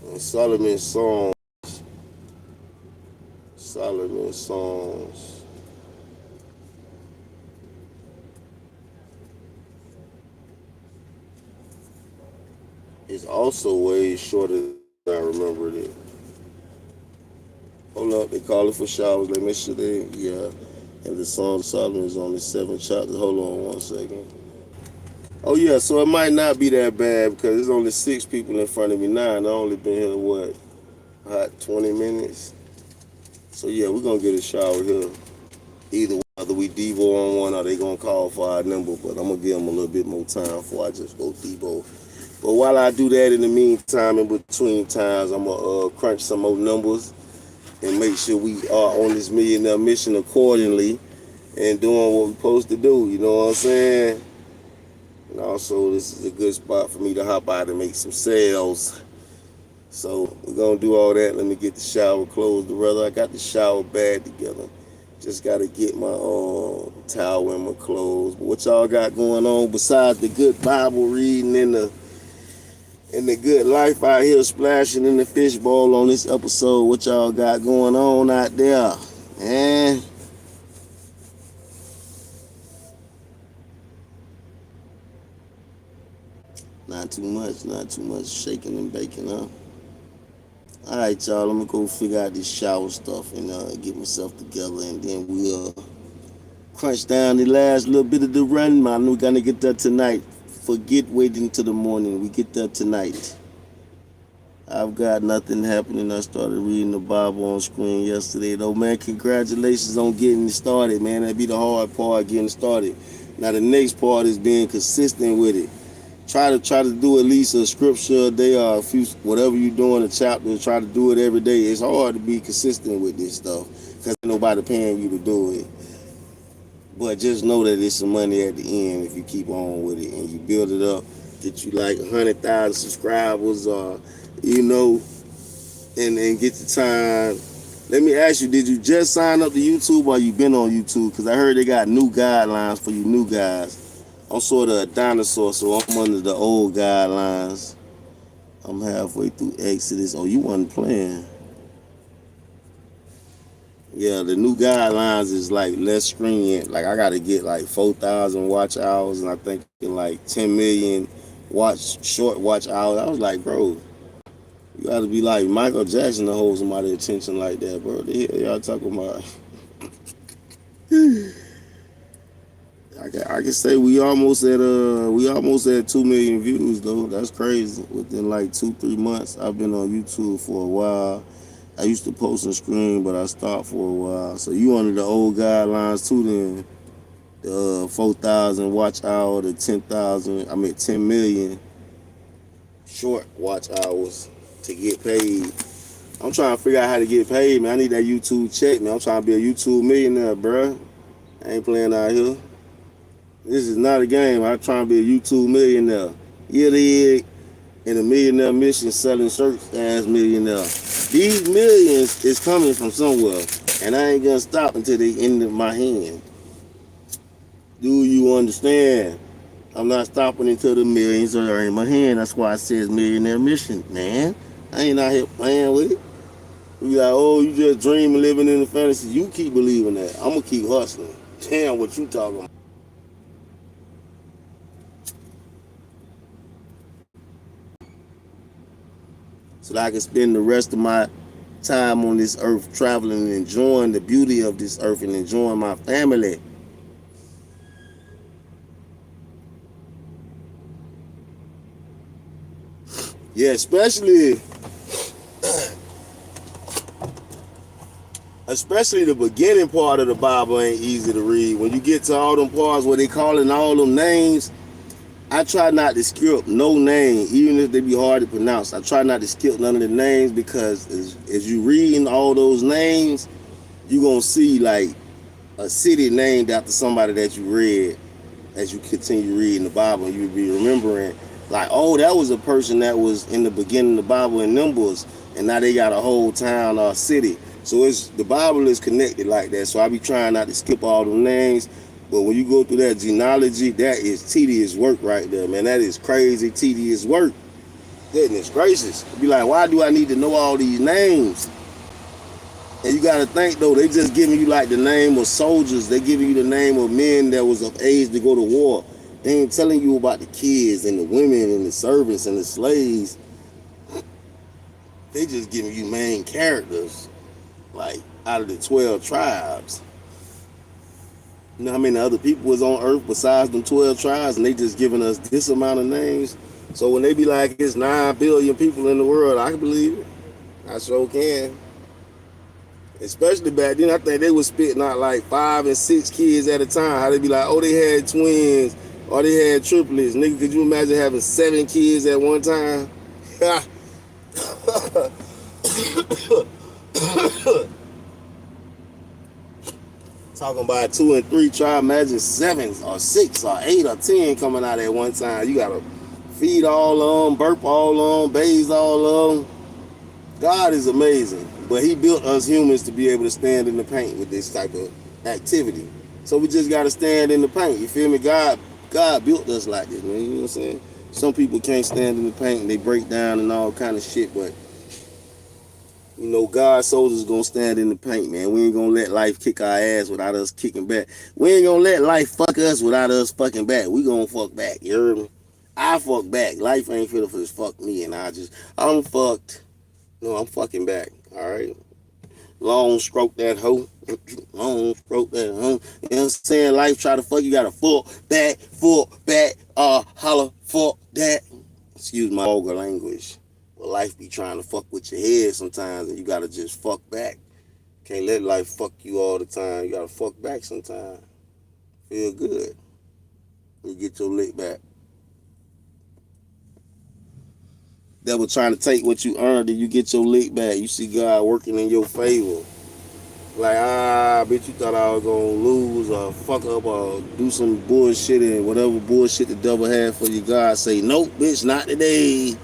And Solomon's songs is also way shorter than I remembered it. Hold up, they call it for showers. Let me sure they, yeah. And the song of Solomon is only 7 chapters. Hold on one second. Oh yeah, so it might not be that bad because there's only 6 people in front of me now, and I only been here what, hot 20 minutes. So yeah, we're gonna get a shower here. Either we Devo on one or they gonna call for our number, but I'm gonna give them a little bit more time before I just go Devo. But while I do that, in the meantime, in between times, I'm gonna crunch some more numbers and make sure we are on this millionaire mission accordingly and doing what we're supposed to do. You know what I'm saying? And also, this is a good spot for me to hop out and make some sales. So we're gonna do all that. Let me get the shower clothes together. I got the shower bag together. Just gotta get my towel and my clothes. But what y'all got going on besides the good Bible reading and the good life out here splashing in the fishbowl on this episode? What y'all got going on out there? Man. Not too much shaking and baking, huh? All right, y'all, I'm gonna go figure out this shower stuff and get myself together, and then we'll crunch down the last little bit of the run, man. We're gonna get that tonight. Forget waiting till the morning. We get that tonight. I've got nothing happening. I started reading the Bible on screen yesterday, though, man. Congratulations on getting started, man. That'd be the hard part, getting started. Now the next part is being consistent with it. Try to do at least a scripture a day or a few, whatever you're doing, a chapter. Try to do it every day. It's hard to be consistent with this stuff because nobody paying you to do it. But just know that it's some money at the end if you keep on with it and you build it up. Get you like 100,000 subscribers, or and get the time. Let me ask you: did you just sign up to YouTube or you been on YouTube? Because I heard they got new guidelines for you new guys. I'm sort of a dinosaur, so I'm under the old guidelines. I'm halfway through Exodus. Oh, you wasn't playing. Yeah, the new guidelines is like less stringent. Like I gotta get like 4,000 watch hours, and I think like 10 million short watch hours. I was like, bro, you gotta be like Michael Jackson to hold somebody's attention like that, bro. The hell y'all talking about? I can say we almost at 2 million views though. That's crazy. Within like 2-3 months, I've been on YouTube for a while, I used to post and screen, but I stopped for a while. So you under the old guidelines too then. The 4,000 watch hour, the 10 million short watch hours to get paid. I'm trying to figure out how to get paid, man. I need that YouTube check, man. I'm trying to be a YouTube millionaire, bruh. I ain't playing out here. This is not a game. I'm trying to be a YouTube millionaire. Yeah, they in a millionaire mission selling shirts as millionaire. These millions is coming from somewhere, and I ain't gonna stop until they end in my hand. Do you understand? I'm not stopping until the millions are in my hand. That's why it says millionaire mission, man. I ain't out here playing with it. You like, oh, you just dreaming, living in the fantasy. You keep believing that. I'm gonna keep hustling. Damn, what you talking about? So that I can spend the rest of my time on this earth traveling and enjoying the beauty of this earth and enjoying my family. Yeah, especially the beginning part of the Bible ain't easy to read. When you get to all them parts where they calling all them names, I try not to skip no name, even if they be hard to pronounce. I try not to skip none of the names because as you reading all those names, you gonna see like a city named after somebody that you read as you continue reading the Bible. And you be remembering like, oh, that was a person that was in the beginning of the Bible in Numbers, and now they got a whole town or city. So the Bible is connected like that. So I be trying not to skip all the names. But when you go through that genealogy, that is tedious work right there, man. That is crazy tedious work. Goodness gracious. Be like, why do I need to know all these names? And you got to think, though, they just giving you like the name of soldiers. They giving you the name of men that was of age to go to war. They ain't telling you about the kids and the women and the servants and the slaves. They just giving you main characters, like out of the 12 tribes. You know how many other people was on earth besides them 12 tribes, and they just giving us this amount of names? So when they be like, it's 9 billion people in the world, I can believe it. I sure can. Especially back then, I think they was spitting out like 5 and 6 kids at a time. How they be like, oh, they had twins, or they had triplets. Nigga, could you imagine having 7 kids at one time? Talking about 2 and 3, try imagine 7 or 6 or 8 or 10 coming out at one time. You gotta feed all of them, burp all of them, bathe all of them. God is amazing, but he built us humans to be able to stand in the paint with this type of activity. So we just gotta stand in the paint. You feel me? God built us like this, man. You know what I'm saying? Some people can't stand in the paint and they break down and all kind of shit, but you know, God's soldiers gonna stand in the paint, man. We ain't gonna let life kick our ass without us kicking back. We ain't gonna let life fuck us without us fucking back. We gonna fuck back, you heard me? I fuck back. Life ain't fit for this fuck me, and I'm fucked. No, I'm fucking back, all right? Long stroke that hoe. Long stroke that hoe. You know what I'm saying? Life try to fuck, you gotta fuck back, holler, fuck that. Excuse my vulgar language. But life be trying to fuck with your head sometimes, and you gotta just fuck back. Can't let life fuck you all the time. You gotta fuck back sometimes. Feel good. You get your lick back. Devil trying to take what you earned and you get your lick back. You see God working in your favor. Like, bitch, you thought I was gonna lose or fuck up or do some bullshit, and whatever bullshit the devil had for you, God say, nope, bitch, not today.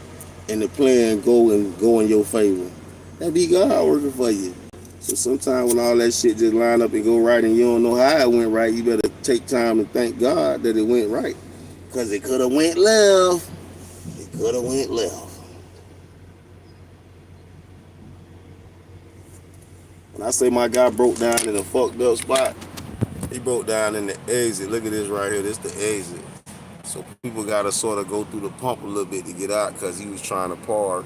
And the plan go in your favor. That be God working for you. So sometimes when all that shit just line up and go right and you don't know how it went right, you better take time and thank God that it went right. Because it could have went left. It could have went left. When I say my guy broke down in a fucked up spot, he broke down in the exit. Look at this right here. This the exit. So people got to sort of go through the pump a little bit to get out because he was trying to park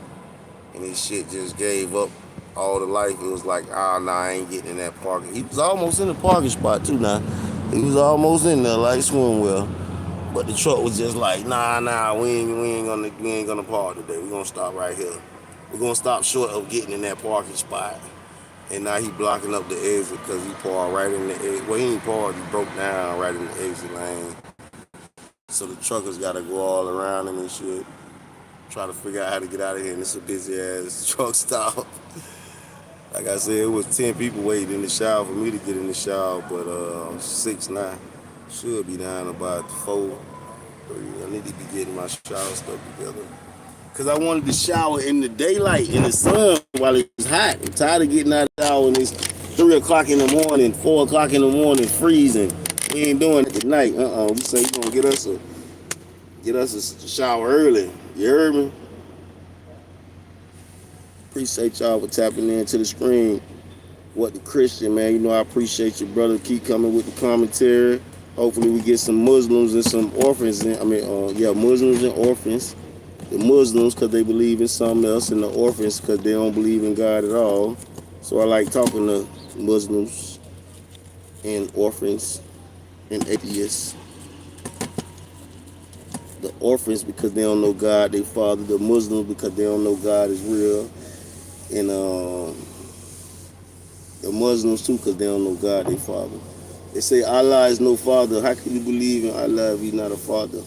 and his shit just gave up all the life. It was like, nah, I ain't getting in that parking. He was almost in the parking spot too now. He was almost in there like swim well. But the truck was just like, nah, we ain't gonna park today. We gonna stop right here. We're gonna stop short of getting in that parking spot. And now he blocking up the exit because he parked right in the exit. Well, he ain't parked, he broke down right in the exit lane. So the truckers gotta go all around him and shit. Try to figure out how to get out of here, and it's a busy ass truck stop. Like I said, it was 10 people waiting in the shower for me to get in the shower, but 6 now. Should be down about 4. I need to be getting my shower stuff together. Cause I wanted to shower in the daylight, in the sun, while it was hot. I'm tired of getting out of the shower when it's 3 o'clock in the morning, 4 o'clock in the morning, freezing. We ain't doing it at night. We say we gonna get us a shower early. You heard me? Appreciate y'all for tapping into the screen. What the Christian, man. You know I appreciate your brother. Keep coming with the commentary. Hopefully we get some Muslims and some orphans. Muslims and orphans. The Muslims because they believe in something else, and the orphans because they don't believe in God at all. So I like talking to Muslims and orphans and atheists. The orphans because they don't know God, they father. The Muslims because they don't know God is real. And the Muslims too because they don't know God, they father. They say Allah is no father. How can you believe in Allah if he's not a father?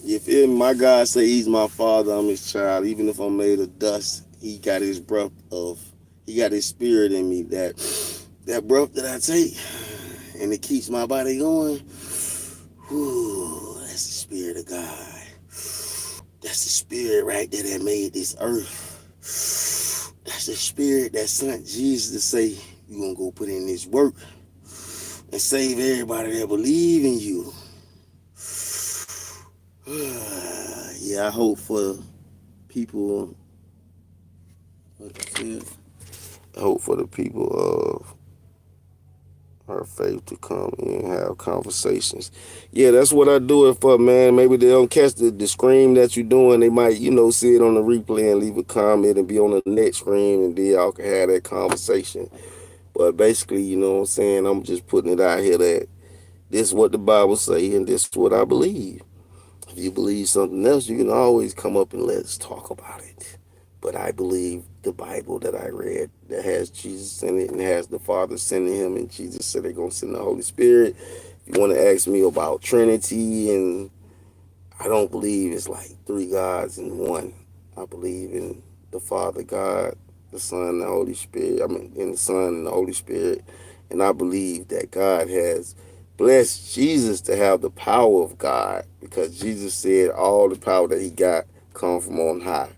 If my God say he's my father, I'm his child. Even if I'm made of dust, he got his breath he got his spirit in me. That breath that I take, and it keeps my body going. Whew, that's the spirit of God. That's the spirit right there that made this earth. That's the spirit that sent Jesus to say, you're going to go put in this work and save everybody that believe in you. Yeah, I hope for people, like I said, I hope for the people of our faith to come and have conversations. Yeah, that's what I do it for, man. Maybe they don't catch the scream that you're doing. They might, see it on the replay and leave a comment and be on the next screen, and then y'all can have that conversation. But basically, you know what I'm saying, I'm just putting it out here that this is what the Bible say and this is what I believe. If you believe something else, you can always come up and let's talk about it. But I believe the Bible that I read that has Jesus in it and has the Father sending him, and Jesus said they're going to send the Holy Spirit. If you want to ask me about Trinity, and I don't believe it's like 3 gods in one. I believe in the Father God, the Son, and the Holy Spirit. In the Son and the Holy Spirit. And I believe that God has blessed Jesus to have the power of God, because Jesus said all the power that he got come from on high.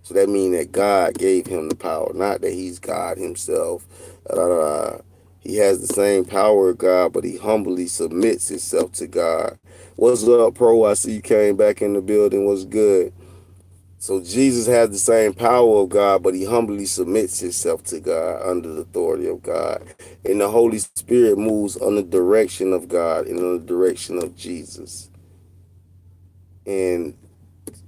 So that means that God gave him the power, not that he's God himself. He has the same power of God, but he humbly submits himself to God. What's up, Pro? I see you came back in the building. What's good? So Jesus has the same power of God, but he humbly submits himself to God under the authority of God. And the Holy Spirit moves on the direction of God and in the direction of Jesus. And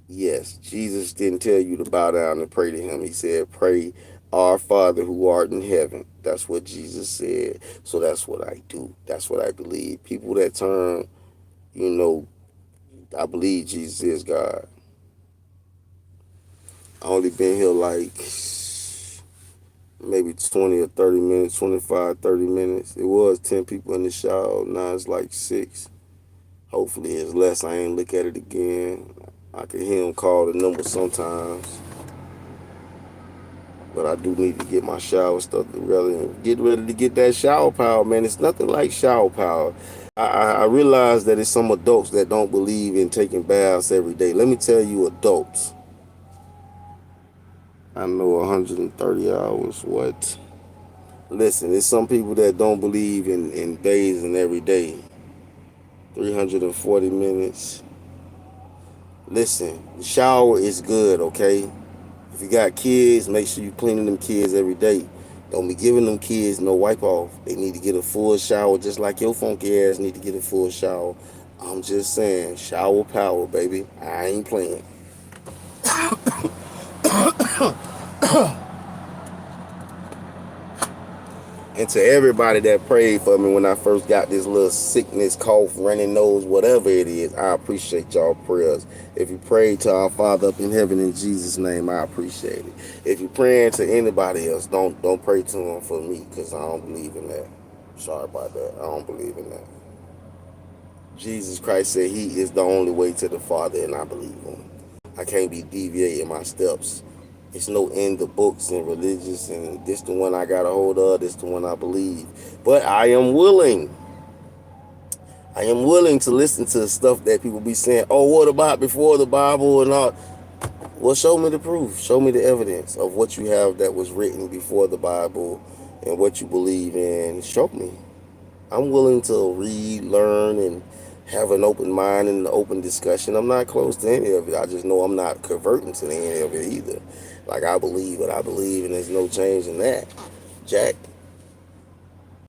yes, Jesus didn't tell you to bow down and pray to him. He said, pray, our Father who art in heaven. That's what Jesus said. So that's what I do. That's what I believe. People that turn, I believe Jesus is God. I only been here like maybe 20 or 30 minutes, 25, 30 minutes. It was 10 people in the shower. Now it's like 6. Hopefully it's less. I ain't look at it again. I can hear him call the number sometimes. But I do need to get my shower stuff together and get ready to get that shower power, man. It's nothing like shower power. I realize that it's some adults that don't believe in taking baths every day. Let me tell you, adults. I know 130 hours, what? Listen, there's some people that don't believe in bathing every day. 340 minutes. Listen, the shower is good, okay? If you got kids, make sure you cleaning them kids every day. Don't be giving them kids no wipe off. They need to get a full shower just like your funky ass need to get a full shower. I'm just saying, shower power, baby. I ain't playing. And to everybody that prayed for me when I first got this little sickness, cough, running nose, whatever it is, I appreciate y'all prayers. If you pray to our Father up in heaven in Jesus' name, I appreciate it. If you're praying to anybody else, don't pray to them for me, because I don't believe in that. Sorry about that. I don't believe in that. Jesus Christ said he is the only way to the Father, and I believe him. I can't be deviating my steps. It's no end of books and religious, and this the one I got a hold of, this the one I believe. But I am willing to listen to stuff that people be saying, oh, what about before the Bible and all? Well, show me the proof. Show me the evidence of what you have that was written before the Bible and what you believe in. Show me. I'm willing to read, learn, and have an open mind and an open discussion. I'm not close to any of it. I just know I'm not converting to any of it either. Like, I believe what I believe, and there's no change in that. Jack,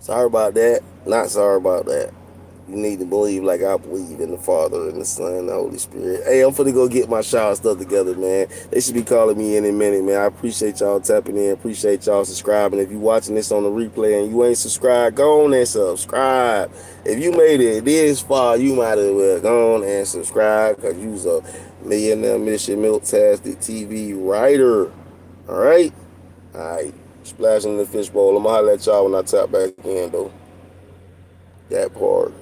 sorry about that. Not sorry about that. You need to believe like I believe in the Father and the Son and the Holy Spirit. Hey, I'm finna go get my shower stuff together, man. They should be calling me any minute, man. I appreciate y'all tapping in. Appreciate y'all subscribing. If you watching this on the replay and you ain't subscribed, go on and subscribe. If you made it this far, you might as well go on and subscribe, because you's a millionaire mission milk-tastic TV writer. All right? All right. Splashing in the fishbowl. I'm gonna holler at y'all when I tap back in, though. That part.